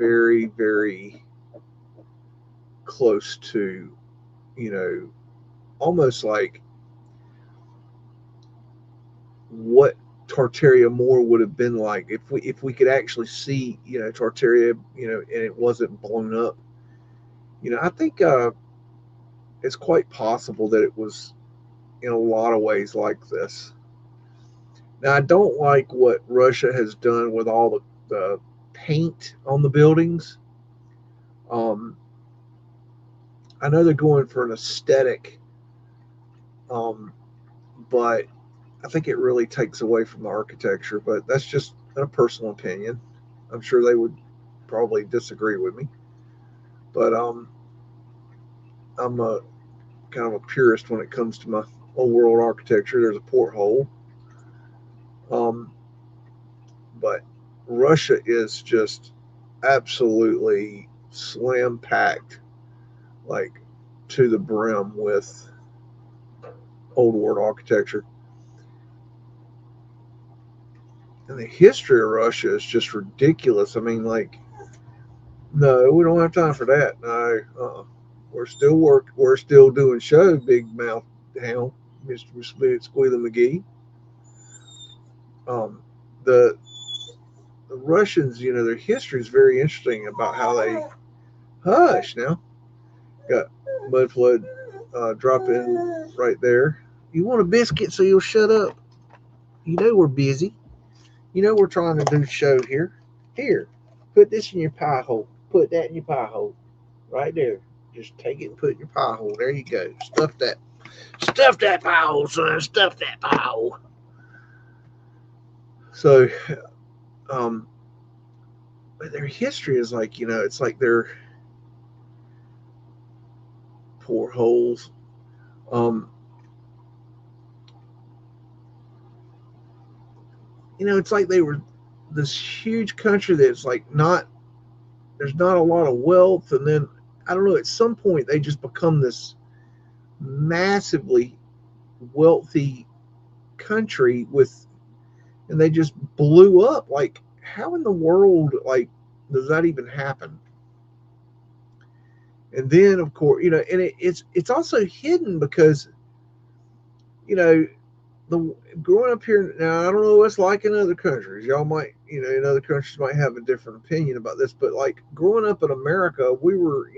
very, very close to, almost like what Tartaria more would have been like if we could actually see, Tartaria, and it wasn't blown up. I think it's quite possible that it was in a lot of ways like this. Now, I don't like what Russia has done with all the paint on the buildings. Um, I know they're going for an aesthetic, um, but I think it really takes away from the architecture. But that's just a personal opinion. I'm sure they would probably disagree with me. But I'm a kind of a purist when it comes to my old world architecture. There's a porthole. Um, but Russia is just absolutely slam packed, like to the brim with old world architecture. And the history of Russia is just ridiculous. I mean, like, no, we don't have time for that. No, we're still doing show, big mouth hound, Mr. Squealer McGee. Um, the the Russians, their history is very interesting about how they hush now. Got Mudflood dropping right there. You want a biscuit so you'll shut up? You know we're busy. You know we're trying to do show here. Here, put this in your pie hole. Put that in your pie hole. Right there. Just take it and put it in your pie hole. There you go. Stuff that. Stuff that pie hole, son. Stuff that pie hole. So, um, their history is like, it's like they're poor holes. It's like they were this huge country that's like there's not a lot of wealth, and then I don't know, at some point they just become this massively wealthy country and they just blew up. Like, how in the world, like, does that even happen? And then, of course, and it's also hidden because, the growing up here now, I don't know what it's like in other countries. Y'all might, in other countries might have a different opinion about this, but like growing up in America, we were,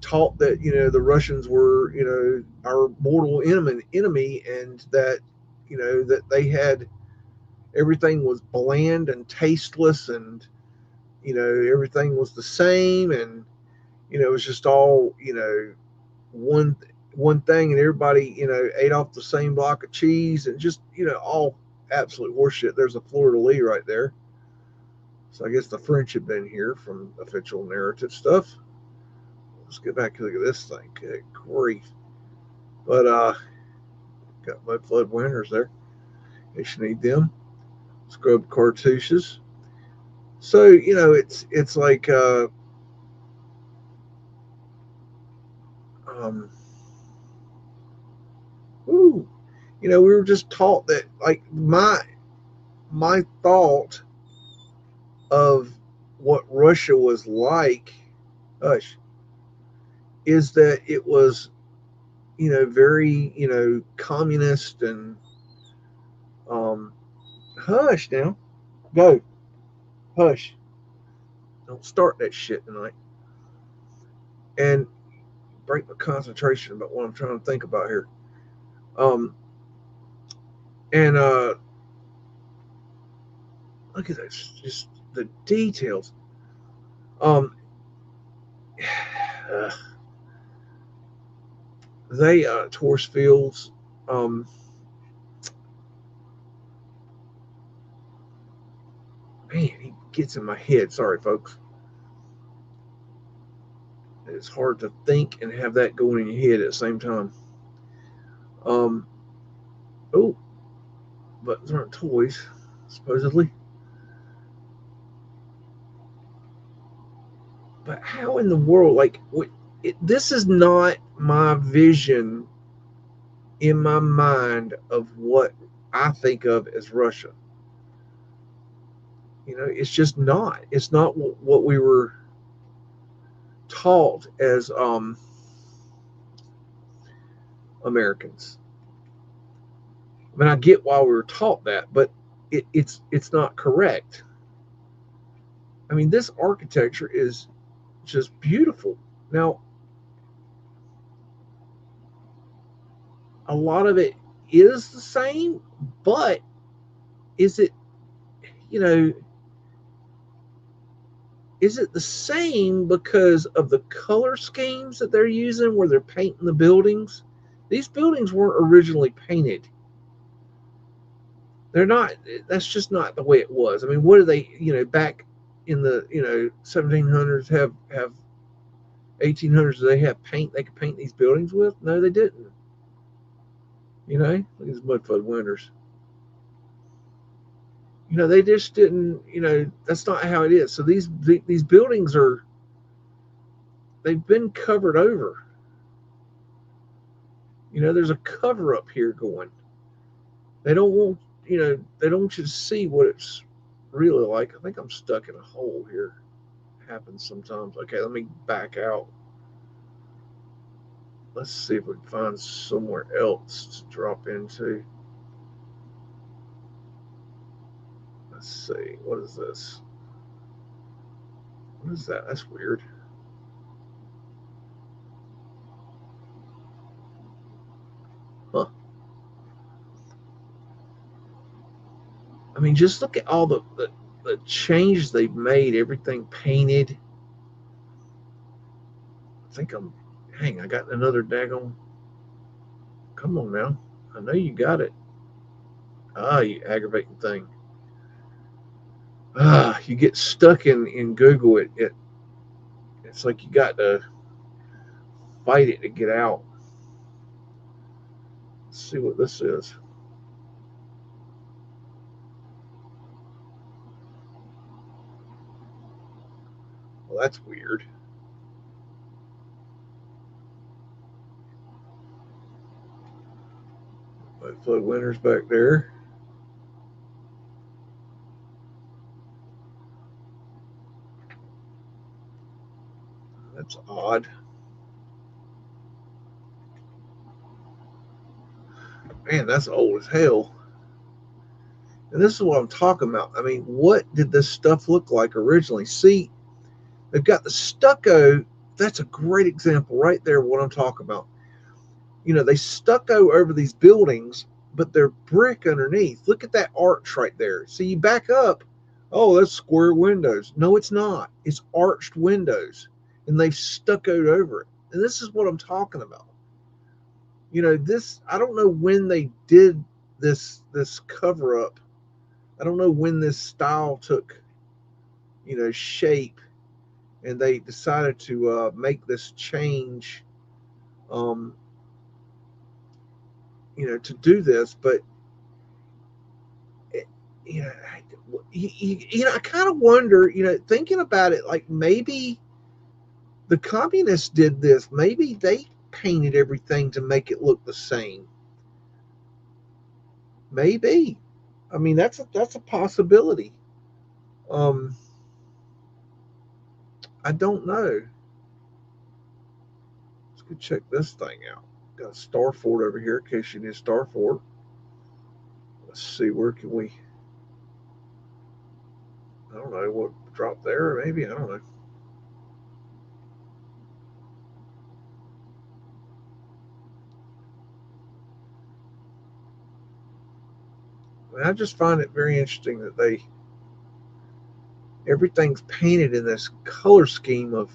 taught that the Russians were our mortal enemy, and that that they had everything was bland and tasteless, and everything was the same, and it was just all one one thing, and everybody ate off the same block of cheese, and just all absolute horseshit. There's a fleur de lis right there. So I guess the French have been here from official narrative stuff. Let's get back and look at this thing. Good grief. But got Mudflood winners there. You should need them. Scrub cartouches. So it's like ooh, you know, we were just taught that, like, my thought of what Russia was like, hush, is that it was, you know, very, you know, communist and um, hush now, go, hush, don't start that shit tonight, and break my concentration about what I'm trying to think about here. Um, and look at this, just the details. Um, they Torres Fields. Um, Man, he gets in my head. Sorry, folks. It's hard to think and have that going in your head at the same time. Um, oh, but those aren't toys, supposedly. But how in the world, like, this is not my vision in my mind of what I think of as Russia. You know, it's just not. It's not what we were taught as Americans. I mean, I get why we were taught that, but it's not correct. I mean, this architecture is just beautiful. Now, a lot of it is the same, but is it, you know, is it the same because of the color schemes that they're using where they're painting the buildings? These buildings weren't originally painted. They're not, that's just not the way it was. I mean, what do they, you know, back in the, you know, 1700s have 1800s, do they have paint they could paint these buildings with? No, they didn't. You know, look at these Mudflood winters. You know, they just didn't, you know, that's not how it is. So these buildings are, they've been covered over. You know, there's a cover up here going. They don't want, you know, they don't want you to see what it's really like. I think I'm stuck in a hole here. It happens sometimes. Okay, let me back out. Let's see if we can find somewhere else to drop into. Let's see. What is this? What is that? That's weird. Huh. I mean, just look at all the changes they've made. Everything painted. I think I got another daggone. Come on now. I know you got it. Ah, you aggravating thing. Ah, you get stuck in Google. It's like you got to fight it to get out. Let's see what this is. Well, that's weird. Mudflood Winters back there. That's odd. Man, that's old as hell. And this is what I'm talking about. I mean, what did this stuff look like originally? See, they've got the stucco. That's a great example right there of what I'm talking about. You know, they stucco over these buildings, but they're brick underneath. Look at that arch right there. See, you back up. Oh, that's square windows. No, it's not. It's arched windows, and they've stuccoed over it. And this is what I'm talking about. You know, this, I don't know when they did this cover up. I don't know when this style took, you know, shape, and they decided to make this change, um, you know, to do this. But it, you know, you know, I kind of wonder, you know, thinking about it, like maybe the communists did this. Maybe painted everything to make it look the same. Maybe. I mean, that's a possibility. Um, I don't know. Let's go check this thing out. Got a star fort over here in case you need a star fort. Let's see, where can we? I don't know what drop there. Maybe I don't know. I just find it very interesting that everything's painted in this color scheme of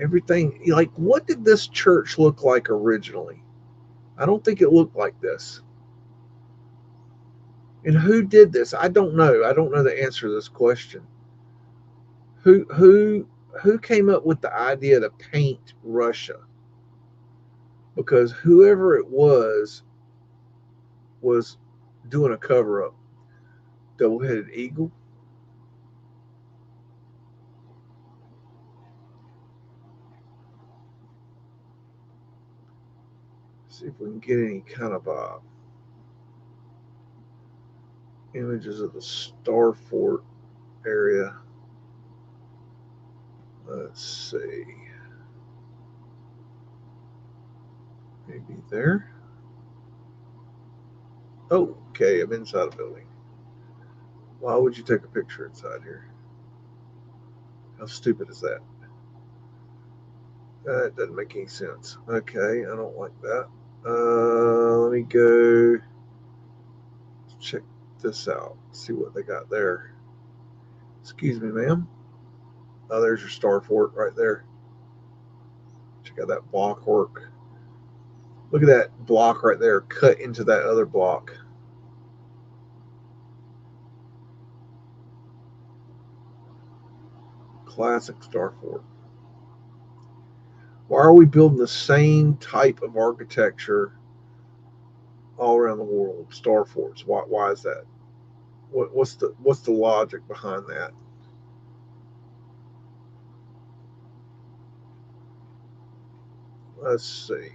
everything. Like, what did this church look like originally? I don't think it looked like this. And who did this? I don't know. I don't know the answer to this question. Who came up with the idea to paint Russia? Because whoever it was doing a cover up. Double-headed eagle. See if we can get any kind of images of the Star Fort area. Let's see. Maybe there. Oh, okay, I'm inside a building. Why would you take a picture inside here? How stupid is that? That doesn't make any sense. Okay, I don't like that. Let me go check this out. See what they got there. Excuse me, ma'am. Oh, there's your Star Fort right there. Check out that block work. Look at that block right there cut into that other block. Classic Star Fort. Why are we building the same type of architecture all around the world? Star forts. Why is that? What's the logic behind that? Let's see.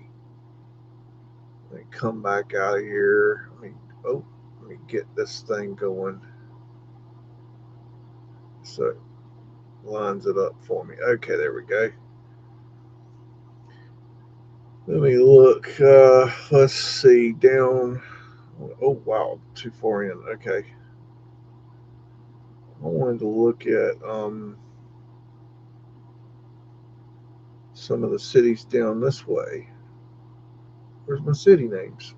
Let me come back out of here. Let me get this thing going so it lines it up for me. Okay, there we go. Let me look. Let's see. Down. Oh, wow. Too far in. Okay. I wanted to look at some of the cities down this way. Where's my city names?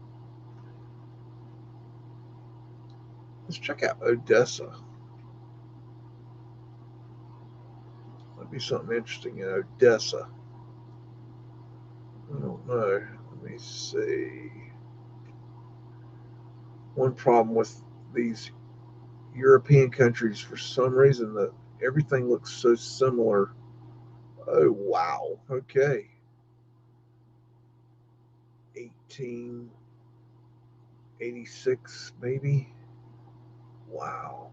Let's check out Odessa. Might be something interesting in Odessa. I don't know. Let me see. One problem with these European countries, for some reason, that everything looks so similar. Oh, wow. Okay. 1886, maybe. Wow.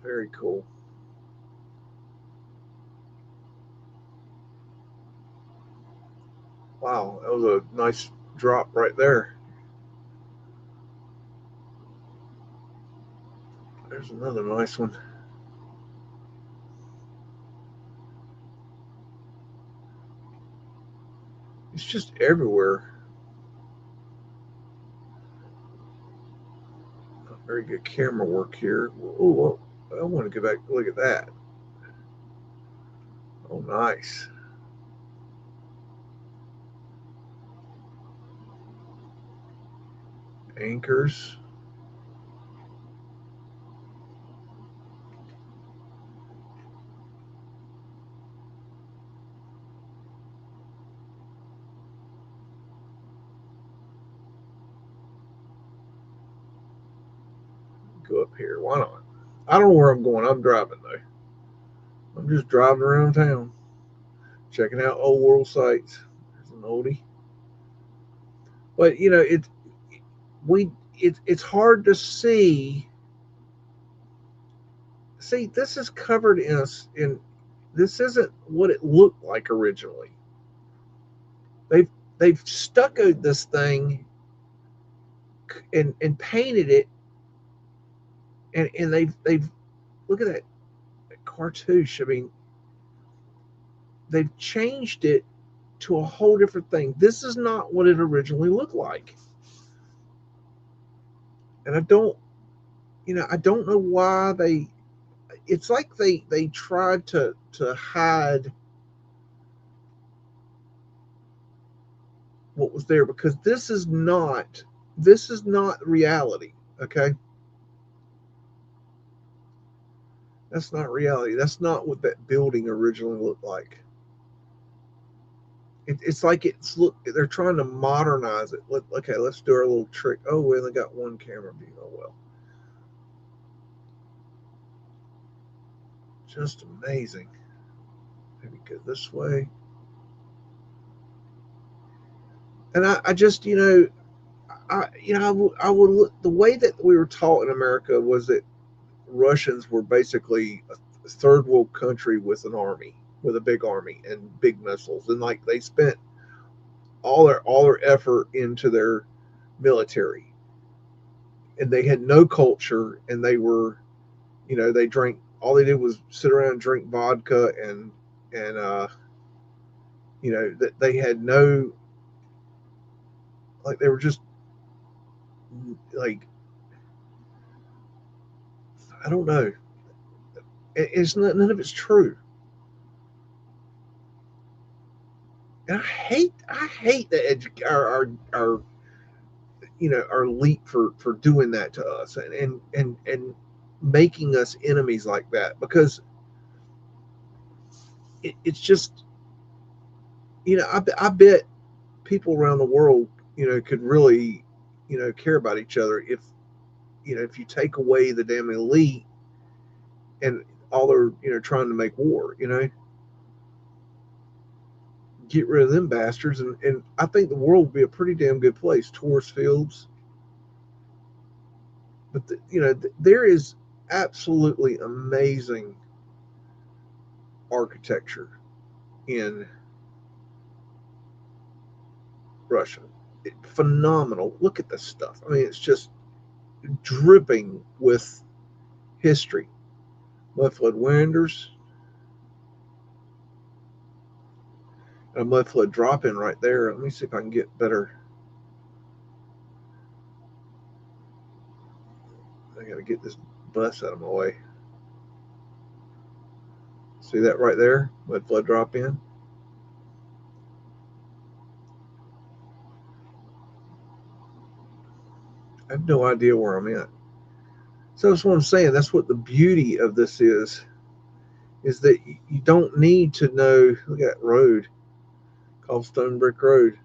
Very cool. Wow, that was a nice drop right there. There's another nice one. It's just everywhere. Very good camera work here. Oh, I want to go back and look at that. Oh, nice. Anchors. Go up here. Why not? I don't know where I'm going. I'm driving though. I'm just driving around town, checking out old world sites. There's an oldie. But you know, we it's hard to see. See, this is covered in this isn't what it looked like originally. They've stuccoed this thing and painted it, and they've look at that cartouche. I mean, they've changed it to a whole different thing. This is not what it originally looked like. And I don't know why it's like they tried to hide what was there, because this is not reality, okay? That's not reality. That's not what that building originally looked like. It's like they're trying to modernize it. Okay, let's do our little trick. Oh, we only got one camera view. Oh well. Just amazing. Maybe go this way. And I just, I would look, the way that we were taught in America was that Russians were basically a third world country with an army, with a big army and big missiles, and like they spent all their effort into their military, and they had no culture, and they were, they drank. All they did was sit around and drink vodka, and that they had no, like they were just like, I don't know. It's not, none of it's true, and I hate that our our leap for doing that to us, and making us enemies like that, because it's just, I bet people around the world, could really, care about each other if, if you take away the damn elite and all they're, trying to make war, get rid of them bastards, and I think the world would be a pretty damn good place. Tourist fields, but there is absolutely amazing architecture in Russia. Phenomenal. Look at this stuff. I mean, it's just dripping with history. Mudflood windows, and a mudflood drop in right there. Let me see if I can get better. I got to get this bus out of my way. See that right there? Mudflood drop in. I have no idea where I'm at. So that's what I'm saying. That's what the beauty of this is that you don't need to know. Look at that road, cobblestone brick road.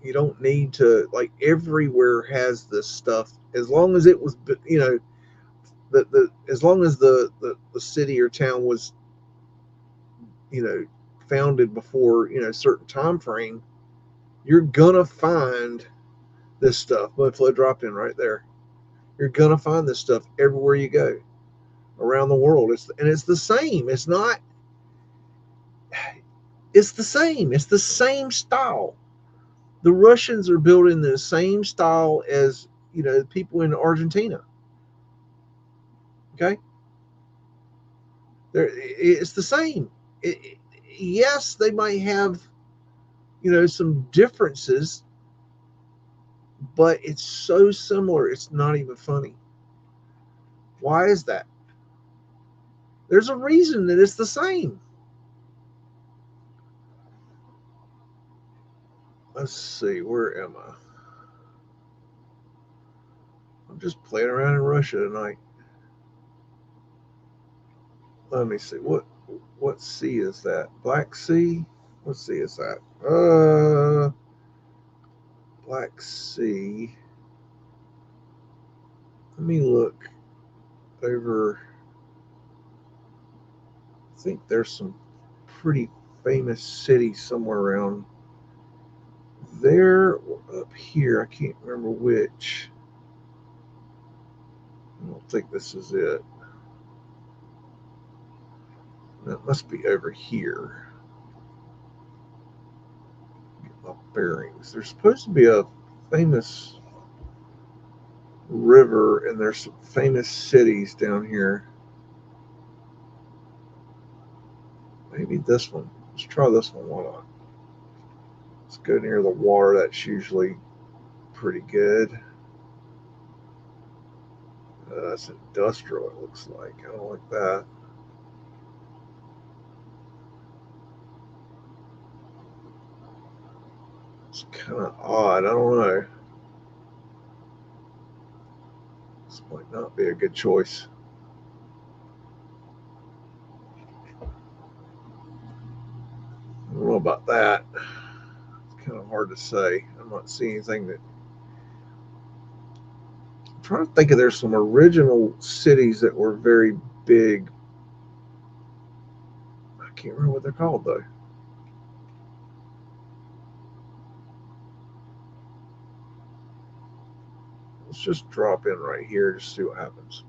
You don't need to, like, everywhere has this stuff, as long as it was, as long as the city or town was, you know, founded before, a certain time frame, you're gonna find this stuff. Mudflood dropped in right there. You're gonna find this stuff everywhere you go around the world. It's the same. It's not. It's the same. It's the same style. The Russians are building the same style as, people in Argentina. Okay, it's the same. Yes, they might have, some differences, but it's so similar. It's not even funny. Why is that? There's a reason that it's the same. Let's see, where am I? I'm just playing around in Russia tonight. Let me see. What sea is that? Black Sea? What sea is that? Black Sea. Let me look over. I think there's some pretty famous cities somewhere around there or up here. I can't remember which. I don't think this is it. That must be over here. Get my bearings. There's supposed to be a famous river, and there's some famous cities down here. Maybe this one. Let's try this one. Why not? Let's go near the water. That's usually pretty good. That's industrial, it looks like. I don't like that. It's kind of odd. I don't know. This might not be a good choice. I don't know about that. It's kind of hard to say. I'm not seeing anything that. I'm trying to think of there's some original cities that were very big. I can't remember what they're called though. Let's just drop in right here to see what happens.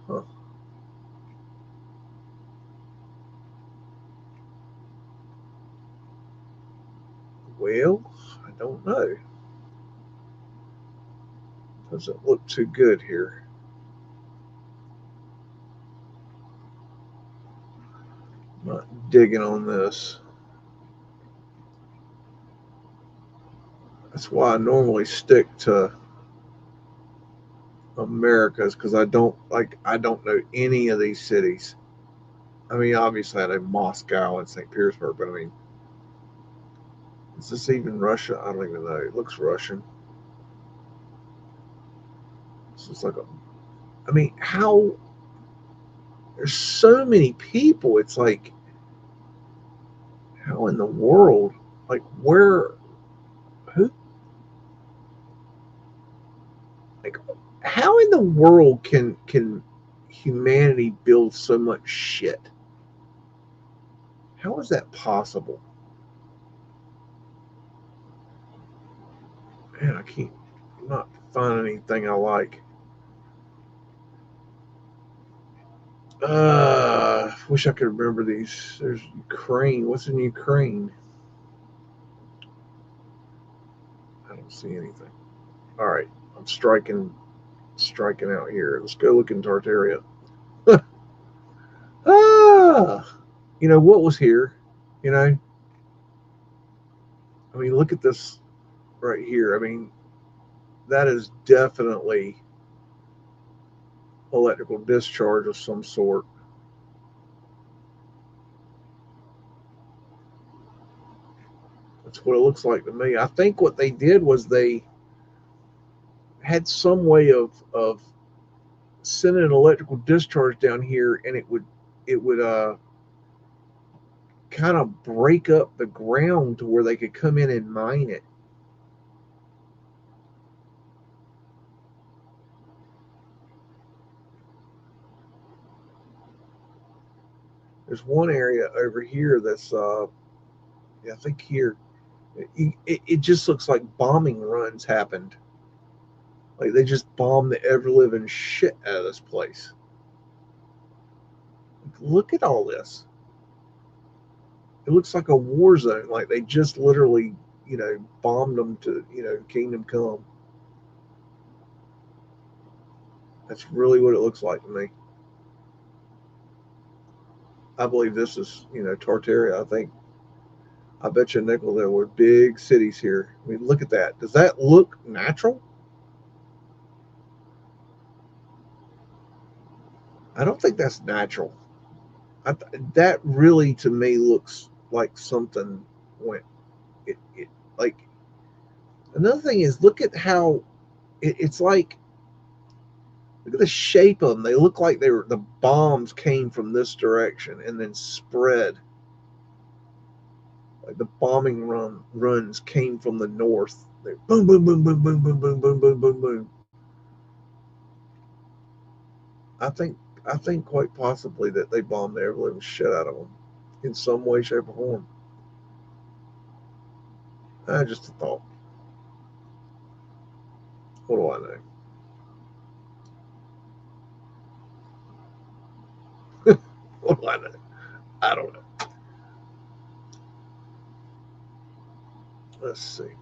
Huh. Well, I don't know. Doesn't look too good here. I'm not digging on this. That's why I normally stick to Americas, because I don't know any of these cities. I mean, obviously I know Moscow and St. Petersburg, but I mean, is this even Russia? I don't even know. It looks Russian. This is like a. I mean, how? There's so many people. It's like, how in the world? Like, where? Who? Like, how in the world can humanity build so much shit? How is that possible? Man, I can't. I'm not finding anything I like. Wish I could remember these. There's Ukraine. What's in Ukraine? I don't see anything. All right, I'm striking out here. Let's go look in Tartaria. You know what was here? You know, I mean, look at this right here. I mean, that is definitely electrical discharge of some sort. That's what it looks like to me. I think what they did was they had some way of sending an electrical discharge down here, and it would kind of break up the ground to where they could come in and mine it. There's one area over here that's yeah, I think here it just looks like bombing runs happened. Like they just bombed the ever living shit out of this place. Look at all this. It looks like a war zone. Like they just literally, bombed them to, Kingdom Come. That's really what it looks like to me. I believe this is, Tartaria. I bet you a nickel there were big cities here. I mean, look at that. Does that look natural? I don't think that's natural. That really, to me, looks like something went. It like another thing is look at how it's like. Look at the shape of them. They look like the bombs came from this direction and then spread. Like the bombing runs came from the north. They boom, boom, boom, boom, boom, boom, boom, boom, boom, boom, boom. I think quite possibly that they bombed the ever living shit out of them in some way, shape, or form. Just a thought. What do I know? What do I know? I don't know. Let's see.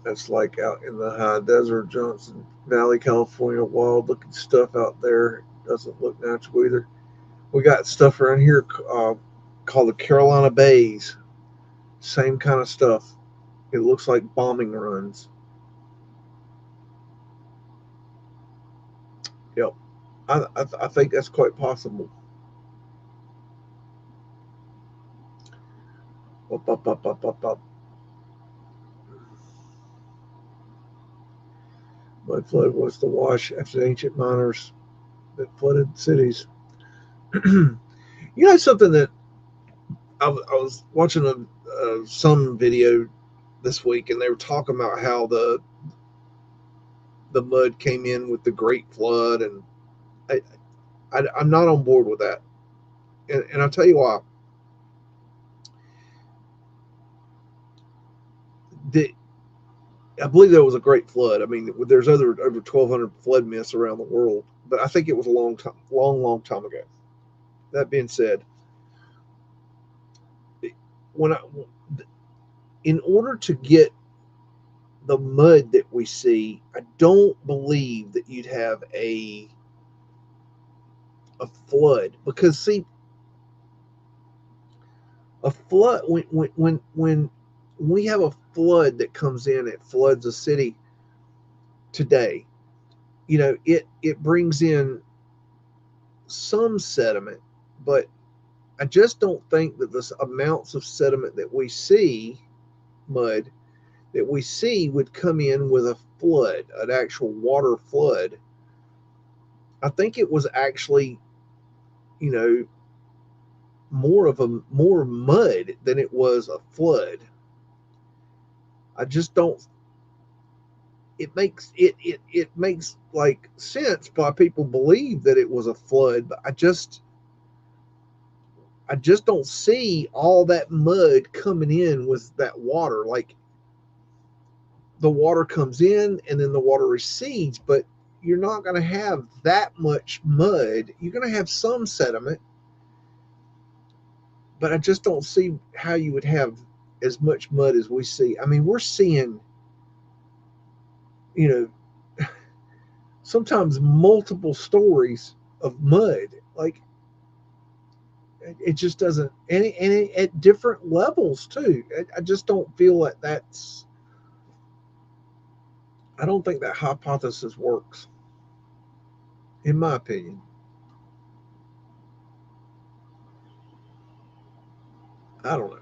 That's like out in the high desert, Johnson Valley, California. Wild looking stuff out there. Doesn't look natural either. We got stuff around here called the Carolina Bays. Same kind of stuff. It looks like bombing runs. Yep. I think that's quite possible. Up, up, up, up, up, up. Mudflood was the wash after the ancient miners that flooded cities. You know something that I was watching some video this week, and they were talking about how the mud came in with the Great Flood, and I'm not on board with that, and I'll tell you why. The, I believe there was a Great Flood. I mean, there's over 1,200 flood myths around the world, but I think it was a long time ago. That being said, when I, in order to get the mud that we see, I don't believe that you'd have a flood, because see, a flood when we have a flood that comes in, it floods a city today. You know, it brings in some sediment, but I just don't think that the amounts of sediment that we see, mud, that we see would come in with a flood, an actual water flood. I think it was actually, you know, more mud than it was a flood. I just don't. It makes like sense why people believe that it was a flood, but I just don't see all that mud coming in with that water. Like, the water comes in and then the water recedes, but you're not going to have that much mud. You're going to have some sediment, but I just don't see how you would have as much mud as we see. I mean, we're seeing, you know, sometimes multiple stories of mud. Like, it just doesn't, and at different levels too. I just don't feel like that's. I don't think that hypothesis works, in my opinion. I don't know.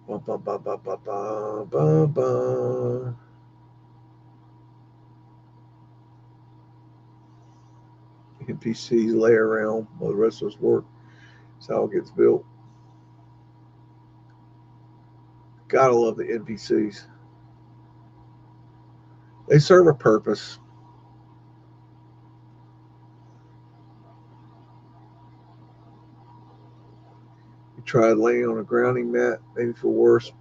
Ba, ba, ba, ba, ba, ba, ba, ba. NPCs lay around while the rest of us work. That's how it gets built. Gotta love the NPCs. They serve a purpose. You tried laying on a grounding mat, maybe for worse.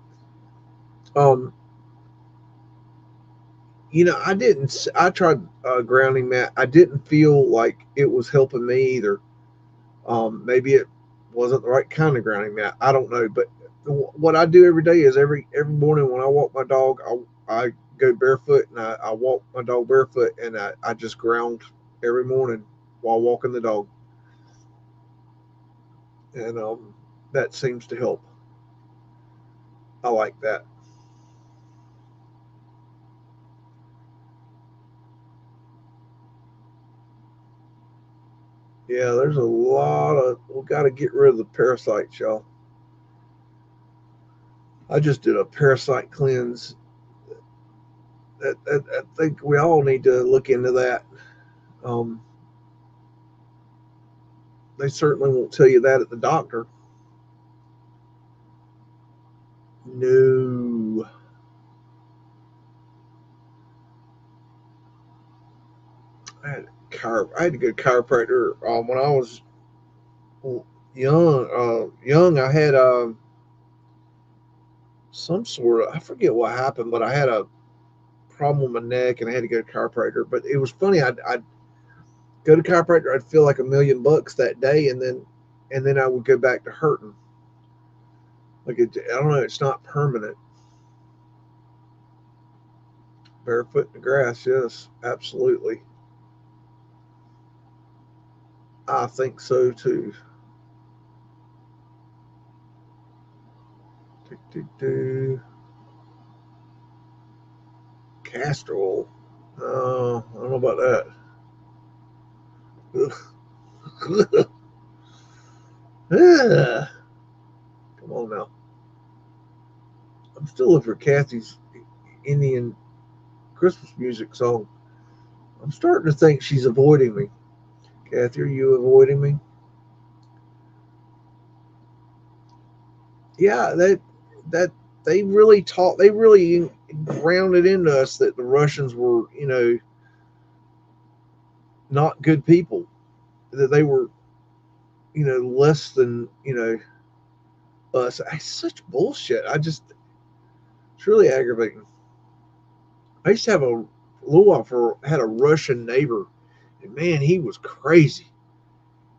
Um, I didn't. I tried a grounding mat. I didn't feel like it was helping me either. Maybe it wasn't the right kind of grounding mat. I don't know. But what I do every day is every morning when I walk my dog, I go barefoot, and I walk my dog barefoot, and I just ground every morning while walking the dog, and that seems to help. I like that. Yeah, there's a lot of, we got to get rid of the parasites, y'all. I just did a parasite cleanse. I think we all need to look into that. Um, they certainly won't tell you that at the doctor. No. I had to go to chiropractor when I was young. Young, I had some sort of, I forget what happened, but I had a problem with my neck and I had to go to chiropractor. But it was funny. I'd go to chiropractor. I'd feel like $1,000,000 that day, and then I would go back to hurting. Like I don't know. It's not permanent. Barefoot in the grass. Yes, absolutely. I think so too. Castor oil. Oh, I don't know about that. Come on now. I'm still looking for Kathy's Indian Christmas music song. I'm starting to think she's avoiding me. Kathy, are you avoiding me? Yeah, that they really grounded into us that the Russians were, not good people. That they were, less than, us. It's such bullshit. It's really aggravating. I used to have a little while had a Russian neighbor, and man, he was crazy.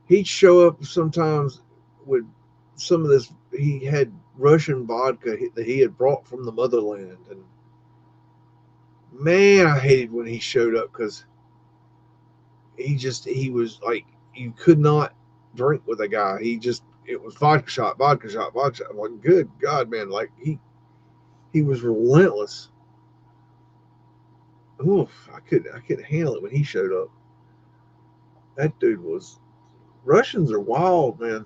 He'd show up sometimes with some of this. He had Russian vodka that he had brought from the motherland, and man, I hated when he showed up because he was like, you could not drink with a guy. It was vodka shot, vodka shot, vodka shot. I'm like, good God, man, like he was relentless. Oof, I couldn't handle it when he showed up. That dude was. Russians are wild, man.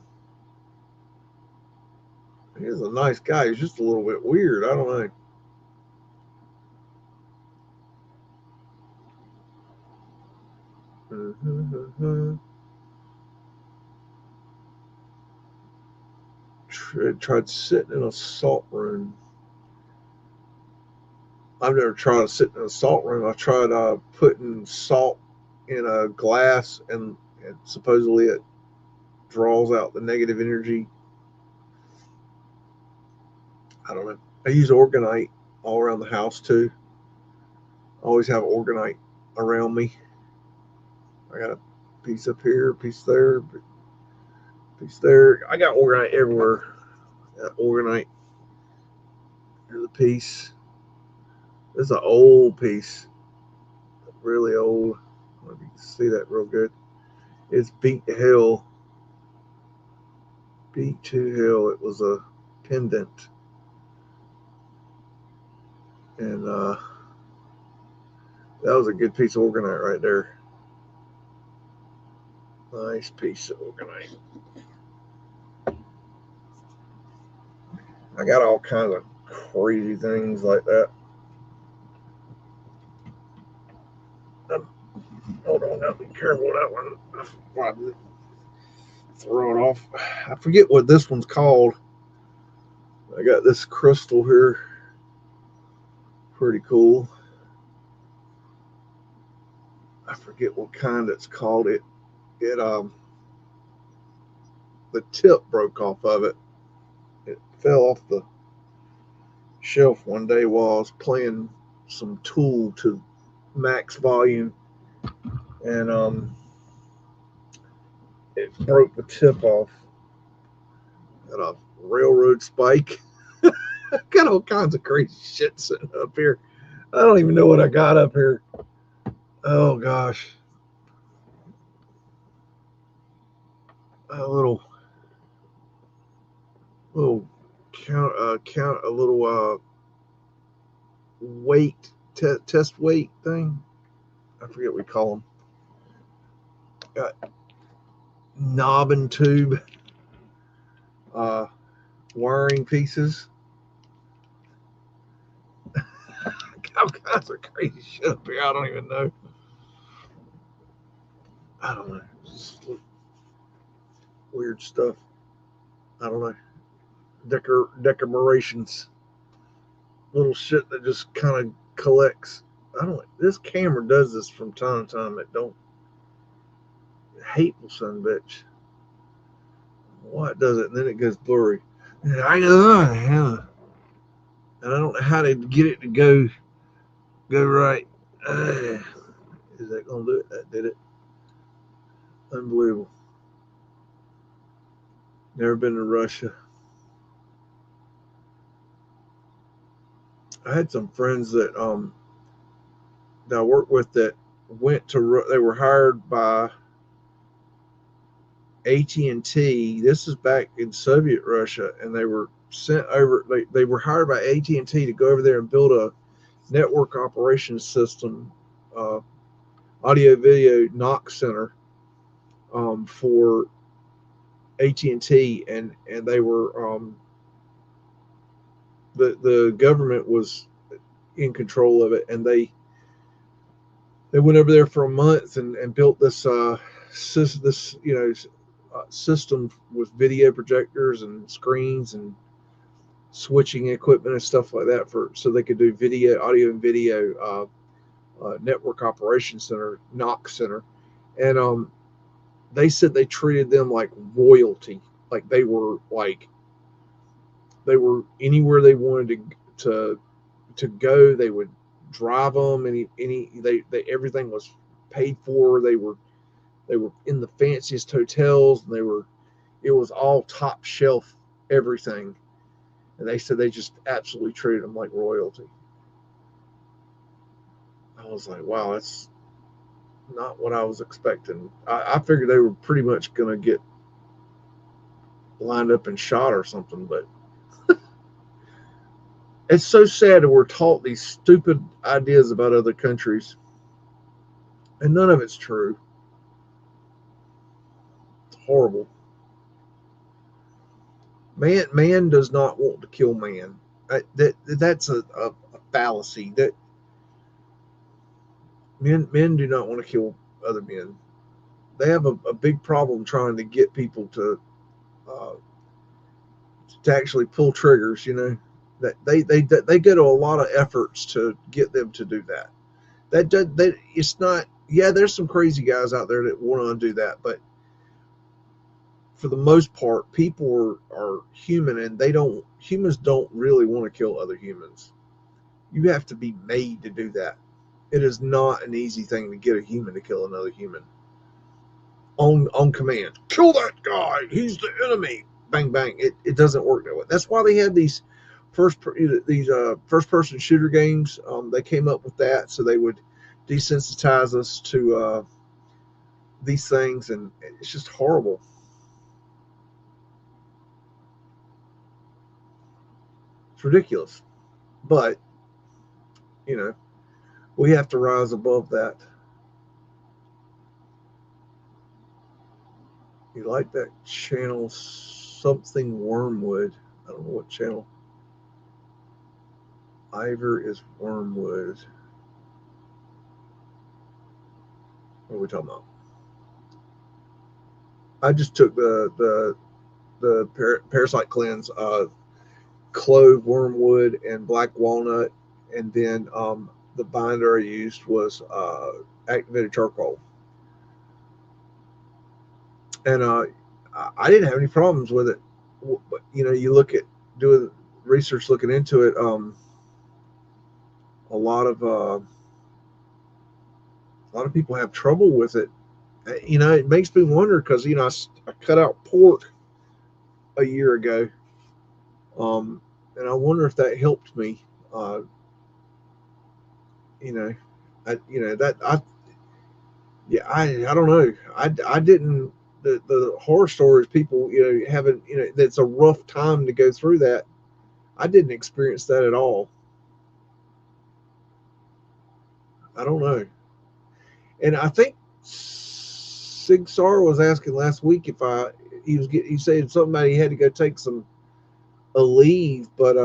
He's a nice guy. He's just a little bit weird. I don't know. Tried sitting in a salt room. I've never tried to sit in a salt room. I tried putting salt in a glass, and supposedly it draws out the negative energy. I don't know. I use organite all around the house too. I always have organite around me. I got a piece up here, a piece there, piece there. I got organite everywhere. Got organite. Here's a piece. This is an old piece, really old. I don't know if you can see that real good. It's beat to hell. Beat to hell. It was a pendant, and that was a good piece of organite right there. Nice piece of organite. I got all kinds of crazy things like that. Hold on, now be careful with that one. Throw it off. I forget what this one's called. I got this crystal here. Pretty cool. I forget what kind it's called. It the tip broke off of it. It fell off the shelf one day while I was playing some Tool to max volume, and it broke the tip off. Got a railroad spike. Got all kinds of crazy shit sitting up here. I don't even know what I got up here. Oh gosh, a little count a little weight test weight thing. I forget what we call them. Got knob and tube wiring pieces. All kinds of crazy shit up here. I don't even know. I don't know. Just weird stuff. I don't know. Decorations. Little shit that just kind of collects. I don't know. This camera does this from time to time. It don't. Hateful son of a bitch. What does it? And then it goes blurry. And I go, oh, hell. And I don't know how to get it to go right. Is that gonna do it? That did it. Unbelievable. Never been to Russia. I had some friends that I worked with that went to. They were hired by AT&T. This is back in Soviet Russia, and they were sent over. They were hired by AT&T to go over there and build a network operations system, audio video knock center for AT&T, and they were the government was in control of it, and they went over there for a month and built this system with video projectors and screens and switching equipment and stuff like that so they could do audio and video network operations center, knock center, and they said they treated them like royalty, like they were anywhere they wanted to go, they would drive them. They everything was paid for. They were in the fanciest hotels, and it was all top shelf everything. And they said they just absolutely treated them like royalty. I was like, wow, that's not what I was expecting. I figured they were pretty much going to get lined up and shot or something, but it's so sad that we're taught these stupid ideas about other countries, and none of it's true. It's horrible. Man does not want to kill man. That's a fallacy. That men do not want to kill other men. They have a big problem trying to get people uh, to actually pull triggers. You know, that they go to a lot of efforts to get them to do that. That it's not. Yeah, there's some crazy guys out there that want to do that, but for the most part, people are human, and humans don't really want to kill other humans. You have to be made to do that. It is not an easy thing to get a human to kill another human on command. Kill that guy. He's the enemy. Bang bang. It doesn't work that way. That's why they had these first person shooter games. They came up with that so they would desensitize us to these things, and it's just horrible. It's ridiculous, but you know we have to rise above that. You like that channel something Wormwood? I don't know what channel. Ivor is Wormwood. What are we talking about? I just took the parasite cleanse, clove, wormwood, and black walnut, and then the binder I used was activated charcoal, and I didn't have any problems with it. But you look at doing research, looking into it. A lot of people have trouble with it. It makes me wonder because I cut out pork a year ago, and I wonder if that helped me. Uh, you know, that I don't know. I didn't the horror stories people having that's a rough time to go through that. I didn't experience that at all. I don't know. And I think Sigsar was asking last week if he said somebody had to go take a leave, but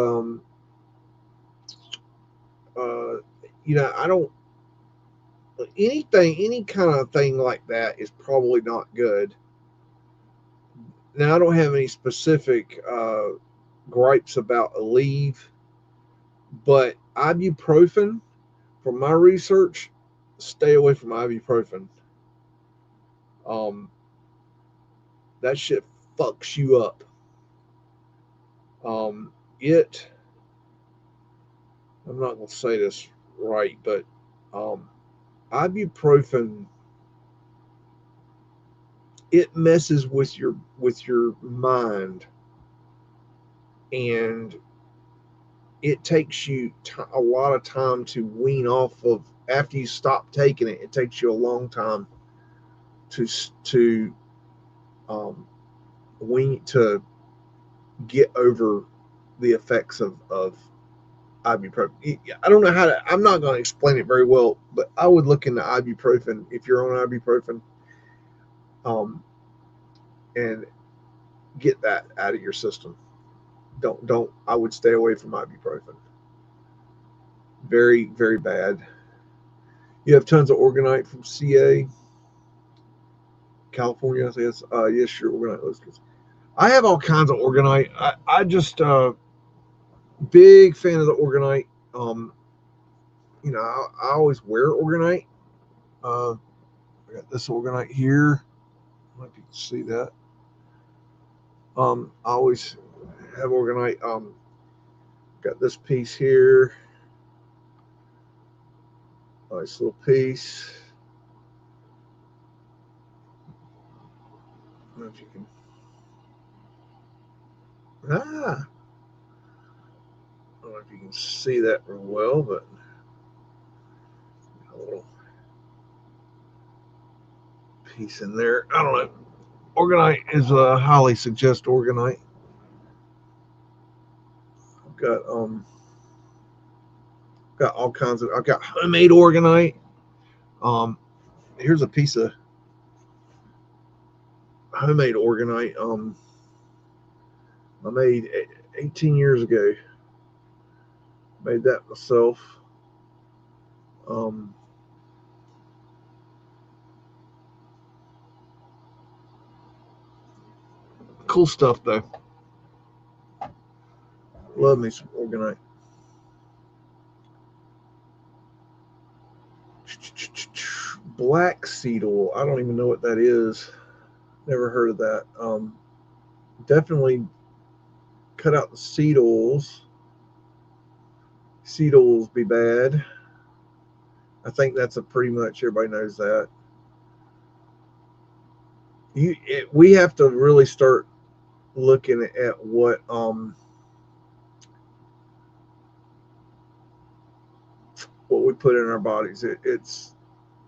uh I don't any kind of thing like that is probably not good. Now I don't have any specific gripes about a leave, but ibuprofen, from my research, stay away from ibuprofen. That shit fucks you up. Um, it. I'm not gonna say this right, but um, ibuprofen, it messes with your mind, and it takes you a lot of time to wean off of. After you stop taking it, it takes you a long time to wean to get over the effects of ibuprofen. I don't know how to. I'm not going to explain it very well, but I would look into ibuprofen if you're on ibuprofen, um, and get that out of your system. Don't. I would stay away from ibuprofen. Very very bad. You have tons of organite from CA, California. Yes, yes, sure. Organite listeners. I have all kinds of organite. I just big fan of the organite. Um, I always wear organite. I got this organite here. I don't know if you can see that. I always have organite. Got this piece here. Nice little piece. I don't know if you can. I don't know if you can see that real well, but a little piece in there. I don't know. Organite is a highly suggest organite. I've got all kinds of. I've got homemade organite. Um, Here's a piece of homemade organite. I made 18 years ago. Made that myself. Um, cool stuff though. Love me some organite. Black seed oil. I don't even know what that is. Never heard of that. Definitely cut out the seed oils. Seed oils be bad. I think that's a pretty much everybody knows that. We have to really start looking at what we put in our bodies. It's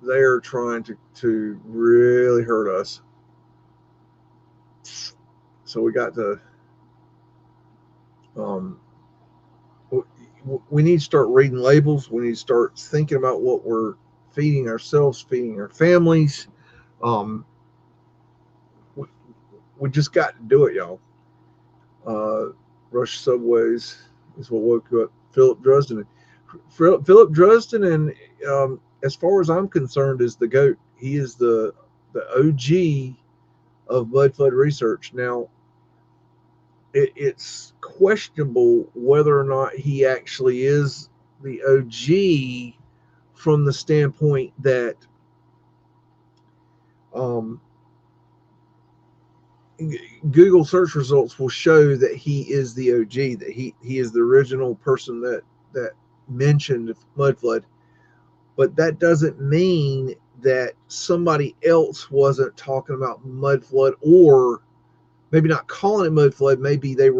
they're trying to really hurt us. So we got to um, we need to start reading labels. We need to start thinking about what we're feeding ourselves, feeding our families. Um, we, we just got to do it, y'all. Rush subways is what woke up Philip Dresden. Philip Dresden, and as far as I'm concerned, is the GOAT. He is the OG of Mudflood research. Now, it's questionable whether or not he actually is the OG from the standpoint that um, Google search results will show that he is the OG, that he is the original person that mentioned Mudflood. But that doesn't mean that somebody else wasn't talking about Mudflood, or maybe not calling it Mudflood. Maybe there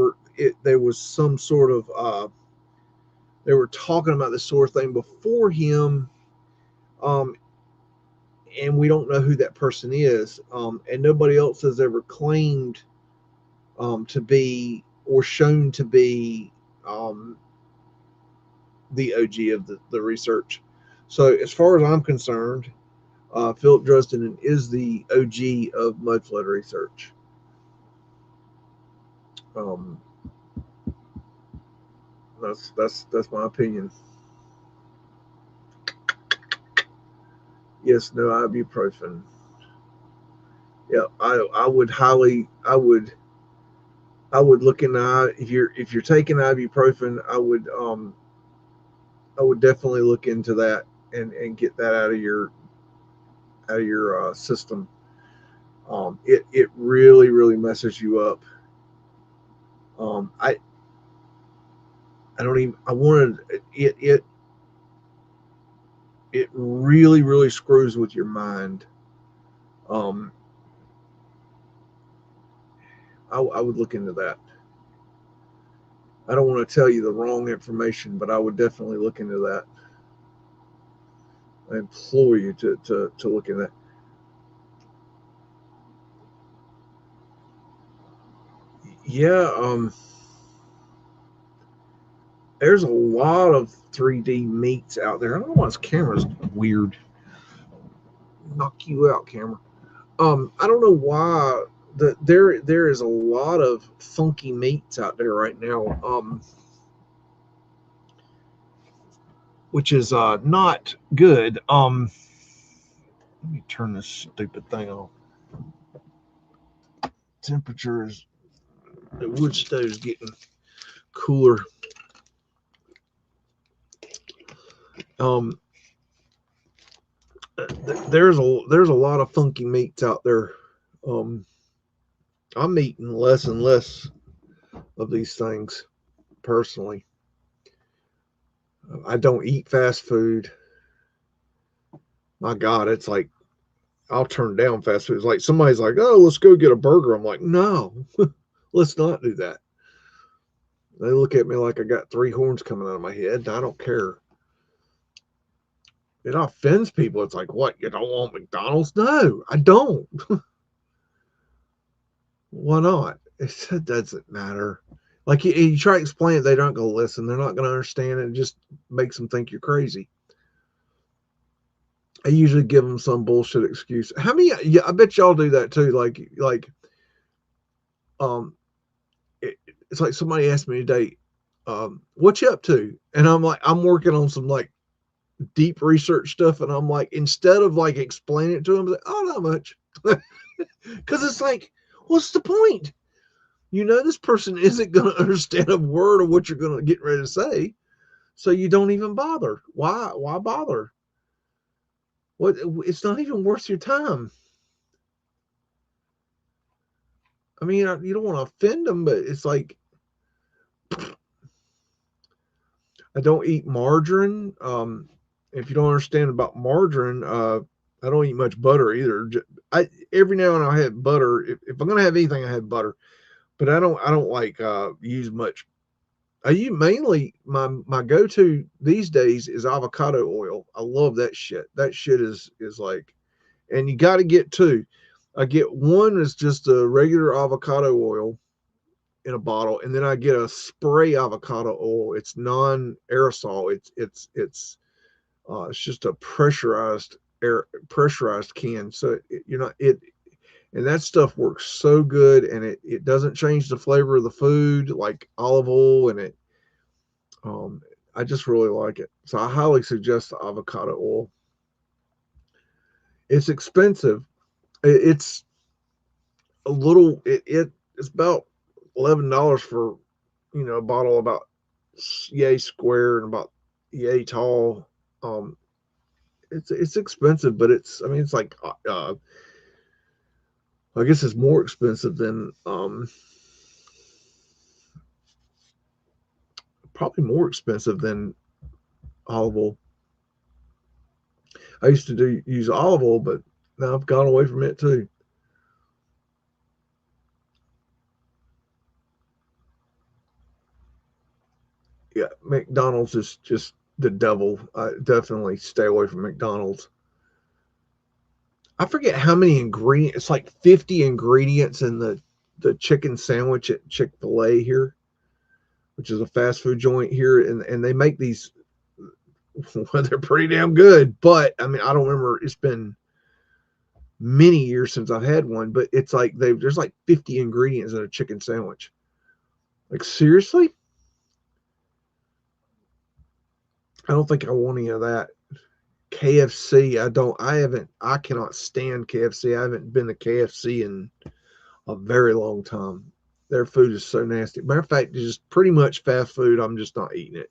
was some sort of they were talking about this sort of thing before him, um, and we don't know who that person is, and nobody else has ever claimed to be or shown to be the OG of the research. So as far as I'm concerned, Philip Dresden is the OG of mudflood research. Um, that's my opinion. Yes, no ibuprofen. Yeah, I would look into, if you're taking ibuprofen, I would definitely look into that and get that out of your system. It really, really messes you up. Um, I I don't even I wanted it really, really screws with your mind. Um, I would look into that. I don't want to tell you the wrong information, but I would definitely look into that. I implore you to look into that. Yeah, there's a lot of 3D meats out there. I don't know why this camera's weird. Knock you out, camera. I don't know why there is a lot of funky meats out there right now. Which is not good. Let me turn this stupid thing off. Temperature is the wood stove is getting cooler. Um, there's a lot of funky meats out there. Um, I'm eating less and less of these things personally. I don't eat fast food. My God, it's like I'll turn down fast food. It's like somebody's like, "Oh, let's go get a burger." I'm like, "No, let's not do that." They look at me like I got three horns coming out of my head. I don't care. It offends people. It's like, what? You don't want McDonald's? No, I don't. Why not? It doesn't matter. Like you try to explain it, they don't go listen. They're not going to understand it. It just makes them think you're crazy. I usually give them some bullshit excuse. How many? Yeah, I bet y'all do that too. Um, it's like somebody asked me today, what you up to? And I'm like, I'm working on some like deep research stuff, and I'm like, instead of like explaining it to them, like, oh, not much, because it's like, what's the point? You know, this person isn't going to understand a word of what you're going to get ready to say, so you don't even bother. Why bother? What? It's not even worth your time. I mean, you don't want to offend them, but it's like, I don't eat margarine. If you don't understand about margarine, I don't eat much butter either. Every now and then I have butter. If I'm gonna have anything, I have butter. But I don't like use much. I use mainly my go to these days is avocado oil. I love that shit. That shit is like, and you got to get two. I get one is just a regular avocado oil in a bottle, and then I get a spray avocado oil. It's non-aerosol. It's just a pressurized can. So and that stuff works so good, and it doesn't change the flavor of the food like olive oil, and it um I just really like it. So I highly suggest the avocado oil. It's expensive. It's a little it's about $11 for a bottle about yay square and about yay tall. Um, it's expensive, but it's like I guess it's more expensive than probably more expensive than olive oil. I used to use olive oil, but now I've gone away from it too. Yeah, McDonald's is just the devil. I definitely stay away from McDonald's. I forget how many ingredients. It's like 50 ingredients in the chicken sandwich at Chick-fil-A here, which is a fast food joint here, and they make these. Well, they're pretty damn good, but I mean, I don't remember. It's been many years since I've had one, but it's like there's like 50 ingredients in a chicken sandwich. Like seriously, I don't think I want any of that. KFC, I cannot stand KFC. I haven't been to KFC in a very long time. Their food is so nasty. Matter of fact, it's just pretty much fast food. I'm just not eating it.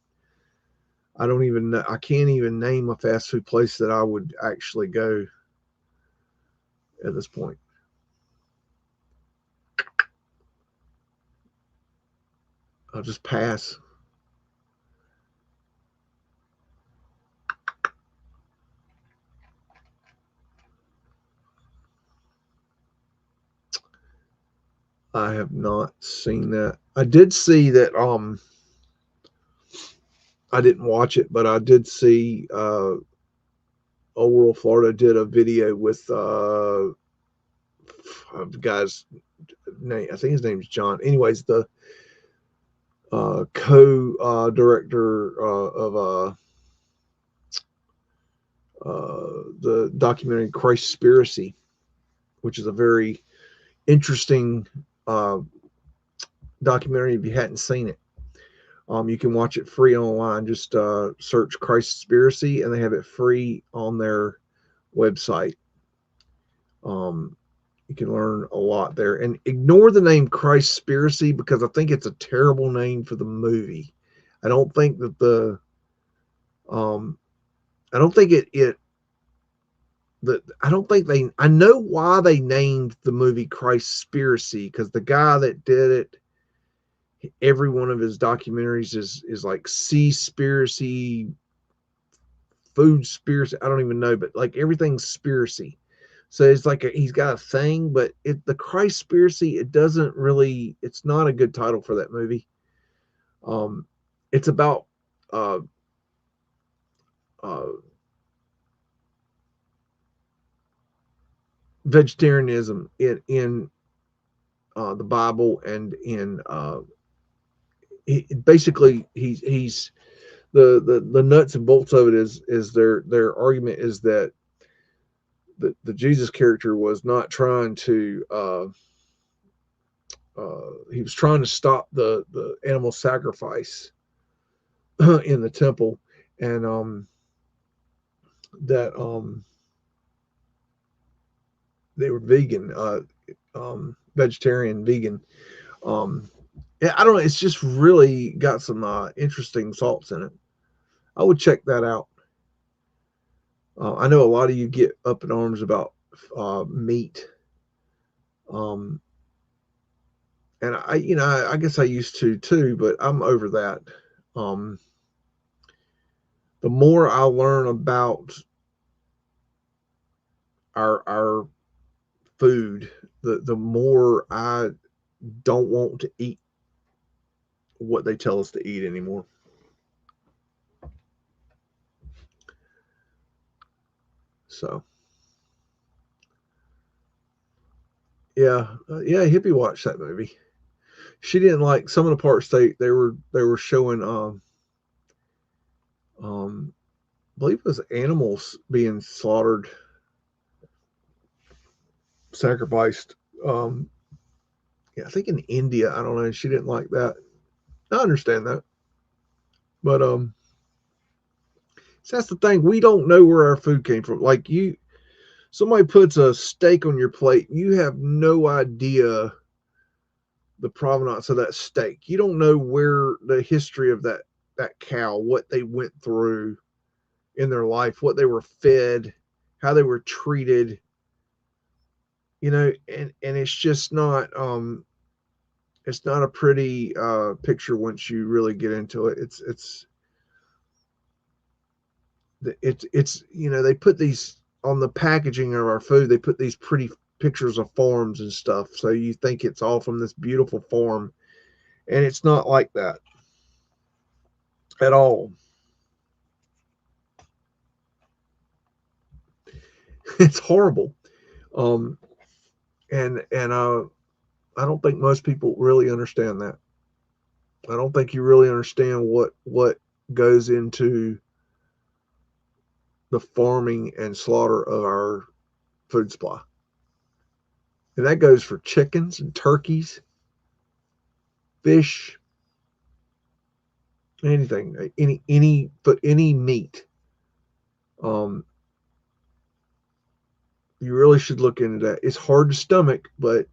I don't even know. I can't even name a fast food place that I would actually go at this point. I'll just pass. I have not seen that. I did see that. I didn't watch it, but I did see. Old World Florida did a video with the guy's name. I think his name's John. Anyways, the co-director of the documentary Christspiracy, which is a very interesting documentary if you hadn't seen it. You can watch it free online. Just search Christspiracy, and they have it free on their website. You can learn a lot there. And ignore the name Christspiracy because I think it's a terrible name for the movie. I don't think that the I don't think I don't think they, I know why they named the movie Christspiracy, because the guy that did it, every one of his documentaries is like Seaspiracy, Foodspiracy, I don't even know, but like everything's spiracy. So it's like he's got a thing, but the Christspiracy, it doesn't really, it's not a good title for that movie. It's about vegetarianism in the Bible, and in basically he's the nuts and bolts of it is their argument is that the Jesus character was not trying to he was trying to stop the animal sacrifice in the temple, and that they were vegan, vegetarian, vegan. I don't know. It's just really got some interesting thoughts in it. I would check that out. I know a lot of you get up in arms about meat, and I guess I used to too, but I'm over that. The more I learn about our food, the more I don't want to eat what they tell us to eat anymore. So yeah, Hippie watched that movie. She didn't like some of the parts they were showing. I believe it was animals being slaughtered, sacrificed. Yeah, I think in India. I don't know. She didn't like that. I understand that, but so that's the thing. We don't know where our food came from. Like somebody puts a steak on your plate, you have no idea the provenance of that steak. You don't know where the history of that cow, what they went through in their life, what they were fed, how they were treated. And it's just not it's not a pretty picture once you really get into it. It's they put these on the packaging of our food. They put these pretty pictures of farms and stuff, so you think it's all from this beautiful farm, and it's not like that at all. It's horrible. And I don't think most people really understand that. I don't think you really understand what goes into the farming and slaughter of our food supply. And that goes for chickens and turkeys, fish, anything, any meat. You really should look into that. It's hard to stomach, but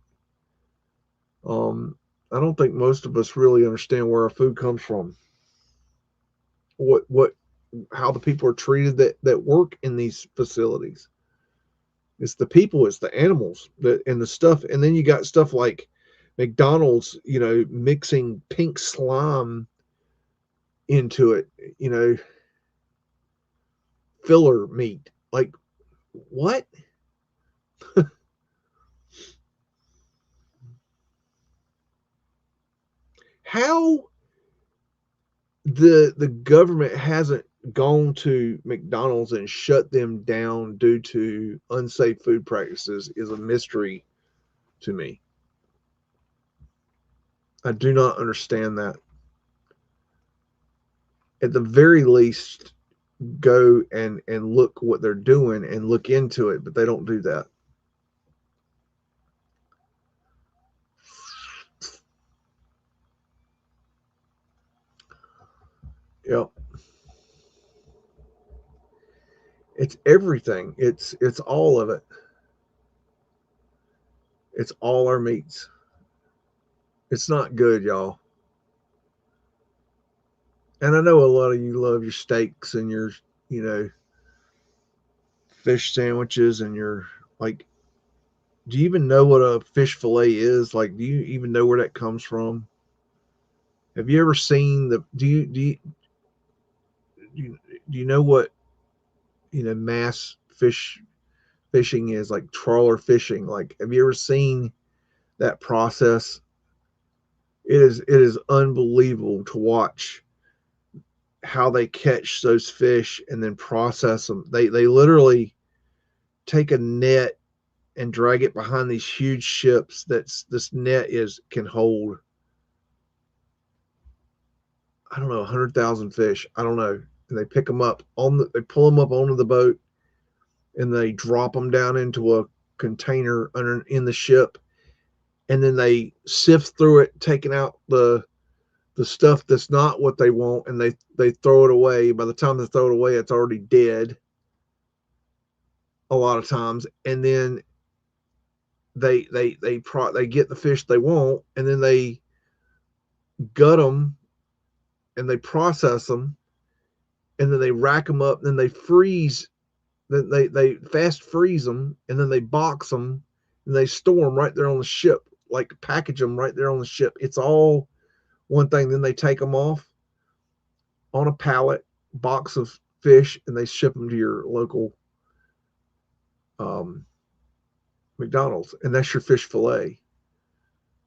I don't think most of us really understand where our food comes from. How the people are treated that work in these facilities. It's the people, it's the animals, and the stuff. And then you got stuff like McDonald's, you know, mixing pink slime into it, you know, filler meat. Like, what? How the government hasn't gone to McDonald's and shut them down due to unsafe food practices is a mystery to me. I do not understand that. At the very least, go and look what they're doing and look into it, but they don't do that. Yep. It's everything. It's all of it. It's all our meats. It's not good, y'all. And I know a lot of you love your steaks and your, you know, fish sandwiches and your, like, do you even know what a fish fillet is? Like, do you even know where that comes from? Have you ever seen the do you know what, you know, mass fishing is, like trawler fishing? Like, have you ever seen that process? It is unbelievable to watch how they catch those fish and then process them. They literally take a net and drag it behind these huge ships that's this net is can hold, I don't know, 100,000 fish. I don't know. And they pick them up they pull them up onto the boat and they drop them down into a container in the ship, and then they sift through it, taking out the stuff that's not what they want, and they throw it away. By the time they throw it away, it's already dead a lot of times. And then they get the fish they want, and then they gut them and they process them, and then they rack them up, and then they freeze. Then they fast freeze them, and then they box them, and they store them right there on the ship, like package them right there on the ship. It's all one thing. Then they take them off on a pallet box of fish, and they ship them to your local McDonald's, and that's your fish fillet.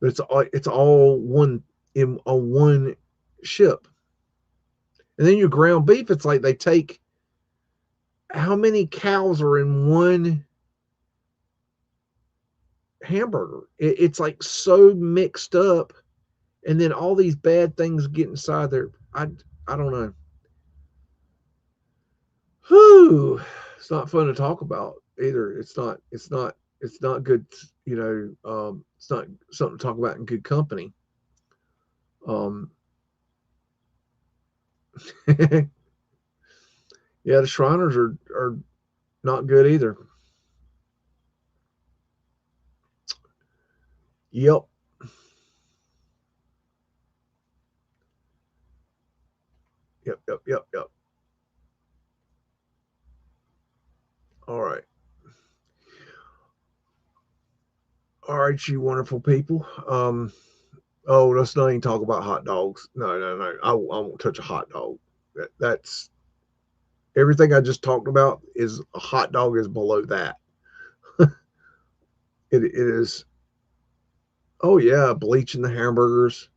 But it's all one on one ship. And then your ground beef, it's like they take, how many cows are in one hamburger? It's like so mixed up, and then all these bad things get inside there. I don't know. Whew. It's not fun to talk about either. It's not good. You know, it's not something to talk about in good company. Um, yeah, the Shriners are not good either. Yep. Yep. Yep. Yep. Yep. All right. All right, you wonderful people. Oh, let's not even talk about hot dogs. No, no, no. I won't touch a hot dog. That's everything I just talked about. Is a hot dog is below that. It is. Oh yeah, bleaching the hamburgers.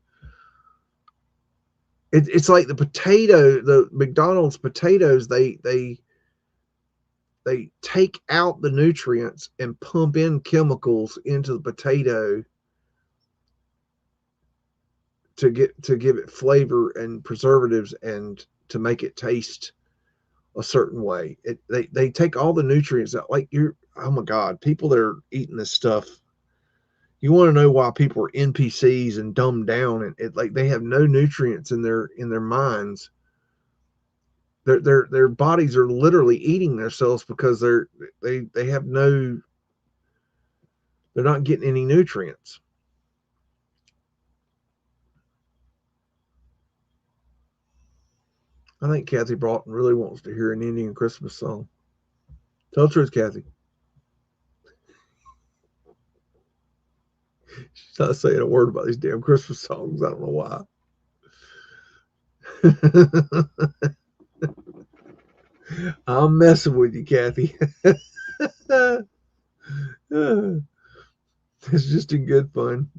It's like the McDonald's potatoes. They take out the nutrients and pump in chemicals into the potato to give it flavor and preservatives and to make it taste a certain way. They take all the nutrients out. Like, you're, oh my God, people that are eating this stuff. You want to know why people are NPCs and dumbed down, and like they have no nutrients in their minds. Their bodies are literally eating themselves because they have no, they're not getting any nutrients. I think Kathy Broughton really wants to hear an Indian Christmas song. Tell the truth, Kathy. She's not saying a word about these damn Christmas songs. I don't know why. I'm messing with you, Kathy. It's just in good fun.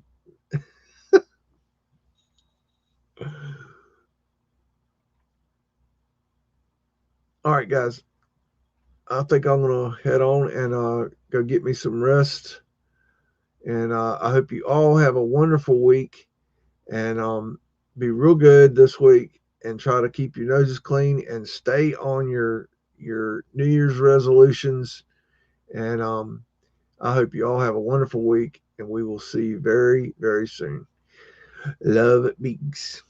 All right, guys. I think I'm going to head on and go get me some rest. And I hope you all have a wonderful week. And be real good this week. And try to keep your noses clean. And stay on your New Year's resolutions. And I hope you all have a wonderful week. And we will see you very, very soon. Love, BEAGS.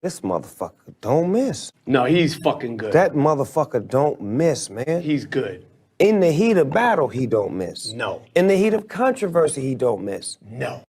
This motherfucker don't miss. No, he's fucking good. That motherfucker don't miss, man. He's good. In the heat of battle, he don't miss. No. In the heat of controversy, he don't miss. No.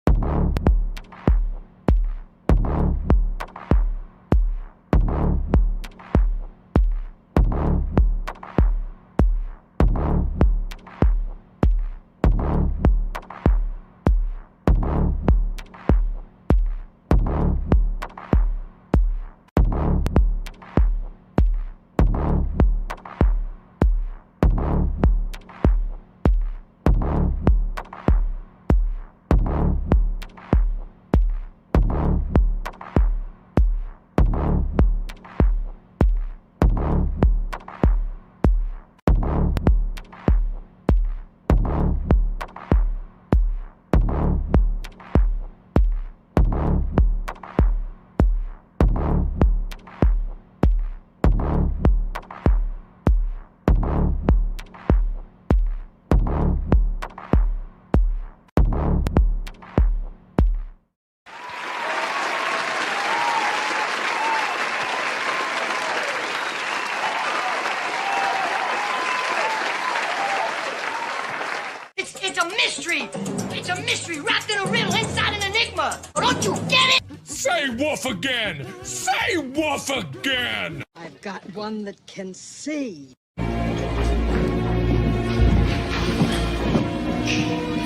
It's a mystery! It's a mystery wrapped in a riddle inside an enigma! Don't you get it? Say woof again! Say woof again! I've got one that can see.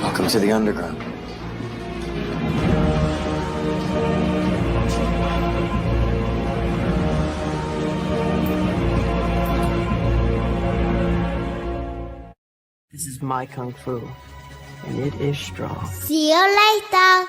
Welcome to the underground. This is my kung fu, and it is strong. See you later.